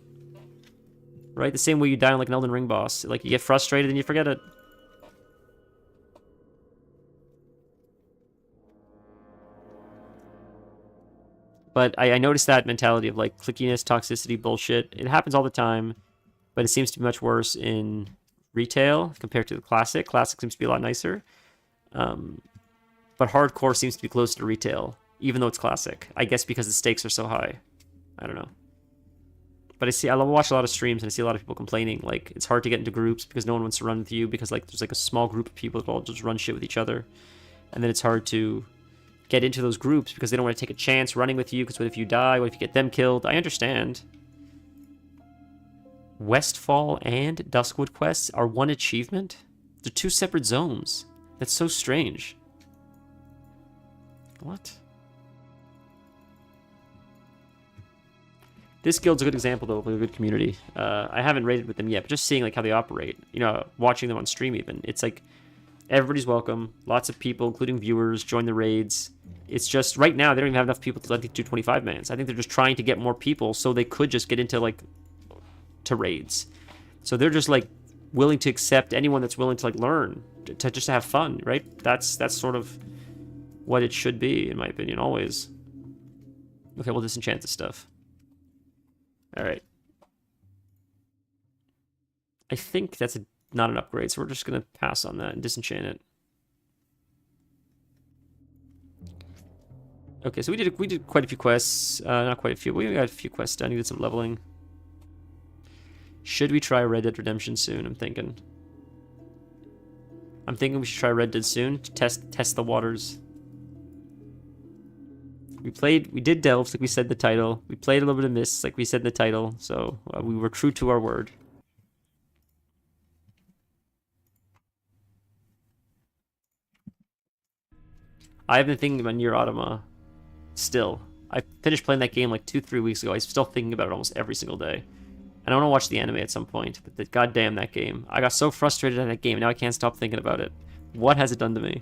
Right? The same way you die on like an Elden Ring boss. Like you get frustrated and you forget it. But I noticed that mentality of like clickiness, toxicity, bullshit. It happens all the time, but it seems to be much worse in retail compared to the classic. Classic seems to be a lot nicer. But hardcore seems to be close to retail, even though it's classic. I guess because the stakes are so high. I don't know. But I watch a lot of streams and I see a lot of people complaining, like, it's hard to get into groups because no one wants to run with you because, like, there's, like, a small group of people that all just run shit with each other. And then it's hard to get into those groups because they don't want to take a chance running with you because what if you die? What if you get them killed? I understand. Westfall and Duskwood quests are one achievement? They're two separate zones. That's so strange. What? This guild's a good example, though, of a good community. I haven't raided with them yet, but just seeing like how they operate, you know, watching them on stream even, it's like everybody's welcome. Lots of people, including viewers, join the raids. It's just, right now, they don't even have enough people to let them do 25-mans. I think they're just trying to get more people so they could just get into, like, to raids. So they're just, like, willing to accept anyone that's willing to, like, learn, to just have fun, right? That's sort of what it should be, in my opinion, always. Okay, we'll disenchant this stuff. Alright. I think that's not an upgrade, so we're just going to pass on that and disenchant it. Okay, so we did quite a few quests. Not quite a few, but we got a few quests done. We did some leveling. Should we try Red Dead Redemption soon? I'm thinking we should try Red Dead soon to test the waters. We did Delves, like we said in the title. We played a little bit of Mists, like we said in the title. So we were true to our word. I've been thinking about Nier Automata still. I finished playing that game like 2-3 weeks ago. I'm still thinking about it almost every single day. And I want to watch the anime at some point, but goddamn that game. I got so frustrated at that game, now I can't stop thinking about it. What has it done to me?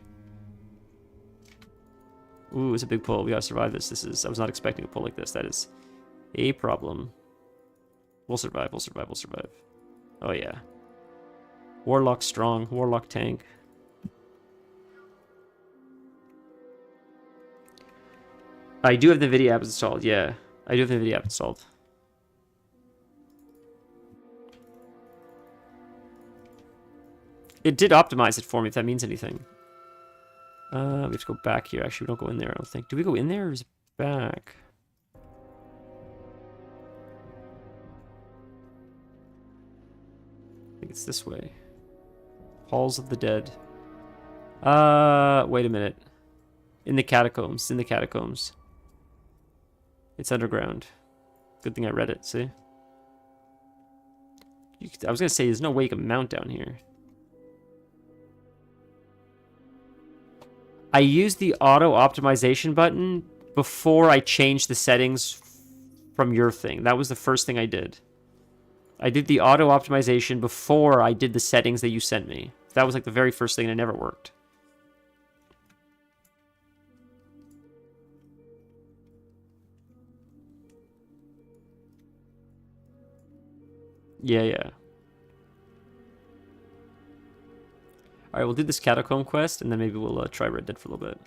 Ooh, it's a big pull. We gotta survive this. I was not expecting a pull like this. That is a problem. We'll survive, we'll survive, we'll survive. Oh yeah. Warlock strong, Warlock tank. I do have the NVIDIA app installed, yeah. I do have the NVIDIA app installed. It did optimize it for me, if that means anything. We have to go back here. Actually, we don't go in there, I don't think. Do we go in there or is it back? I think it's this way. Halls of the Dead. Wait a minute. In the catacombs. In the catacombs. It's underground. Good thing I read it, see? I was gonna say, there's no way you can mount down here. I used the auto optimization button before I changed the settings from your thing. That was the first thing I did. I did the auto optimization before I did the settings that you sent me. That was like the very first thing and it never worked. Yeah, yeah. Alright, we'll do this catacomb quest, and then maybe we'll try Red Dead for a little bit.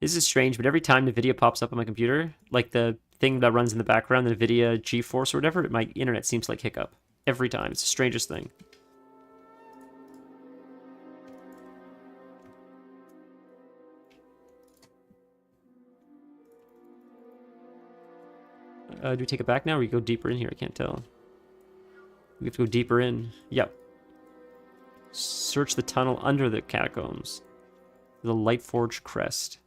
This is strange, but every time NVIDIA pops up on my computer, like the thing that runs in the background, the NVIDIA GeForce or whatever, my internet seems to like hiccup. Every time. It's the strangest thing. Do we take it back now, or we go deeper in here? I can't tell. We have to go deeper in. Yep. Search the tunnel under the catacombs. The Lightforged Crest.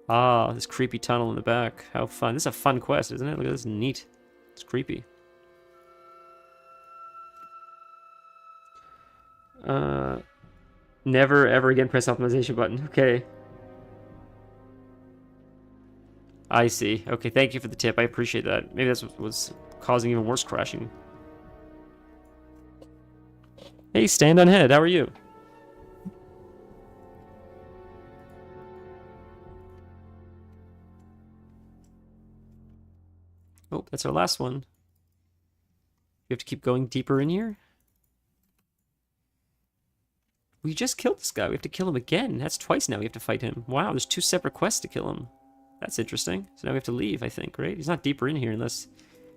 Ah, this creepy tunnel in the back. How fun. This is a fun quest, isn't it? Look at this. Neat. It's creepy. Never ever again press optimization button. Okay. I see. Okay, thank you for the tip. I appreciate that. Maybe that's what was causing even worse crashing. Hey, stand on head. How are you? Oh, that's our last one. We have to keep going deeper in here? We just killed this guy. We have to kill him again. That's twice now we have to fight him. Wow, there's 2 separate quests to kill him. That's interesting. So now we have to leave, I think, right? He's not deeper in here unless...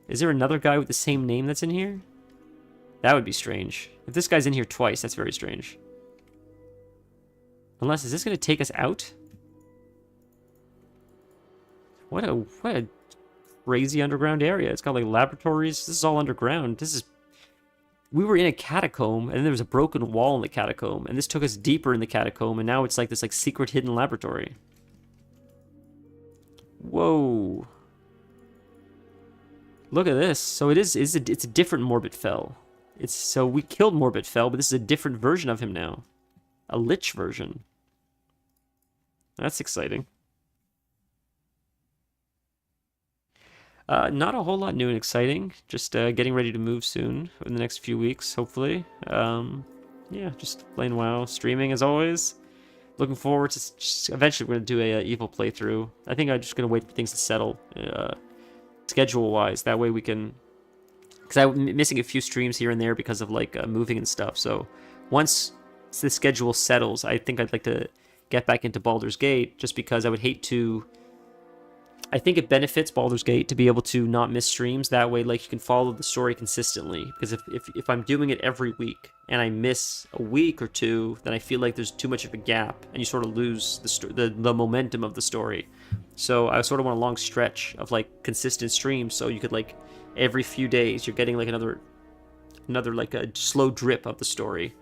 Is there another guy with the same name that's in here? That would be strange. If this guy's in here twice, that's very strange. Unless, is this going to take us out? What a crazy underground area. It's got like laboratories. This is all underground. This is... We were in a catacomb, and then there was a broken wall in the catacomb, and this took us deeper in the catacomb, and now it's like this like secret hidden laboratory. Whoa. Look at this. So it's a different Morbid Fell. So we killed Morbid Fell, but this is a different version of him now. A Lich version. That's exciting. Not a whole lot new and exciting. Just getting ready to move soon in the next few weeks, hopefully. Yeah, just playing WoW, streaming as always. Looking forward to eventually we're going to do a evil playthrough. I think I'm just going to wait for things to settle schedule-wise. That way we can... Because I'm missing a few streams here and there because of like moving and stuff. So once the schedule settles, I think I'd like to get back into Baldur's Gate just because I would hate to... I think it benefits Baldur's Gate to be able to not miss streams. That way, like, you can follow the story consistently. Because if I'm doing it every week and I miss a week or two, then I feel like there's too much of a gap and you sort of lose the momentum of the story. So I sort of want a long stretch of like consistent streams, so you could like every few days you're getting like another like a slow drip of the story.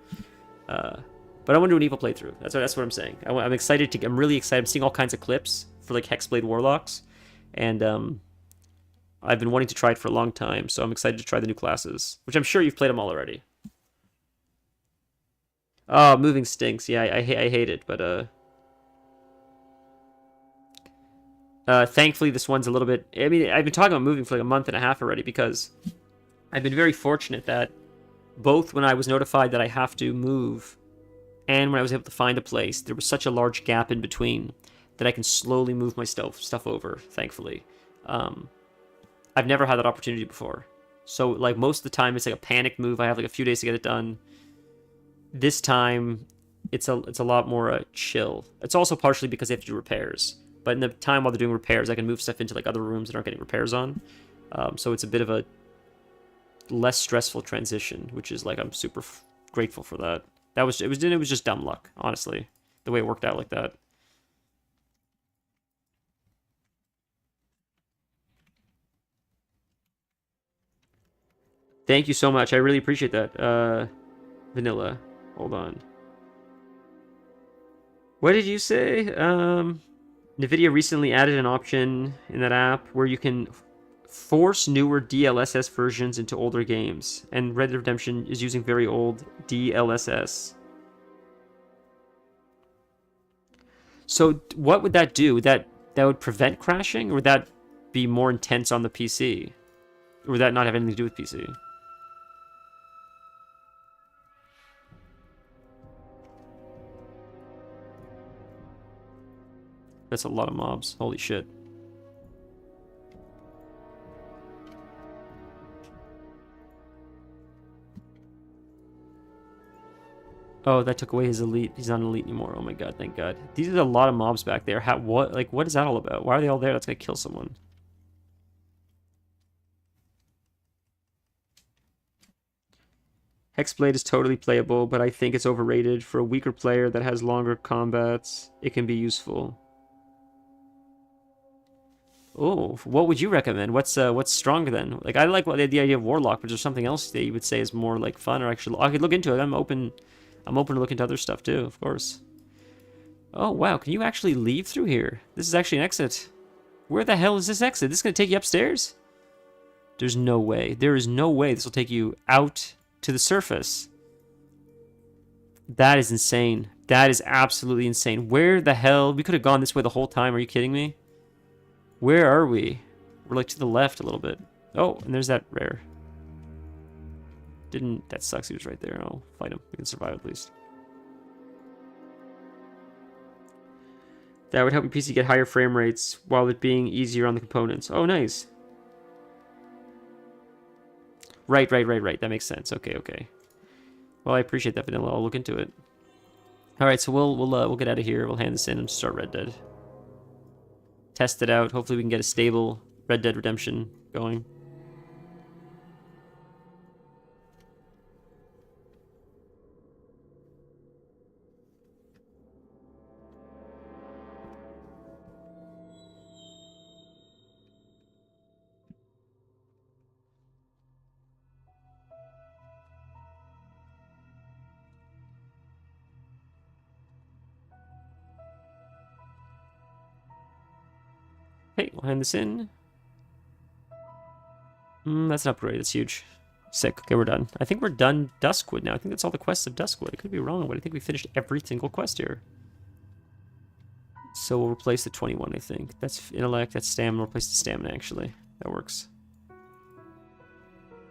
But I want to do an evil playthrough. That's what I'm saying. I'm excited to. I'm really excited. I'm seeing all kinds of clips for like Hexblade Warlocks. And I've been wanting to try it for a long time, so I'm excited to try the new classes, which I'm sure you've played them all already. Oh, moving stinks. Yeah, I hate it, but thankfully this one's a little bit... I mean, I've been talking about moving for like a month and a half already because I've been very fortunate that both when I was notified that I have to move and when I was able to find a place, there was such a large gap in between that I can slowly move my stuff over, thankfully. I've never had that opportunity before. So, like, most of the time, it's like a panic move. I have, like, a few days to get it done. This time, it's a lot more chill. It's also partially because they have to do repairs. But in the time while they're doing repairs, I can move stuff into, like, other rooms that aren't getting repairs on. So it's a bit of a less stressful transition, which is, like, I'm super grateful for that. It was just dumb luck, honestly, the way it worked out like that. Thank you so much. I really appreciate that. vanilla. Hold on. What did you say? NVIDIA recently added an option in that app where you can force newer DLSS versions into older games, and Red Dead Redemption is using very old DLSS. So what would that do? That would prevent crashing, or would that be more intense on the PC? Or would that not have anything to do with PC? That's a lot of mobs. Holy shit. Oh, that took away his elite. He's not an elite anymore. Oh my god, thank god. These are a lot of mobs back there. What is that all about? Why are they all there? That's gonna kill someone. Hexblade is totally playable, but I think it's overrated. For a weaker player that has longer combats, it can be useful. Oh, what would you recommend? What's stronger then? Like, I like the idea of Warlock, but there's something else that you would say is more like fun, or actually I could look into it. I'm open to look into other stuff too, of course. Oh wow, can you actually leave through here? This is actually an exit. Where the hell is this exit? This is gonna take you upstairs? There's no way. There is no way this will take you out to the surface. That is insane. That is absolutely insane. Where the hell? We could have gone this way the whole time. Are you kidding me? Where are we? We're like to the left a little bit. Oh, and there's that rare. That sucks. He was right there. I'll fight him. We can survive at least. That would help your PC get higher frame rates while it being easier on the components. Oh, nice. Right. That makes sense. Okay. Well, I appreciate that, Vanilla. I'll look into it. All right, so we'll get out of here. We'll hand this in and start Red Dead. Test it out. Hopefully we can get a stable Red Dead Redemption going. Okay, we'll hand this in. That's an upgrade. That's huge. Sick. Okay, we're done. I think we're done Duskwood now. I think that's all the quests of Duskwood. I could be wrong, but I think we finished every single quest here. So we'll replace the 21, I think. That's intellect, that's stamina. We'll replace the stamina, actually. That works.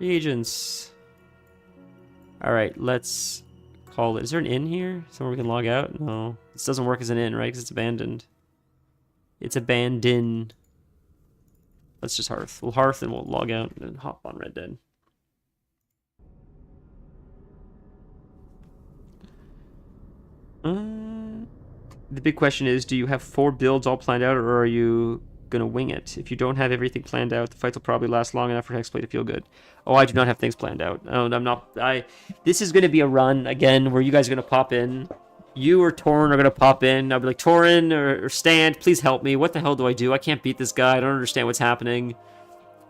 Reagents. Alright, let's call it. Is there an inn here? Somewhere we can log out? No. This doesn't work as an inn, right? Because it's abandoned. It's abandoned. Let's just hearth. We'll hearth and we'll log out and hop on Red Dead. The big question is, do you have 4 builds all planned out, or are you gonna wing it? If you don't have everything planned out, the fights will probably last long enough for Hexblade to feel good. Oh, I do not have things planned out. Oh, I'm not. This is gonna be a run again where you guys are gonna pop in. You or Torin are gonna pop in. I'll be like, Torin or Stand, please help me. What the hell do I do? I can't beat this guy. I don't understand what's happening.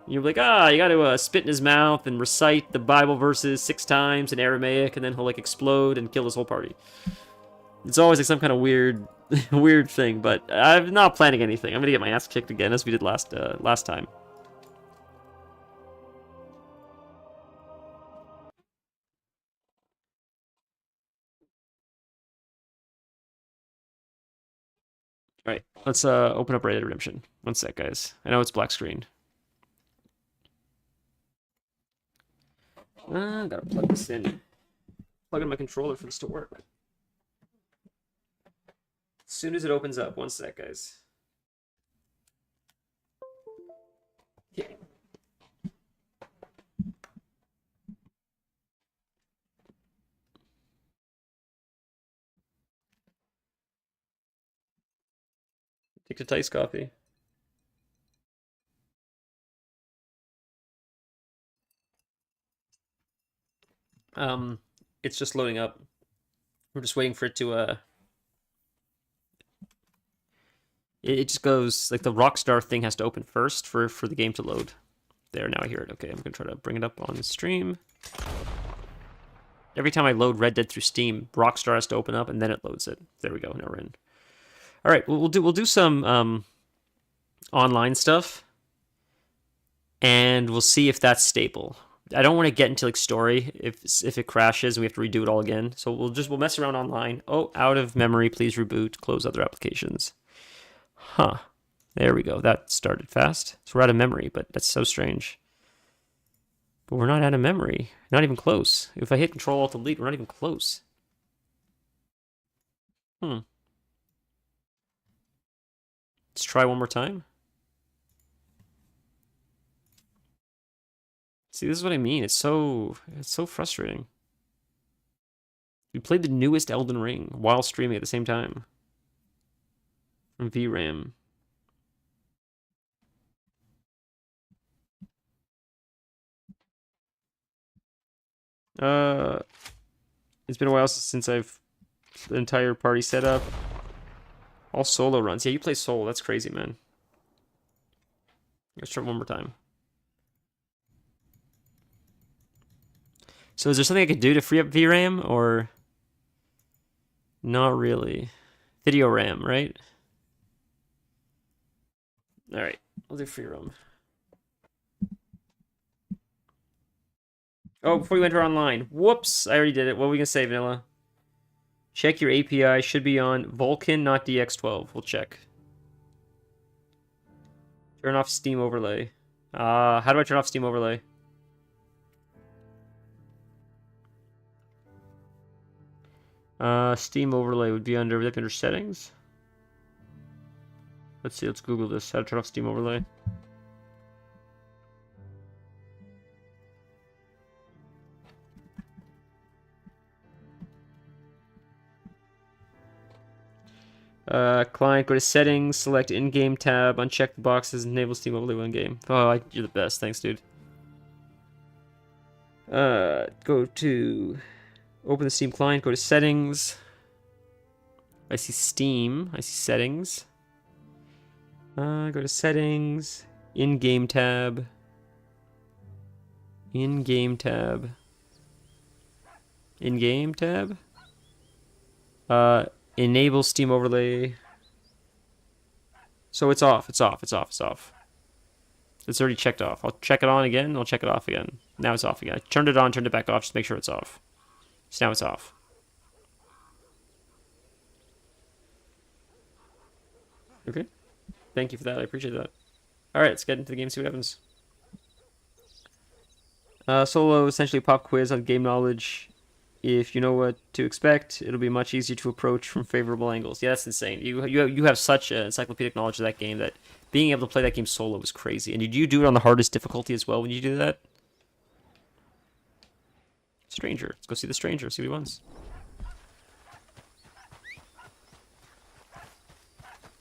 And you're like, you gotta spit in his mouth and recite the Bible verses 6 times in Aramaic, and then he'll like explode and kill his whole party. It's always like some kind of weird, weird thing. But I'm not planning anything. I'm gonna get my ass kicked again as we did last time. Alright, let's open up Red Dead Redemption. One sec, guys. I know it's black screen. Gotta plug this in. Plug in my controller for this to work. As soon as it opens up. One sec, guys. Yeah. Take the Tice coffee. It's just loading up. We're just waiting for it to it just goes like the Rockstar thing has to open first for the game to load. There, now I hear it. Okay, I'm gonna try to bring it up on the stream. Every time I load Red Dead through Steam, Rockstar has to open up and then it loads it. There we go. Now we're in. All right, we'll do some online stuff, and we'll see if that's stable. I don't want to get into like story if it crashes and we have to redo it all again. So we'll mess around online. Oh, out of memory. Please reboot. Close other applications. Huh. There we go. That started fast. So we're out of memory, but that's so strange. But we're not out of memory. Not even close. If I hit Control Alt Delete, we're not even close. Let's try one more time. See, this is what I mean. It's so frustrating. We played the newest Elden Ring while streaming at the same time. From VRAM. It's been a while since I've the entire party set up. All solo runs. Yeah, you play solo. That's crazy, man. Let's try one more time. So is there something I could do to free up VRAM, or not really? Video RAM, right? All right, I'll do free roam. Oh, before you enter online. Whoops, I already did it. What were we gonna say, Vanilla? Check your API. Should be on Vulkan, not DX12. We'll check. Turn off Steam overlay. How do I turn off Steam overlay? Steam overlay would be under settings. Let's see, let's Google this. How to turn off Steam overlay. Client, go to settings, select in-game tab, uncheck the boxes, enable Steam overlay one game. Oh, you're the best. Thanks, dude. Go to open the Steam client, go to settings. I see Steam, I see settings. Go to settings, in-game tab. In-game tab. In-game tab. Enable Steam overlay. So it's off, it's off, it's off, it's off. It's already checked off. I'll check it on again, I'll check it off again. Now it's off again. I turned it on, turned it back off, just to make sure it's off. So now it's off. Okay. Thank you for that, I appreciate that. Alright, let's get into the game, see what happens. Solo, essentially a pop quiz on game knowledge. If you know what to expect, it'll be much easier to approach from favorable angles. Yeah, that's insane. You have such encyclopedic knowledge of that game that being able to play that game solo is crazy. And did you do it on the hardest difficulty as well when you do that? Stranger. Let's go see the stranger, see what he wants.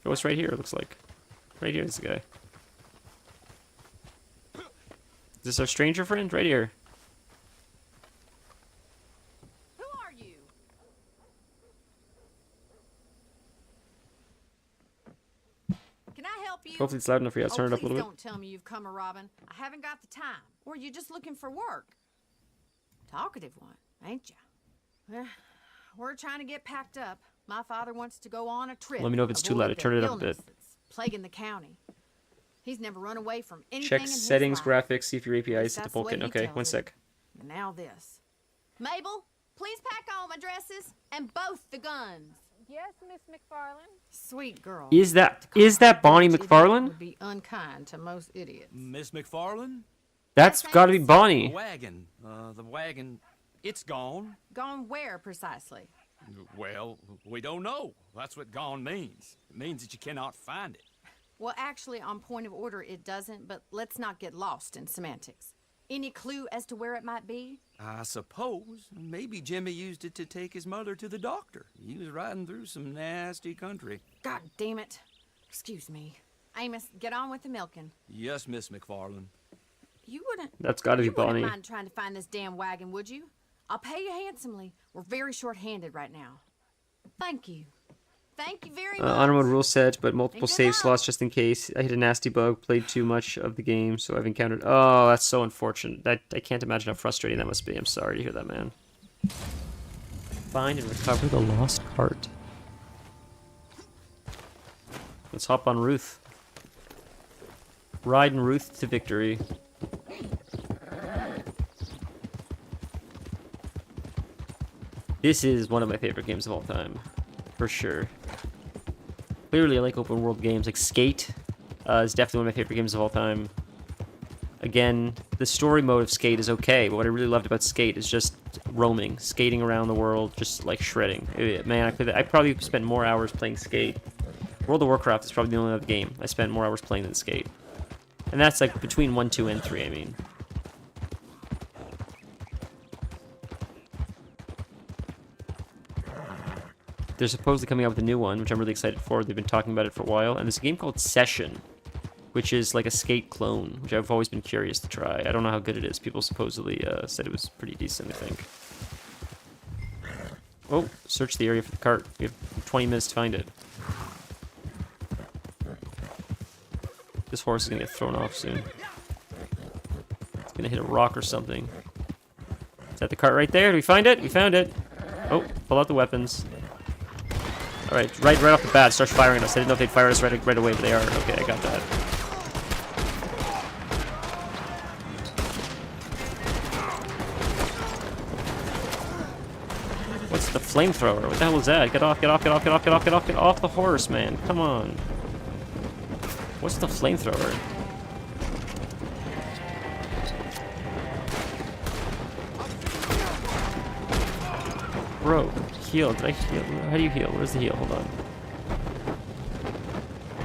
Oh, it's right here, it looks like. Right here is the guy. Is this our stranger friend? Right here. Who are you? Can I help you? Hopefully it's loud enough for you. I'll turn it up a little bit. Don't tell me you've come a robbing. I haven't got the time. Or are you just looking for work? Talkative one, ain't ya? We're trying to get packed up. My father wants to go on a trip. Let me know if it's too loud. I turn it up a bit. Plaguing the county. He's never run away from anything. Check in his settings, life. graphics, see if your API is set to Vulkan. Okay, one sec. And now this. Mabel, please pack all my dresses and both the guns. Yes, Miss McFarlane. Sweet girl. Is that Bonnie McFarlane? Would be unkind to most idiots. Miss McFarlane? That's got to be The Bonnie. wagon, it's gone. Gone where precisely? Well, we don't know. That's what gone means. It means that you cannot find it. Well, actually, on point of order, it doesn't, but let's not get lost in semantics. Any clue as to where it might be? I suppose maybe Jimmy used it to take his mother to the doctor. He was riding through some nasty country. God damn it. Excuse me. Amos, get on with the milking. Yes, Miss McFarlane. You wouldn't... That's got to be You wouldn't Bonnie. mind trying to find this damn wagon, would you? I'll pay you handsomely. We're very short-handed right now. Thank you. Thank you very much. Honor mode rule set, but multiple And good save luck. slots just in case. I hit a nasty bug, played too much of the game, so I've encountered... Oh, that's so unfortunate. I can't imagine how frustrating that must be. I'm sorry to hear that, man. Find and recover the lost cart. Let's hop on Ruth. Riding Ruth to victory. This is one of my favorite games of all time. For sure. Clearly, I like open world games. Like Skate is definitely one of my favorite games of all time. Again, the story mode of Skate is okay, but what I really loved about Skate is just roaming, skating around the world, just like shredding. Man, I probably spent more hours playing Skate. World of Warcraft is probably the only other game I spent more hours playing than Skate. And that's like between 1, 2, and 3, I mean. They're supposedly coming out with a new one, which I'm really excited for. They've been talking about it for a while. And there's a game called Session, which is like a Skate clone, which I've always been curious to try. I don't know how good it is. People supposedly said it was pretty decent, I think. Oh, search the area for the cart. We have 20 minutes to find it. This horse is going to get thrown off soon. It's going to hit a rock or something. Is that the cart right there? Do we find it? We found it. Oh, pull out the weapons. Alright, right off the bat, starts firing at us. I didn't know if they'd fire at us right away, but they are. Okay, I got that. What's the flamethrower? What the hell is that? Get off the horse, man. Come on. What's the flamethrower? Bro, heal. Did I heal? How do you heal? Where's the heal? Hold on.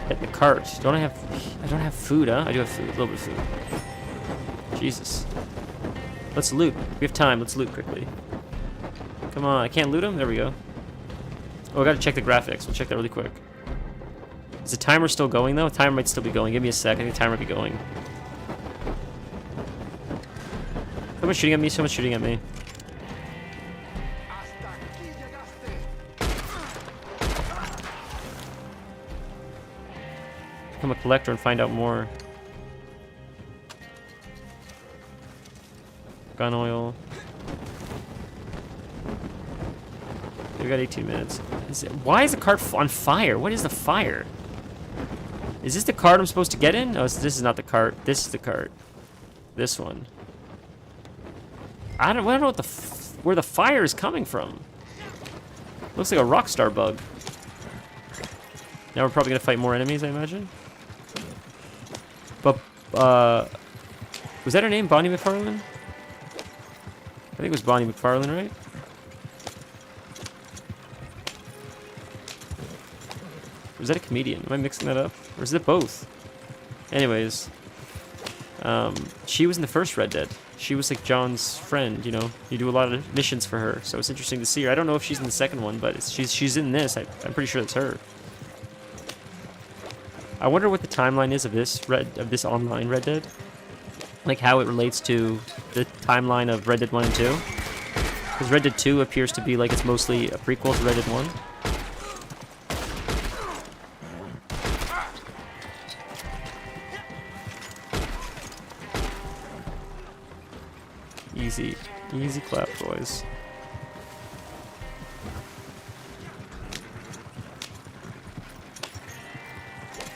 Hit the cart. I don't have food, huh? I do have food. A little bit of food. Jesus. Let's loot. We have time. Let's loot quickly. Come on. I can't loot him? There we go. Oh, I gotta check the graphics. We'll check that really quick. Is the timer still going, though? The timer might still be going. Give me a sec. I think the timer might be going. Someone's shooting at me. Someone's shooting at me. Become a collector and find out more. Gun oil. We got 18 minutes. Why is the cart on fire? What is the fire? Is this the cart I'm supposed to get in? No, this is not the cart. This is the cart. This one. I don't know what where the fire is coming from. Looks like a Rockstar bug. Now we're probably gonna fight more enemies, I imagine. But was that her name, Bonnie McFarlane? I think it was Bonnie McFarlane, right? Or is that a comedian? Am I mixing that up? Or is it both? Anyways, she was in the first Red Dead. She was like John's friend, you know. You do a lot of missions for her, so it's interesting to see her. I don't know if she's in the second one, but she's in this. I'm pretty sure it's her. I wonder what the timeline is of this online Red Dead, like how it relates to the timeline of Red Dead 1 and 2. Because Red Dead 2 appears to be like it's mostly a prequel to Red Dead 1. Easy clap, boys.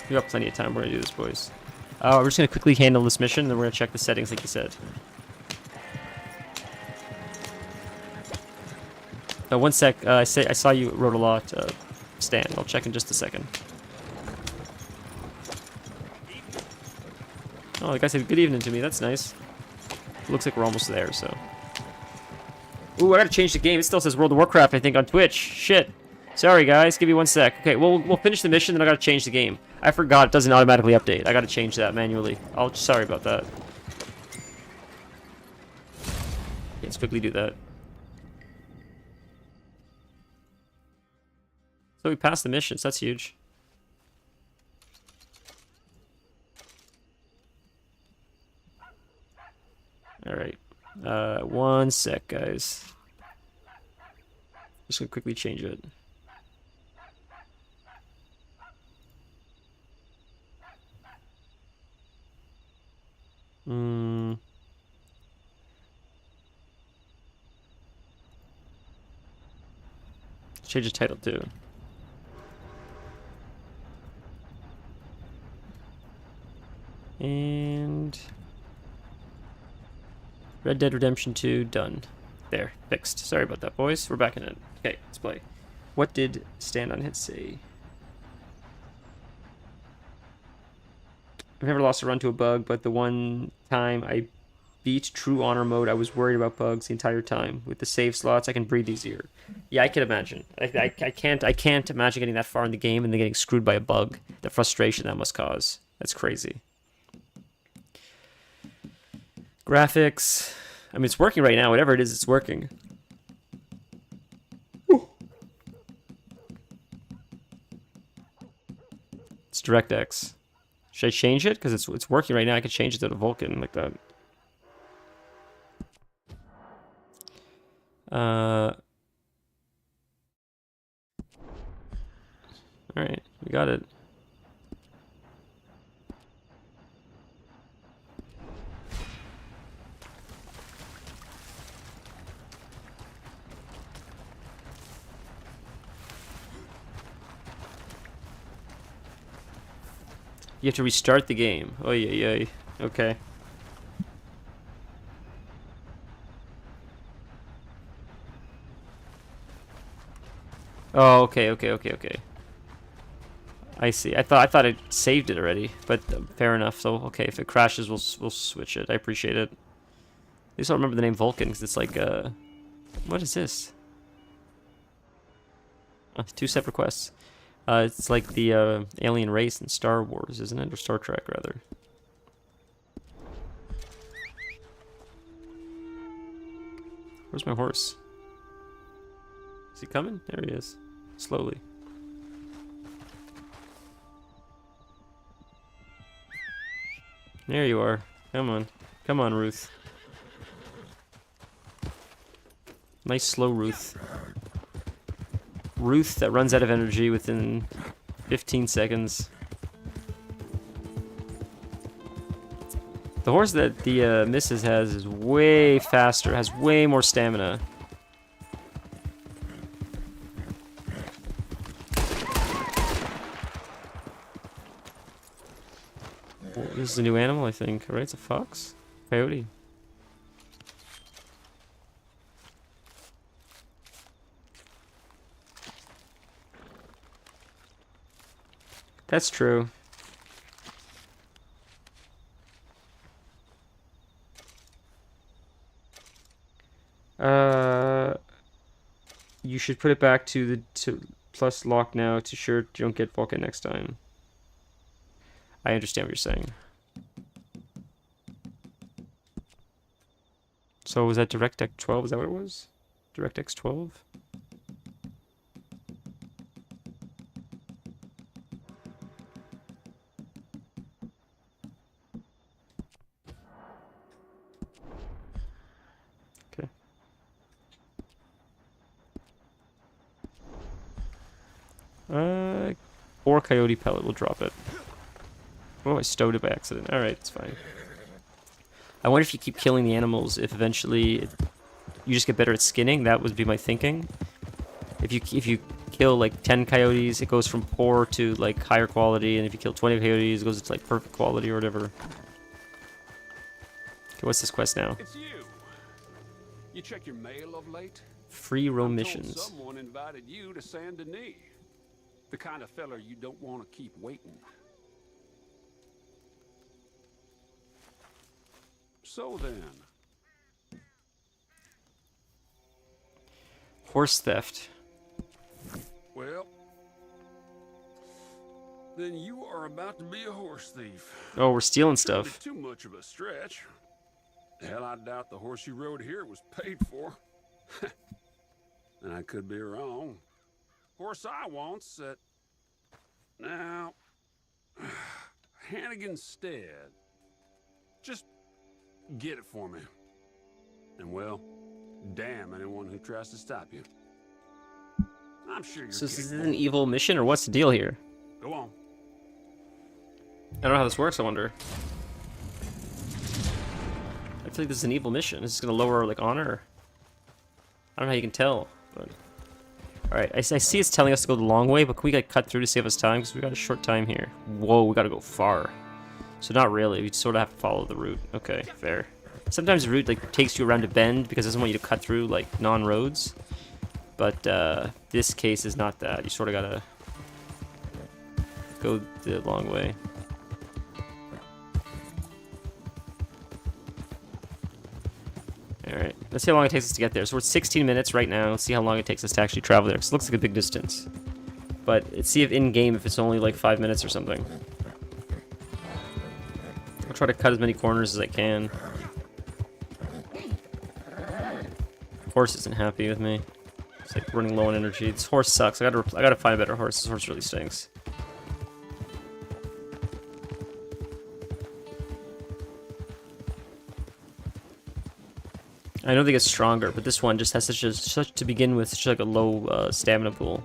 We got plenty of time. We're gonna do this, boys. We're just gonna quickly handle this mission, then we're gonna check the settings, like you said. One sec. I saw you wrote a lot, Stan. I'll check in just a second. Oh, the guy said good evening to me. That's nice. Looks like we're almost there, so. Ooh, I gotta change the game. It still says World of Warcraft, I think, on Twitch. Shit. Sorry, guys. Give me 1 sec. Okay, we'll finish the mission, then I gotta change the game. I forgot it doesn't automatically update. I gotta change that manually. Sorry about that. Let's quickly do that. So we passed the missions. That's huge. Alright. 1 sec, guys. Just gonna quickly change it. Change the title too. And Red Dead Redemption 2 done. There, fixed. Sorry about that, boys. We're back in it. Okay, let's play. What did Stand on Hit say? I've never lost a run to a bug, but the one time I beat True Honor mode, I was worried about bugs the entire time. With the save slots, I can breathe easier. Yeah, I can imagine. I can't imagine getting that far in the game and then getting screwed by a bug. The frustration that must cause. That's crazy. Graphics. I mean, it's working right now. Whatever it is, it's working. It's DirectX. Should I change it? Because it's working right now. I could change it to the Vulkan like that. Alright, we got it. You have to restart the game. Oh yeah. Okay. Oh, okay. I see. I thought it saved it already, but fair enough. So okay, if it crashes, we'll switch it. I appreciate it. At least I'll remember the name Vulkan, because it's like what is this? Two separate quests. It's like the alien race in Star Wars, isn't it? Or Star Trek, rather. Where's my horse? Is he coming? There he is. Slowly. There you are. Come on. Come on, Ruth. Nice slow Ruth. Ruth that runs out of energy within 15 seconds. The horse that the missus has is way faster, has way more stamina. This is a new animal, I think, right? It's a fox? Coyote. That's true. You should put it back to plus lock now to sure you don't get Vulkan next time. I understand what you're saying. So was that DirectX 12? Is that what it was? DirectX 12? Or coyote pellet will drop it. Oh, I stowed it by accident. Alright, it's fine. I wonder if you keep killing the animals, if eventually you just get better at skinning. That would be my thinking. If you kill like 10 coyotes, it goes from poor to like higher quality, and if you kill 20 coyotes, it goes to like perfect quality or whatever. Okay, what's this quest now? It's you. You check your mail of late? Free roam I'm missions. told someone invited you to Saint Denis. The kind of feller you don't want to keep waiting. So then. Horse theft. Well, then you are about to be a horse thief. Oh, we're stealing Shouldn't stuff. be too much of a stretch. Hell, I doubt the horse you rode here was paid for. And I could be wrong. Horse I want's at... Now... Hannigan's Stead. Just get it for me. And well, damn anyone who tries to stop you. I'm sure you're So is this capable. an evil mission, or what's the deal here? Go on. I don't know how this works, I wonder. I feel like this is an evil mission. This is gonna lower, like, honor. I don't know how you can tell, but... Alright, I see it's telling us to go the long way, but can we like cut through to save us time? Because we got a short time here. Whoa, we gotta go far. So not really, we sort of have to follow the route. Okay, fair. Sometimes the route like takes you around a bend because it doesn't want you to cut through like non-roads. But this case is not that. You sort of gotta go the long way. Alright, let's see how long it takes us to get there. So we're at 16 minutes right now. Let's see how long it takes us to actually travel there. Because it looks like a big distance. But let's see if in-game if it's only like 5 minutes or something. I'll try to cut as many corners as I can. Horse isn't happy with me. It's like running low on energy. This horse sucks. I gotta find a better horse. This horse really stinks. I know they get stronger, but this one just has such to begin with, such like a low stamina pool.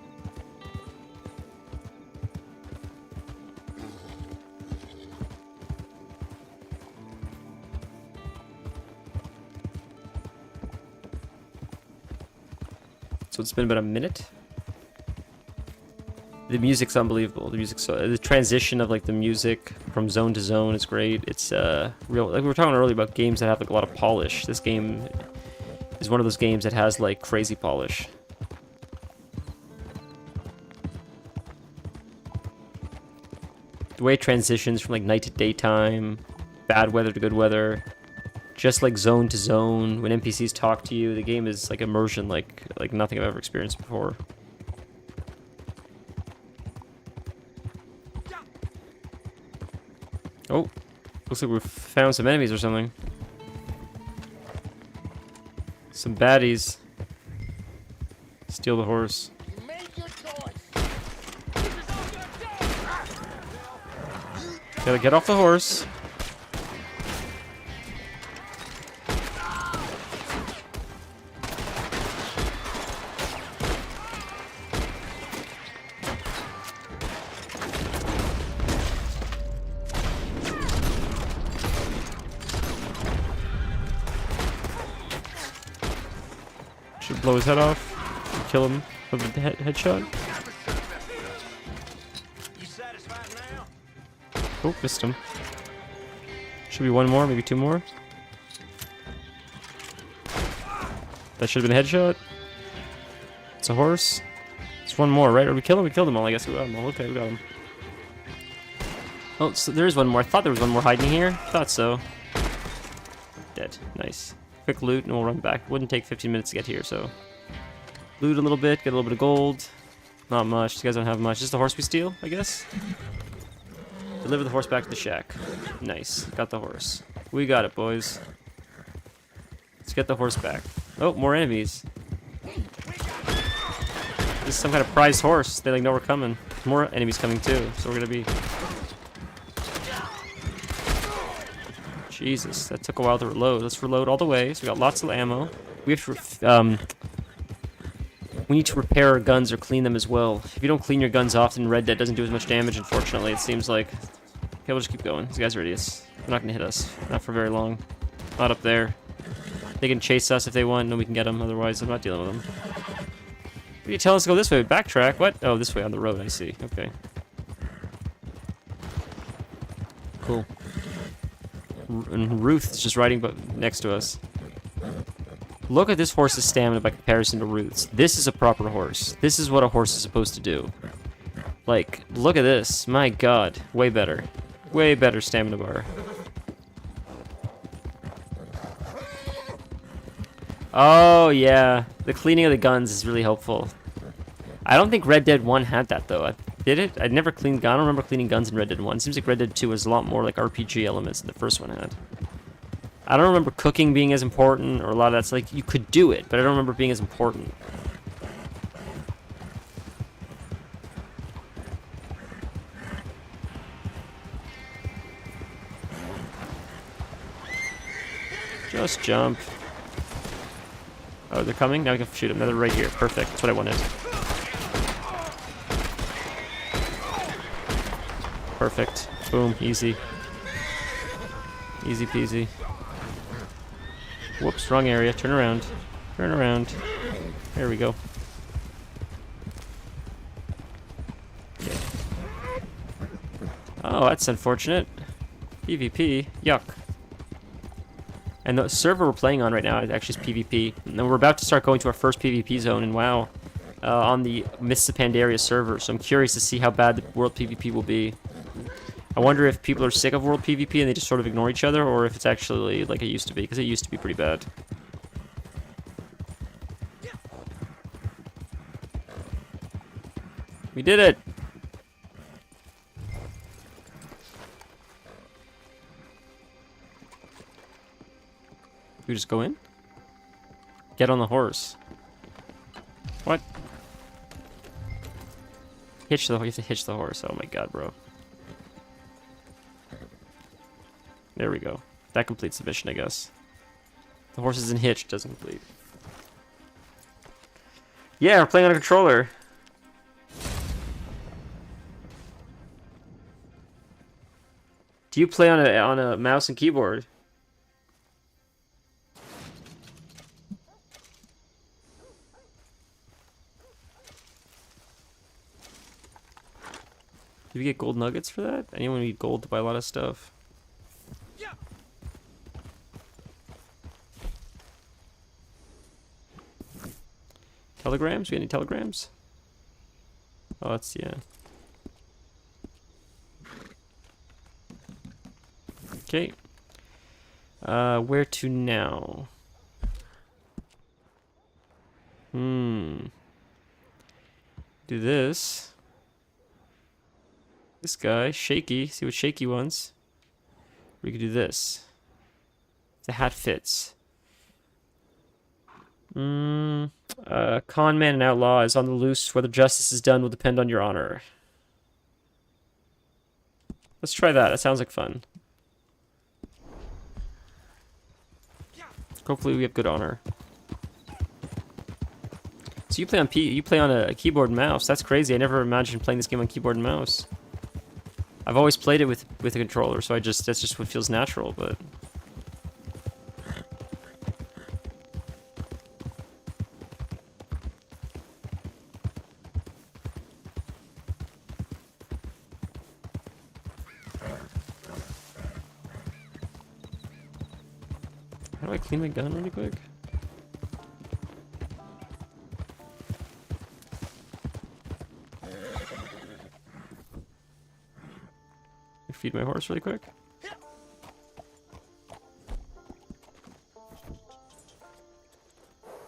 So it's been about a minute. The music's unbelievable. The transition of like the music from zone to zone is great. It's real. Like we were talking earlier about games that have like a lot of polish. This game is one of those games that has like crazy polish. The way it transitions from like night to daytime, bad weather to good weather, just like zone to zone. When NPCs talk to you, the game is like immersion like nothing I've ever experienced before. Oh, looks like we've found some enemies or something. Some baddies. Steal the horse. Gotta get off the horse. Should blow his head off. Kill him with a headshot. Oh, missed him. Should be one more, maybe two more. That should have been a headshot. It's a horse. It's one more, right? Or we kill him? We killed them all, I guess. We got them all. Okay, we got them. Oh, so there is one more. I thought there was one more hiding here. Thought so. Dead. Nice. Quick loot and we'll run back. Wouldn't take 15 minutes to get here, so. Loot a little bit, get a little bit of gold. Not much. You guys don't have much. Just the horse we steal, I guess? Deliver the horse back to the shack. Nice. Got the horse. We got it, boys. Let's get the horse back. Oh, more enemies. This is some kind of prized horse. They like know we're coming. More enemies coming too, so we're gonna be... Jesus, that took a while to reload. Let's reload all the way. So we got lots of ammo. We have to... we need to repair our guns or clean them as well. If you don't clean your guns often, Red Dead doesn't do as much damage, unfortunately, it seems like. Okay, we'll just keep going. These guys are idiots. They're not going to hit us. Not for very long. Not up there. They can chase us if they want, and we can get them. Otherwise, I'm not dealing with them. What are you telling us to go this way? Backtrack? What? Oh, this way on the road, I see. Okay. Cool. And Ruth is just riding next to us. Look at this horse's stamina by comparison to Ruth's. This is a proper horse. This is what a horse is supposed to do. Like, look at this. My god. Way better. Way better stamina bar. Oh, yeah. The cleaning of the guns is really helpful. I don't think Red Dead 1 had that, though. Did it? I never cleaned... I don't remember cleaning guns in Red Dead 1. It seems like Red Dead 2 was a lot more like RPG elements than the first one had. I don't remember cooking being as important, or a lot of that's like, you could do it, but I don't remember it being as important. Just jump. Oh, they're coming? Now we can shoot them. Now they're right here. Perfect. That's what I wanted. Perfect. Boom. Easy. Easy peasy. Whoops, wrong area. Turn around. Turn around. There we go. Oh, that's unfortunate. PvP. Yuck. And the server we're playing on right now is actually PvP. And we're about to start going to our first PvP zone in WoW on the Mists of Pandaria server. So I'm curious to see how bad the world PvP will be. I wonder if people are sick of world PvP and they just sort of ignore each other, or if it's actually like it used to be, because it used to be pretty bad. We did it! We just go in? Get on the horse. What? Hitch the, you have to hitch the horse. Oh my god, bro. There we go. That completes the mission, I guess. The horse isn't hitched, doesn't complete. Yeah, we're playing on a controller. Do you play on a mouse and keyboard? Did we get gold nuggets for that? Anyone need gold to buy a lot of stuff? Yeah. Telegrams? We got any telegrams? Oh, that's, yeah. Okay. Where to now? Do this. This guy, Shaky. See what Shaky wants. We could do this. The hat fits. Con man and outlaw is on the loose. Whether justice is done will depend on your honor. Let's try that. That sounds like fun. Hopefully we have good honor. So you play on a keyboard and mouse. That's crazy. I never imagined playing this game on keyboard and mouse. I've always played it with a controller, so that's just what feels natural, but how do I clean my gun really quick? Feed my horse really quick.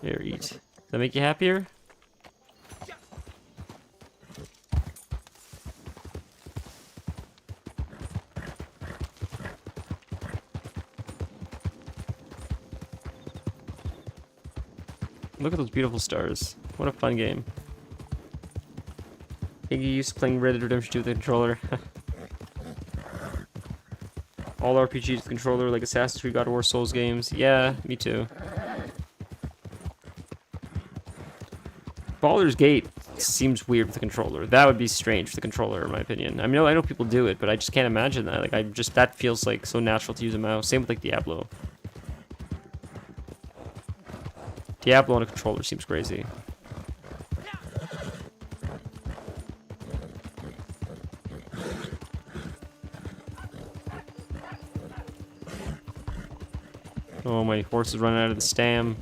Here, eat. Does that make you happier? Look at those beautiful stars. What a fun game. I think you used to playing Red Dead Redemption 2 with the controller. All RPGs with controller, like Assassin's Creed, God of War, Souls games. Yeah, me too. Baldur's Gate seems weird with the controller. That would be strange with the controller, in my opinion. I mean, I know people do it, but I just can't imagine that. Like, that feels like so natural to use a mouse. Same with like Diablo. Diablo on a controller seems crazy. Oh, my horse is running out of the stam.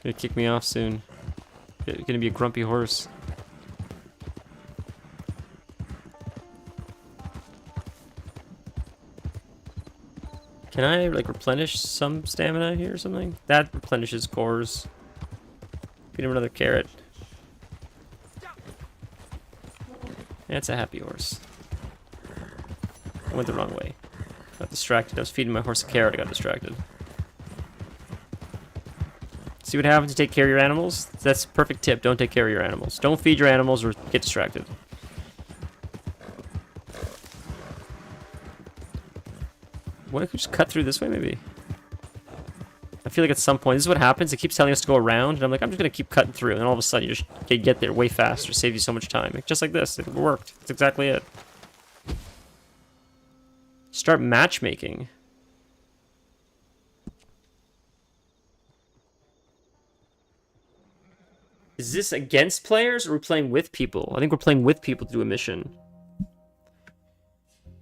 Gonna kick me off soon. Gonna be a grumpy horse. Can I, like, replenish some stamina here or something? That replenishes cores. Feed him another carrot. That's a happy horse. I went the wrong way. Got distracted. I was feeding my horse a carrot. I got distracted. See what happens? You take care of your animals? That's a perfect tip. Don't take care of your animals. Don't feed your animals or get distracted. What if we just cut through this way, maybe? I feel like at some point, this is what happens. It keeps telling us to go around, and I'm like, I'm just going to keep cutting through. And then all of a sudden, you just get there way faster. Save you so much time. Just like this. It worked. That's exactly it. Start matchmaking. Is this against players or are we playing with people? I think we're playing with people to do a mission.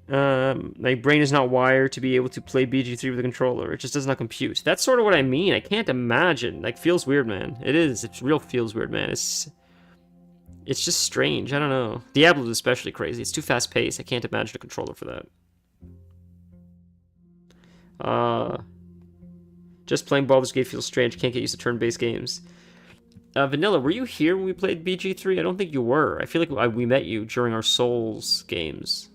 My brain is not wired to be able to play BG3 with a controller. It just does not compute. That's sort of what I mean. I can't imagine. Like, feels weird, man. It is. It's real feels weird, man. It's just strange. I don't know. Diablo is especially crazy. It's too fast-paced. I can't imagine a controller for that. Just playing Baldur's Gate feels strange. Can't get used to turn-based games. Vanilla, were you here when we played BG3? I don't think you were. I feel like we met you during our Souls games.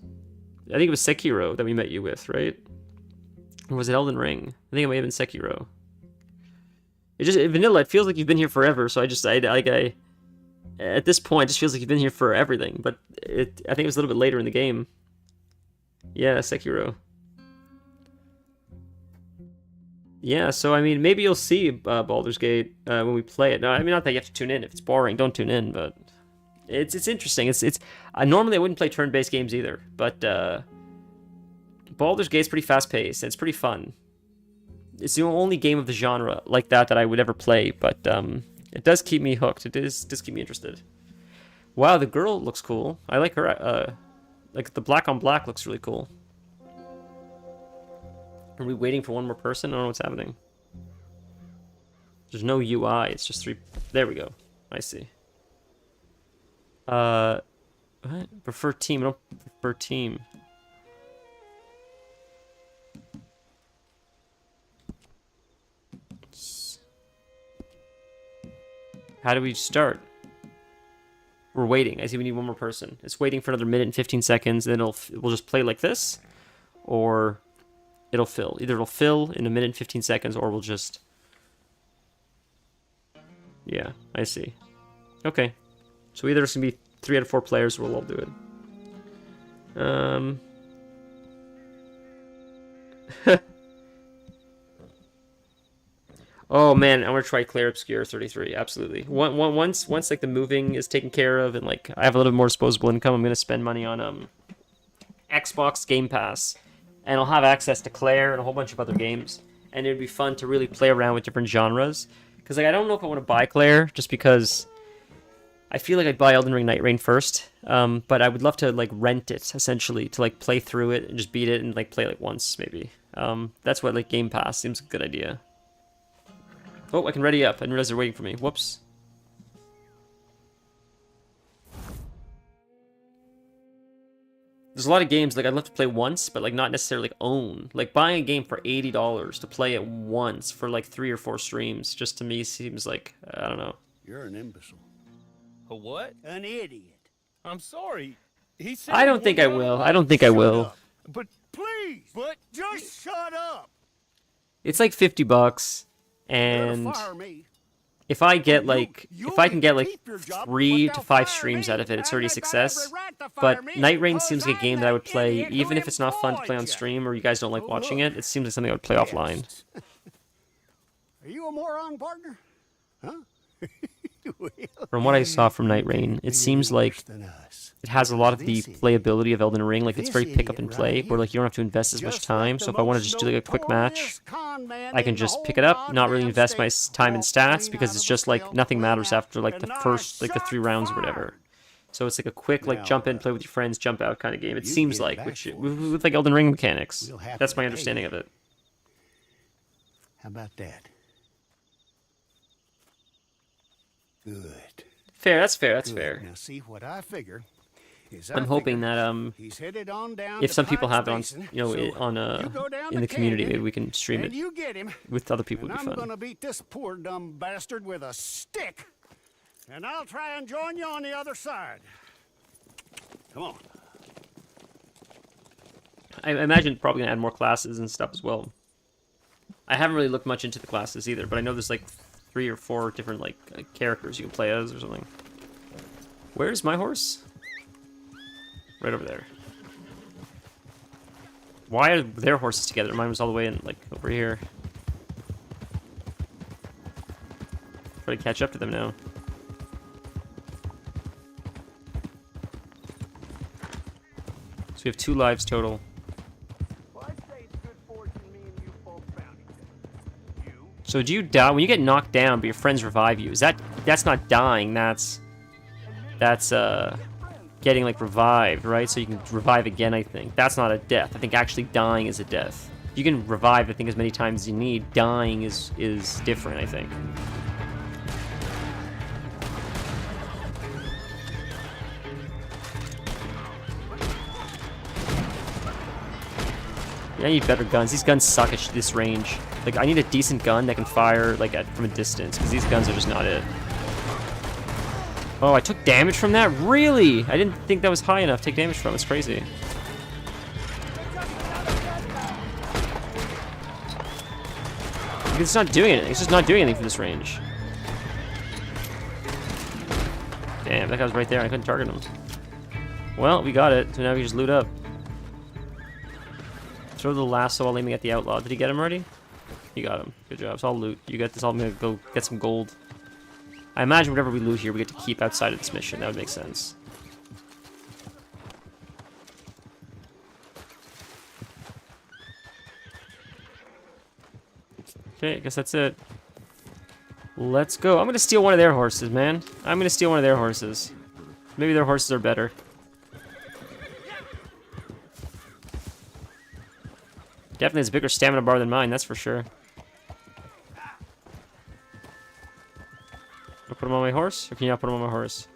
I think it was Sekiro that we met you with, right? Or was it Elden Ring? I think it may have been Sekiro. Vanilla, it feels like you've been here forever, so at this point, it just feels like you've been here for everything, but I think it was a little bit later in the game. Yeah, Sekiro. Yeah, so, I mean, maybe you'll see Baldur's Gate when we play it. No, I mean, not that you have to tune in. If it's boring, don't tune in, but... It's interesting. Normally I wouldn't play turn-based games either, but Baldur's Gate's pretty fast-paced, and it's pretty fun. It's the only game of the genre like that I would ever play, but it does keep me hooked. It does keep me interested. Wow, the girl looks cool. I like her. Like, the black on black looks really cool. Are we waiting for one more person? I don't know what's happening. There's no UI. It's just 3... There we go. I see. What? Prefer team. I don't prefer team. How do we start? We're waiting. I see we need one more person. It's waiting for another minute and 15 seconds, then we'll just play like this, or it'll fill. Either it'll fill in a minute and 15 seconds, or we'll just... Yeah, I see. Okay. So either it's going to be 3 out of 4 players, or we'll all do it. Oh man, I want to try Claire Obscure 33. Absolutely. Once like the moving is taken care of, and like I have a little bit more disposable income, I'm going to spend money on Xbox Game Pass, and I'll have access to Claire and a whole bunch of other games, and it'd be fun to really play around with different genres. Because like I don't know if I want to buy Claire, just because I feel like I'd buy Elden Ring Night Rain first, but I would love to like rent it essentially to like play through it and just beat it and like play like once maybe. That's what like Game Pass seems a good idea. Oh, I can ready up. I didn't realize they're waiting for me. Whoops. There's a lot of games like I'd love to play once, but like not necessarily like own. Like buying a game for $80 to play it once for like 3 or 4 streams, just to me seems like I don't know. You're an imbecile. A what? An idiot. I'm sorry. He said I don't think I will. I don't think I will. But please, but just shut up. It's like $50, and if I get like if I can get like 3 to 5 streams out of it, it's already a success. But Night Rain seems like a game that I would play even if it's not fun to play on stream or you guys don't like watching it. It seems like something I would play offline. Are you a moron, partner? Huh? From what I saw from Night Rain, it seems like it has a lot of the playability of Elden Ring. Like it's very pick up and play, where like you don't have to invest as much time. So if I want to just do like a quick match, I can just pick it up, not really invest my time in stats because it's just like nothing matters after like the first like the 3 rounds or whatever. So it's like a quick like jump in, play with your friends, jump out kind of game. It seems like with like Elden Ring mechanics. That's my understanding of it. How about that? Good. Fair, that's fair, that's fair. Now see what I figure is I'm hoping that he's headed on down if some people Pines have it on Basin, you know so on you go down in the community, maybe we can stream and it you get him, with other people. and It'd be I'm fun. gonna beat this poor dumb bastard with a stick, and I'll try and join you on the other side. Come on. I imagine probably gonna add more classes and stuff as well. I haven't really looked much into the classes either, but I know there's like 3 or 4 different like characters you can play as or something. Where's my horse? Right over there. Why are their horses together? Mine was all the way in like over here. Try to catch up to them now. So we have 2 lives total. So do you die when you get knocked down, but your friends revive you? That's not dying. That's getting like revived, right? So you can revive again, I think. That's not a death. I think actually dying is a death. You can revive, I think, as many times as you need. Dying is different, I think. Yeah, I need better guns. These guns suck at this range. Like, I need a decent gun that can fire, like, from a distance, because these guns are just not it. Oh, I took damage from that? Really? I didn't think that was high enough to take damage from. It's crazy. It's not doing anything. It's just not doing anything from this range. Damn, that guy was right there. I couldn't target him. Well, we got it. So now we just loot up. Throw the lasso while aiming at the outlaw. Did he get him already? He got him. Good job. So I'll loot. You get this. I'm gonna go get some gold. I imagine whatever we loot here, we get to keep outside of this mission. That would make sense. Okay, I guess that's it. Let's go. I'm gonna steal one of their horses, man. I'm gonna steal one of their horses. Maybe their horses are better. Definitely has a bigger stamina bar than mine, that's for sure. I'll put him on my horse, or can you not put him on my horse?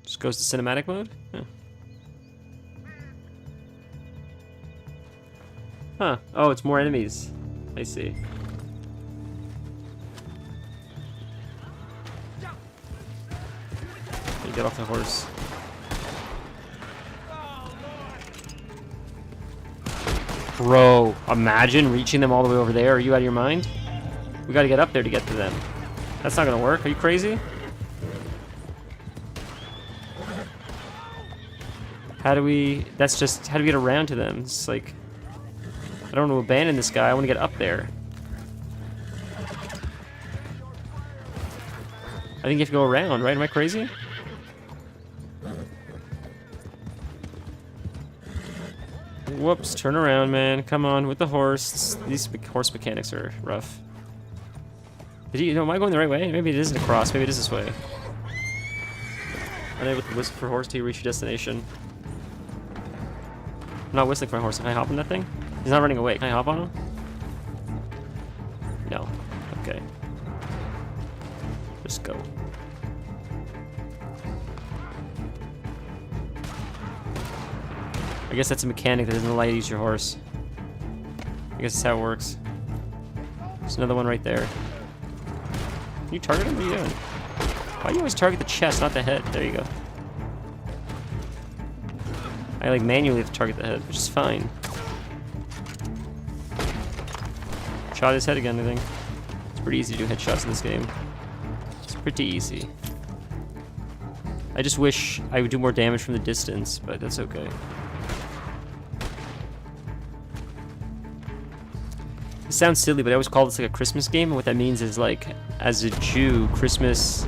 Just goes to cinematic mode? Yeah. Huh. Oh, it's more enemies. I see. Okay, get off the horse. Bro, imagine reaching them all the way over there. Are you out of your mind? We gotta get up there to get to them. That's not gonna work. Are you crazy? How do we... That's just... How do we get around to them? It's like... I don't want to abandon this guy. I want to get up there. I think you have to go around, right? Am I crazy? Whoops, turn around, man. Come on, with the horse. These horse mechanics are rough. Did he... No, am I going the right way? Maybe it isn't across. Maybe it is this way. Unable to whistle for horse till you reach your destination. I'm not whistling for my horse. Can I hop on that thing? He's not running away. Can I hop on him? No. Okay. Just go. I guess that's a mechanic that doesn't allow you to use your horse. I guess that's how it works. There's another one right there. Can you target him? What are you doing? Why do you always target the chest, not the head? There you go. I like manually have to target the head, which is fine. Shot his head again, I think. It's pretty easy to do headshots in this game. It's pretty easy. I just wish I would do more damage from the distance, but that's okay. It sounds silly, but I always call this like a Christmas game, and what that means is like, as a Jew, Christmas...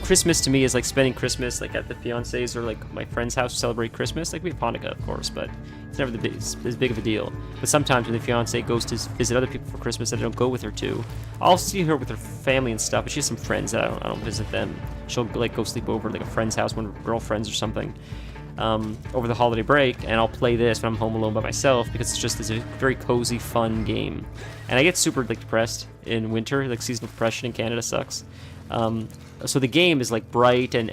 Christmas to me is like spending Christmas like at the fiance's or like my friend's house to celebrate Christmas. Like we have Hanukkah, of course, but it's never as big of a deal. But sometimes when the fiance goes to visit other people for Christmas that I don't go with her to, I'll see her with her family and stuff, but she has some friends that I don't visit them. She'll like go sleep over at like a friend's house, one of her girlfriends or something, over the holiday break, and I'll play this when I'm home alone by myself because it's a very cozy, fun game. And I get super like depressed in winter. Like seasonal depression in Canada sucks. So the game is like bright and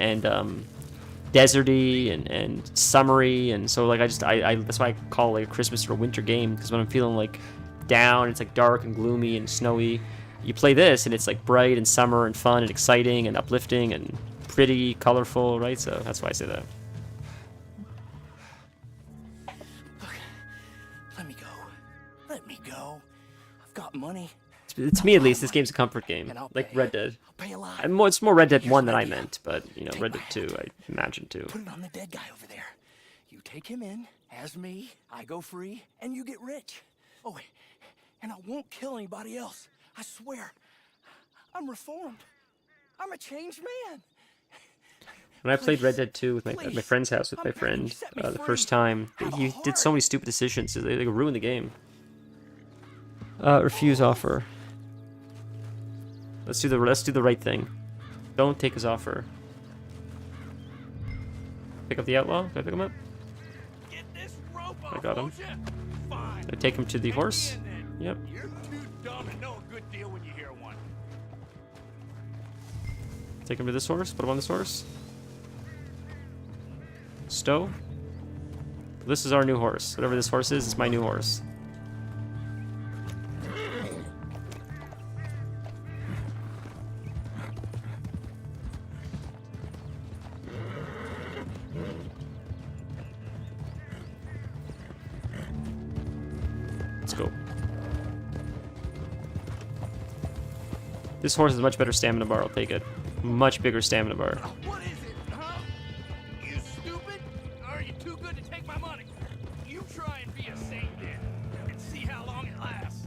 deserty and summery, and so like I that's why I call it like a Christmas or a winter game, because when I'm feeling like down, it's like dark and gloomy and snowy, you play this and it's like bright and summer and fun and exciting and uplifting and pretty, colorful, right? So that's why I say that. Let me go. Let me go. I've got money. To me, at least, this game's a comfort game, like Red Dead. It's more Red Dead 1 than I meant, but, you know, Red Dead 2, I imagine, too. Put it on the dead guy over there. You take him in, as me, I go free, and you get rich. Oh, and I won't kill anybody else. I swear. I'm reformed. I'm a changed man. When I played Red Dead 2 with at my friend's house with my friend, the first time, he did so many stupid decisions, they ruined the game. Refuse offer. Let's do the right thing. Don't take his offer. Pick up the outlaw. Can I pick him up? Get this rope I off, got him. won't ya? Fine. I take him to the Take me horse. in then. Yep. You're too dumb to know a good deal when you hear one. Take him to this horse. Put him on this horse. Stow. This is our new horse. Whatever this horse is, it's my new horse. Let's go. This horse has a much better stamina bar, I'll take it. Much bigger stamina bar. What is it, huh? You stupid? Or are you too good to take my money? You try and be a saint then, and see how long it lasts.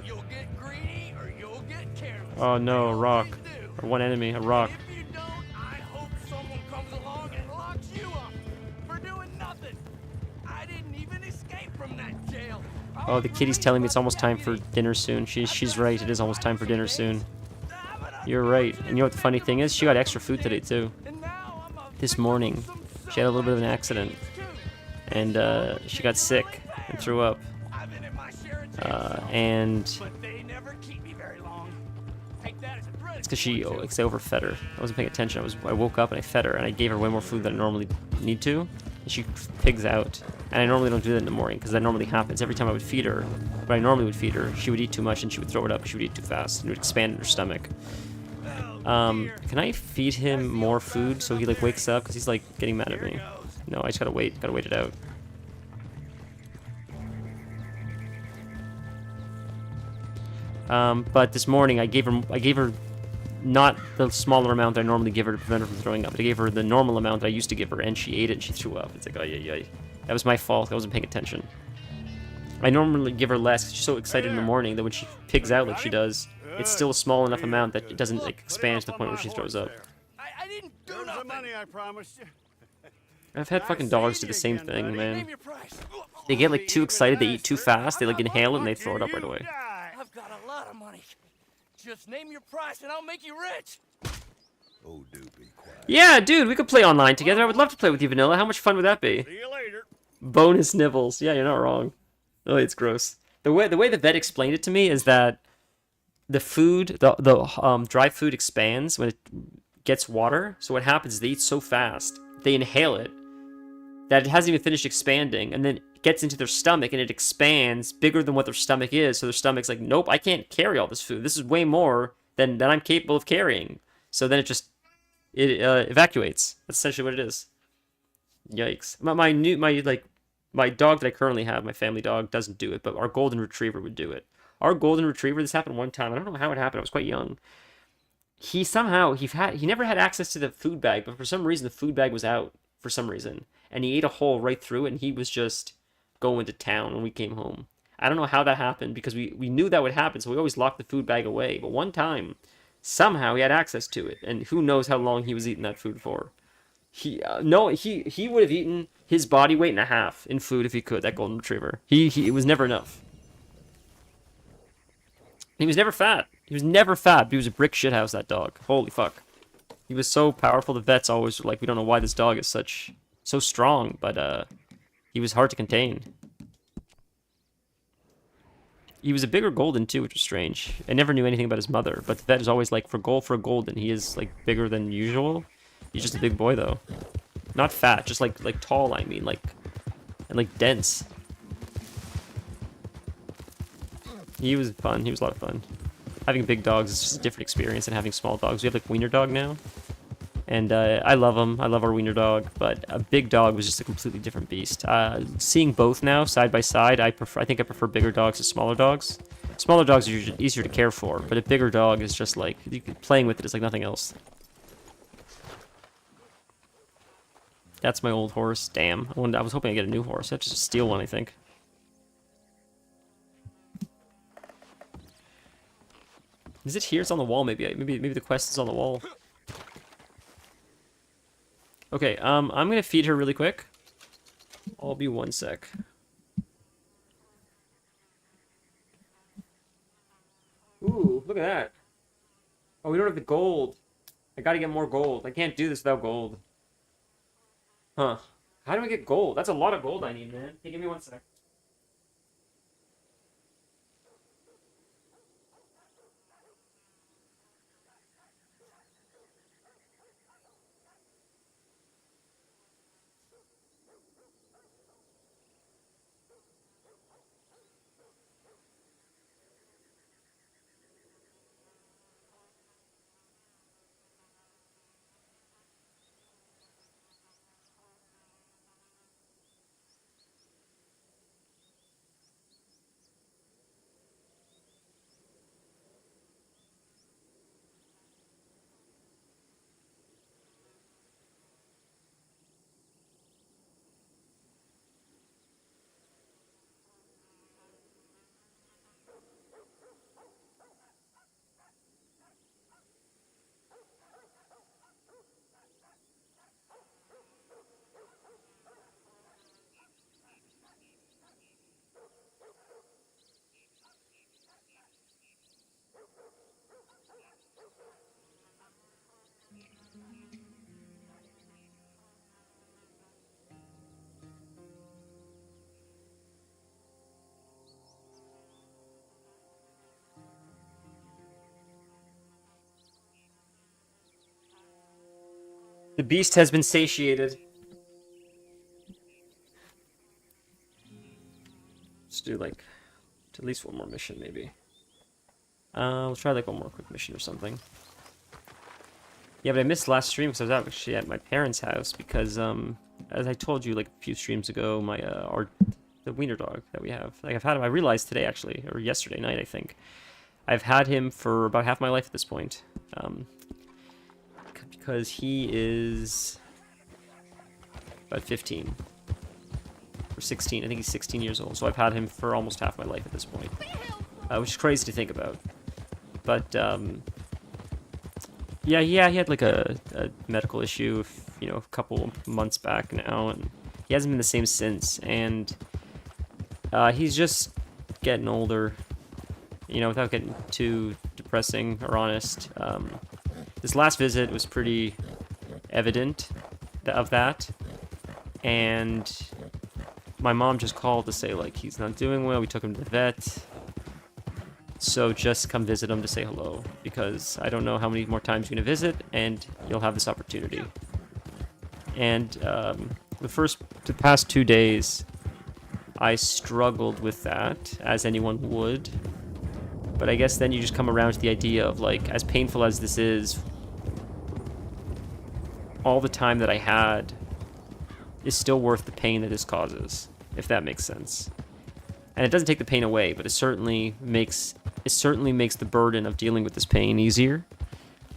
You'll get greedy or you'll get careless. Oh no, a They rock. always do. Or one enemy, a rock. If you don't, I hope someone comes along and locks you up for doing nothing. I didn't even escape from that jail. Oh, the kitty's telling me it's almost time for dinner soon. She's right, it is almost time for dinner soon. You're right. And you know what the funny thing is? She got extra food today too. This morning, she had a little bit of an accident. And she got sick and threw up. And But they never keep me very long. Take that as a threat. it's because I overfed her. I wasn't paying attention. I woke up and I fed her and I gave her way more food than I normally need to. And she pigs out. And I normally don't do that in the morning because that normally happens every time I would feed her. But I normally would feed her. She would eat too much and she would throw it up. She would eat too fast and it would expand in her stomach. Can I feed him more food so he like wakes up? Because he's like getting mad at me. No, I just gotta wait it out. But this morning I gave her not the smaller amount I normally give her to prevent her from throwing up. I gave her the normal amount I used to give her, and she ate it and she threw up. It's like, oh yeah, that was my fault. I wasn't paying attention. I normally give her less 'cause she's so excited in the morning that when she pigs out like she does, it's still a small enough amount that it doesn't like expand to the point where she throws up. I didn't do There's the nothing. money I promised you. I've had fucking dogs do the same thing, Name man. your price. They get like too excited, they eat too fast, they like inhale it and they throw it up right away. I've got a lot of money. Just name your price and I'll make you rich. Oh, do be quiet. Yeah, dude, we could play online together. I would love to play with you, Vanilla. How much fun would that be? See you later. Bonus nibbles. Yeah, you're not wrong. Oh, it's gross. The way the vet explained it to me is that the food, the dry food expands when it gets water. So what happens is they eat so fast, they inhale it, that it hasn't even finished expanding, and then it gets into their stomach and it expands bigger than what their stomach is. So their stomach's like, nope, I can't carry all this food. This is way more than I'm capable of carrying. So then it evacuates. That's essentially what it is. Yikes. My dog that I currently have, my family dog, doesn't do it, but our golden retriever would do it. Our golden retriever, this happened one time. I don't know how it happened. I was quite young. He never had access to the food bag, but for some reason the food bag was out for some reason, and he ate a hole right through it, and he was just going to town when we came home. I don't know how that happened because we knew that would happen, so we always locked the food bag away. But one time, somehow he had access to it, and who knows how long he was eating that food for. He would have eaten his body weight and a half in food if he could. That golden retriever. It was never enough. He was never fat. He was never fat. But he was a brick shithouse. That dog. Holy fuck. He was so powerful. The vets always were like, we don't know why this dog is so strong, but he was hard to contain. He was a bigger golden too, which was strange. I never knew anything about his mother, but the vet is always like, for a golden, he is like bigger than usual. He's just a big boy though. Not fat, just like tall, I mean, and dense. He was fun. He was a lot of fun. Having big dogs is just a different experience than having small dogs. We have like wiener dog now, and I love him. I love our wiener dog, but a big dog was just a completely different beast. Seeing both now side by side, I think I prefer bigger dogs to smaller dogs. Smaller dogs are usually easier to care for, but a bigger dog is just like playing with it is like nothing else. That's my old horse. Damn. I was hoping I'd get a new horse. I have to just steal one, I think. Is it here? It's on the wall, maybe. Maybe the quest is on the wall. Okay, I'm gonna feed her really quick. I'll be 1 sec. Ooh, look at that. Oh, we don't have the gold. I gotta get more gold. I can't do this without gold. Huh. How do I get gold? That's a lot of gold I need, man. Hey, give me 1 sec. The beast has been satiated. Let's do like at least one more mission, maybe. We'll try like one more quick mission or something. Yeah, but I missed last stream because I was actually at my parents' house because, as I told you like a few streams ago, my the wiener dog that we have, like I've had him. I realized today actually, or yesterday night, I think, I've had him for about half my life at this point, because he is about 15 or 16. I think he's 16 years old. So I've had him for almost half my life at this point, which is crazy to think about. But yeah, he had like a medical issue, you know, a couple months back now, and he hasn't been the same since. And he's just getting older, you know, without getting too depressing or honest. This last visit was pretty evident of that, and my mom just called to say like he's not doing well. We took him to the vet. So just come visit him to say hello, because I don't know how many more times you're going to visit, and you'll have this opportunity. And the past 2 days, I struggled with that, as anyone would. But I guess then you just come around to the idea of, like, as painful as this is, all the time that I had is still worth the pain that this causes, if that makes sense. And it doesn't take the pain away, but it certainly makes the burden of dealing with this pain easier,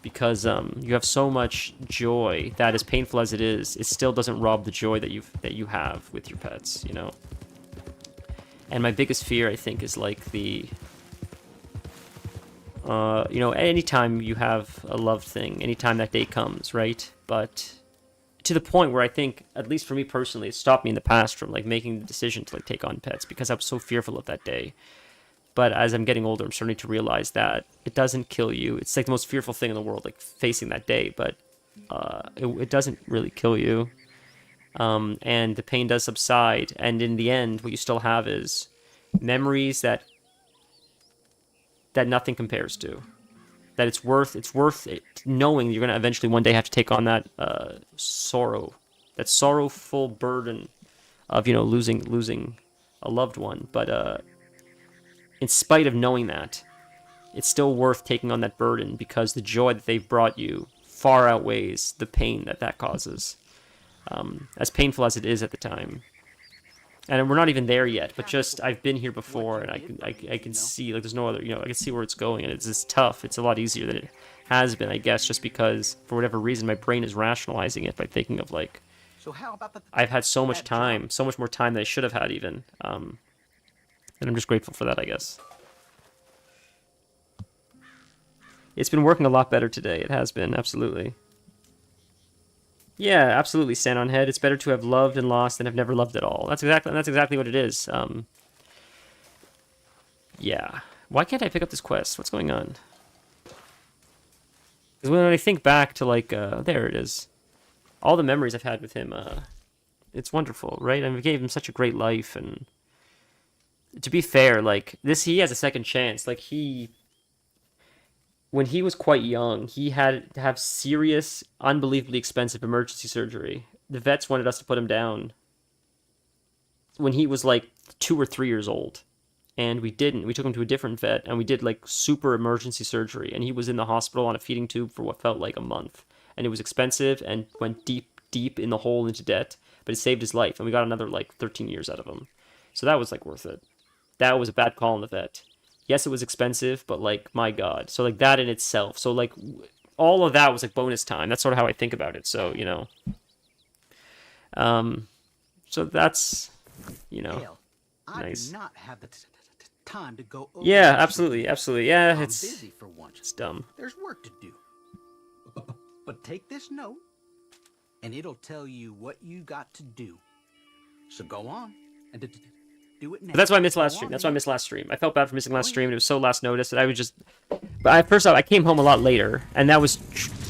because you have so much joy that, as painful as it is, it still doesn't rob the joy that you have with your pets, you know. And my biggest fear, I think, is like the you know, anytime you have a loved thing, anytime that day comes, right? But to the point where I think, at least for me personally, it stopped me in the past from like making the decision to like take on pets, because I was so fearful of that day. But as I'm getting older, I'm starting to realize that it doesn't kill you. It's like the most fearful thing in the world, like facing that day, but it doesn't really kill you. And the pain does subside, and in the end, what you still have is memories that nothing compares to. That it's worth it, knowing you're gonna eventually one day have to take on that sorrow, that sorrowful burden of, you know, losing a loved one. But in spite of knowing that, it's still worth taking on that burden, because the joy that they've brought you far outweighs the pain that causes. As painful as it is at the time. And we're not even there yet, but just, I've been here before, and I can see, like, there's no other, you know, I can see where it's going, and it's just tough. It's a lot easier than it has been, I guess, just because, for whatever reason, my brain is rationalizing it by thinking of, like, So how about the I've had so much time, so much more time than I should have had, even. And I'm just grateful for that, I guess. It's been working a lot better today. It has been, absolutely. Yeah, absolutely, stand on head. It's better to have loved and lost than have never loved at all. That's exactly what it is. Yeah. Why can't I pick up this quest? What's going on? Because when I think back to like, there it is, all the memories I've had with him, it's wonderful, right? I mean, we gave him such a great life, and to be fair, like this, he has a second chance. Like when he was quite young, he had to have serious, unbelievably expensive emergency surgery. The vets wanted us to put him down when he was like 2 or 3 years old. And we didn't. We took him to a different vet, and we did like super emergency surgery. And he was in the hospital on a feeding tube for what felt like a month. And it was expensive and went deep in the hole into debt. But it saved his life, and we got another like 13 years out of him. So that was like worth it. That was a bad call on the vet. Yes, it was expensive, but like, my God. So like that in itself. So like all of that was like bonus time. That's sort of how I think about it. So, you know. So that's, you know, Hell, I nice. do not have the time to go over. Yeah, absolutely. Yeah, I'm it's busy for once. It's dumb. There's work to do. But take this note, and it'll tell you what you got to do. So go on and do it now. But that's why I missed last stream. That's why I missed last stream. I felt bad for missing last stream. And it was so last notice that I would just. But first off, I came home a lot later, and that was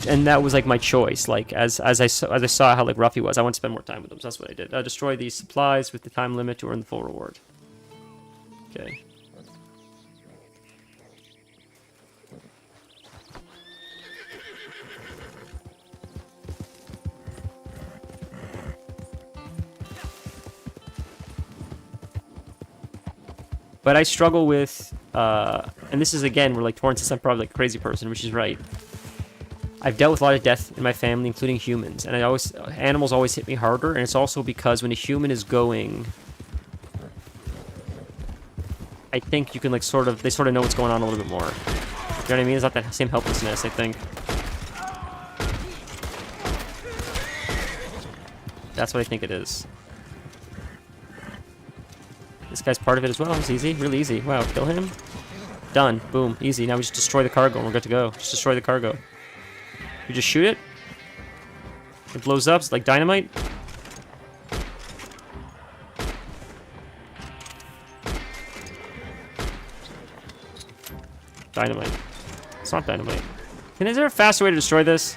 like my choice. Like as I saw how like rough he was, I wanted to spend more time with him. So that's what I did. Destroy these supplies with the time limit to earn the full reward. Okay. But I struggle with, and this is again where like Torrance says I'm probably like a crazy person, which is right. I've dealt with a lot of death in my family, including humans, and animals always hit me harder, and it's also because when a human is going, I think you can like they sort of know what's going on a little bit more. You know what I mean? It's not that same helplessness, I think. That's what I think it is. This guy's part of it as well. It's easy, really easy. Wow, kill him. Done. Boom. Easy. Now we just destroy the cargo and we're good to go. Just destroy the cargo. You just shoot it. It blows up. It's like dynamite. Dynamite. It's not dynamite. Is there a faster way to destroy this?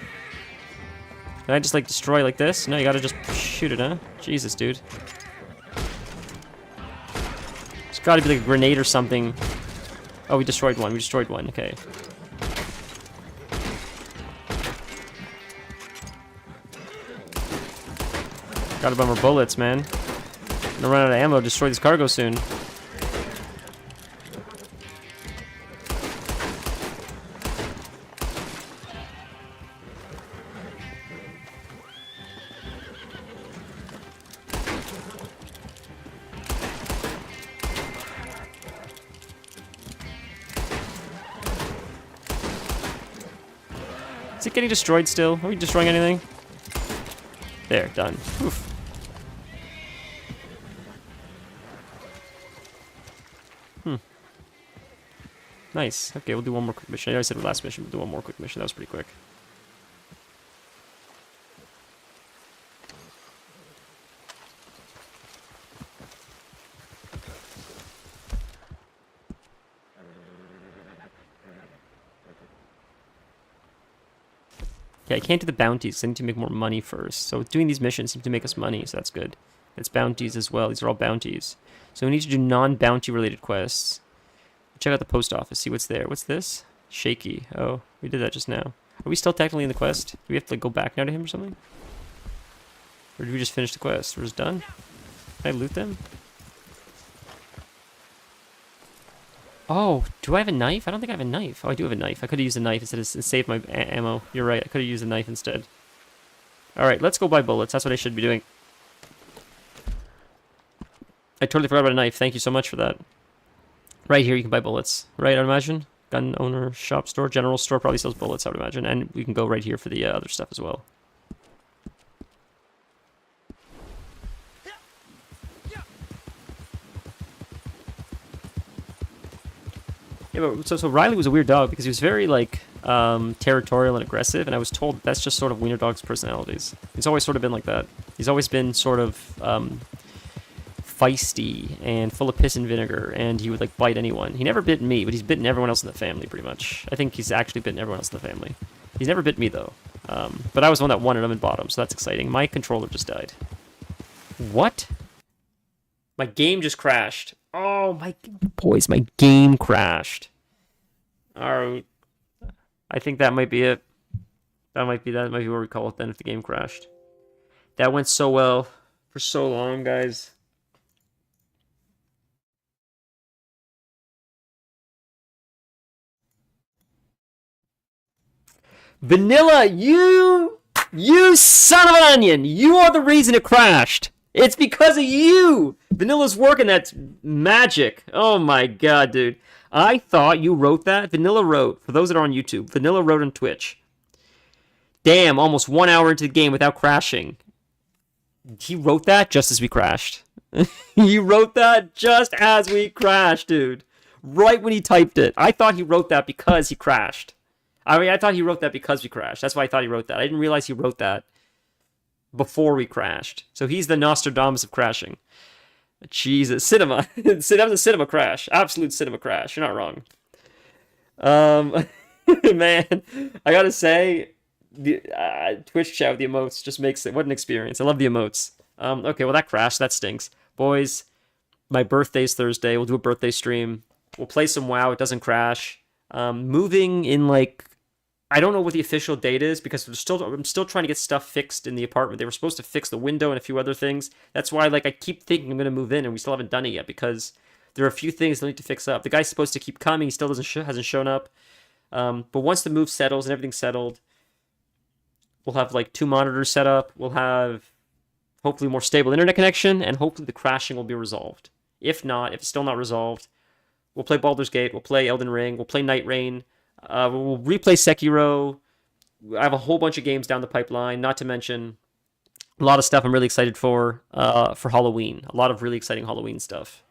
Can I just like destroy like this? No, you gotta just shoot it, huh? Jesus, dude. It's gotta be like a grenade or something. Oh, we destroyed one. We destroyed one. Okay. Got a bummer bullets, man. I'm gonna run out of ammo. Destroy this cargo soon. Is it getting destroyed still? Are we destroying anything? There, done. Oof. Nice. Okay, we'll do one more quick mission. I know I said the last mission, we'll do one more quick mission. That was pretty quick. Okay, I can't do the bounties, 'cause I need to make more money first. So doing these missions seems to make us money, so that's good. It's bounties as well. These are all bounties. So we need to do non-bounty related quests. Check out the post office, see what's there. What's this? Shaky. Oh, we did that just now. Are we still technically in the quest? Do we have to like go back now to him or something? Or did we just finish the quest? We're just done? Can I loot them? Oh, do I have a knife? I don't think I have a knife. Oh, I do have a knife. I could have used a knife instead of save my ammo. You're right, I could have used a knife instead. Alright, let's go buy bullets. That's what I should be doing. I totally forgot about a knife. Thank you so much for that. Right here you can buy bullets. Right, I'd imagine? Gun owner, shop store, general store probably sells bullets, I would imagine. And we can go right here for the other stuff as well. Yeah, but so Riley was a weird dog because he was very like territorial and aggressive, and I was told that's just sort of wiener dog's personalities. He's always sort of been like that. He's always been sort of feisty and full of piss and vinegar, and he would like bite anyone. He never bit me, but he's bitten everyone else in the family pretty much. I think he's actually bitten everyone else in the family. He's never bit me, though. But I was the one that wanted him and bought him, so that's exciting. My controller just died. What? My game just crashed. Oh, my... Boys, my game crashed. Alright. I think that might be it. That might be where we call it then if the game crashed. That went so well for so long, guys. Vanilla, you son of an onion! You are the reason it crashed! It's because of you! Vanilla's working, that's magic. Oh my god, dude. I thought you wrote that. Vanilla wrote, for those that are on YouTube, Vanilla wrote on Twitch. Damn, almost 1 hour into the game without crashing. He wrote that just as we crashed. He wrote that just as we crashed, dude. Right when he typed it. I thought he wrote that because he crashed. I mean, I thought he wrote that because we crashed. That's why I thought he wrote that. I didn't realize he wrote that before we crashed. So he's the Nostradamus of crashing. Jesus. Cinema. That was a cinema crash. Absolute cinema crash. You're not wrong. Man, I gotta say, the Twitch chat with the emotes just makes it... What an experience. I love the emotes. Okay, well, that crashed. That stinks. Boys, my birthday's Thursday. We'll do a birthday stream. We'll play some WoW. It doesn't crash. Moving in, like... I don't know what the official date is because I'm still trying to get stuff fixed in the apartment. They were supposed to fix the window and a few other things. That's why, like, I keep thinking I'm going to move in and we still haven't done it yet because there are a few things that need to fix up. The guy's supposed to keep coming. He still hasn't shown up. But once the move settles and everything's settled, we'll have, like, 2 monitors set up. We'll have, hopefully, more stable internet connection, and hopefully the crashing will be resolved. If not, if it's still not resolved, we'll play Baldur's Gate, we'll play Elden Ring, we'll play Night Rain, we'll replay Sekiro. I have a whole bunch of games down the pipeline, not to mention a lot of stuff I'm really excited for Halloween. A lot of really exciting Halloween stuff.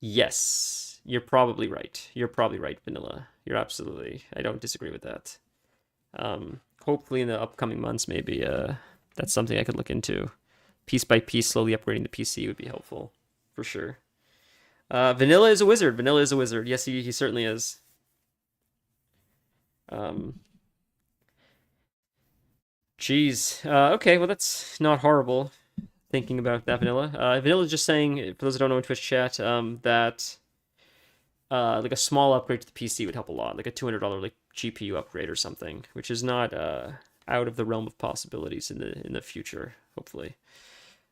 Yes, you're probably right. You're probably right, Vanilla. You're absolutely... I don't disagree with that. Hopefully in the upcoming months, maybe that's something I could look into. Piece by piece, slowly upgrading the PC would be helpful, for sure. Vanilla is a wizard. Vanilla is a wizard. Yes, he certainly is. Jeez. Okay, well, that's not horrible, thinking about that, Vanilla. Vanilla's just saying, for those who don't know in Twitch chat, that like a small upgrade to the PC would help a lot. Like a $200 like GPU upgrade or something, which is not out of the realm of possibilities in the future, hopefully.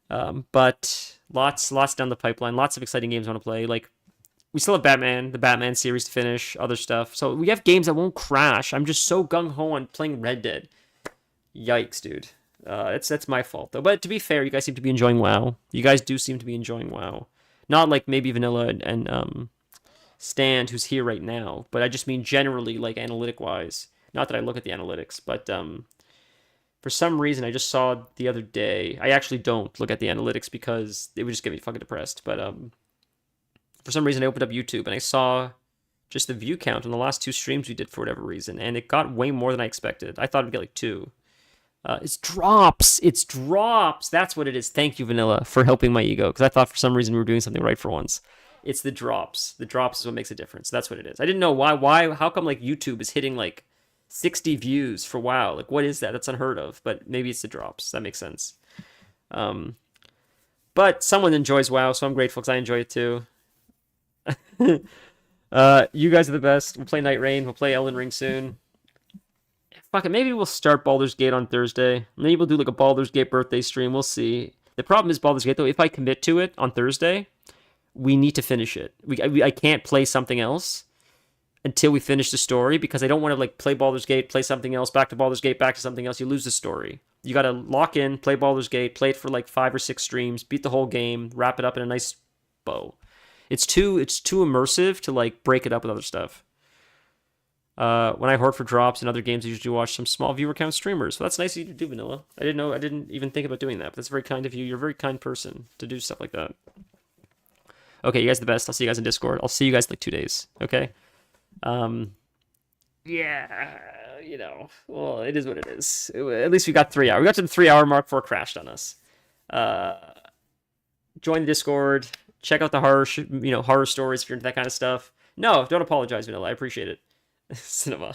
But lots down the pipeline, lots of exciting games I want to play. Like, we still have the Batman series to finish, other stuff. So we have games that won't crash. I'm just so gung-ho on playing Red Dead. Yikes, dude. That's my fault, though. But to be fair, you guys seem to be enjoying WoW. You guys do seem to be enjoying WoW. Not like maybe Vanilla and Stand, who's here right now. But I just mean generally, like, analytic-wise. Not that I look at the analytics, but... for some reason, I just saw the other day... I actually don't look at the analytics because it would just get me fucking depressed. But for some reason, I opened up YouTube and I saw just the view count on the last 2 streams we did for whatever reason. And it got way more than I expected. I thought it'd get like 2. It's drops. It's drops. That's what it is. Thank you, Vanilla, for helping my ego. Because I thought for some reason we were doing something right for once. It's the drops. The drops is what makes a difference. That's what it is. I didn't know why. How come like YouTube is hitting like 60 views for WoW? Like, what is that? That's unheard of. But maybe it's the drops. That makes sense. But someone enjoys WoW, so I'm grateful because I enjoy it too. You guys are the best. We'll play Night Rain. We'll play Elden Ring soon. Fuck it. Maybe we'll start Baldur's Gate on Thursday. Maybe we'll do like a Baldur's Gate birthday stream. We'll see. The problem is Baldur's Gate, though, if I commit to it on Thursday, we need to finish it. I can't play something else until we finish the story because I don't want to like play Baldur's Gate, play something else, back to Baldur's Gate, back to something else. You lose the story. You got to lock in, play Baldur's Gate, play it for like 5 or 6 streams, beat the whole game, wrap it up in a nice bow. It's too immersive to like break it up with other stuff. When I hoard for drops and other games, I usually watch some small viewer count streamers. So that's nice of you to do, Vanilla. I didn't even think about doing that, but that's very kind of you. You're a very kind person to do stuff like that. Okay, you guys are the best. I'll see you guys in Discord. I'll see you guys in like 2 days. Okay? Yeah, you know, well, it is what it is. At least we got 3 hours. We got to the 3-hour mark before it crashed on us. Join the Discord. Check out the horror stories if you're into that kind of stuff. No, don't apologize, Vanilla. I appreciate it. Cinema.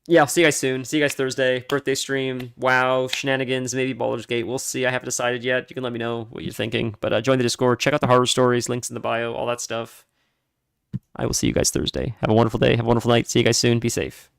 Yeah, I'll see you guys soon. See you guys Thursday. Birthday stream. WoW, shenanigans, maybe Baldur's Gate. We'll see. I haven't decided yet. You can let me know what you're thinking. But join the Discord. Check out the horror stories. Links in the bio. All that stuff. I will see you guys Thursday. Have a wonderful day. Have a wonderful night. See you guys soon. Be safe.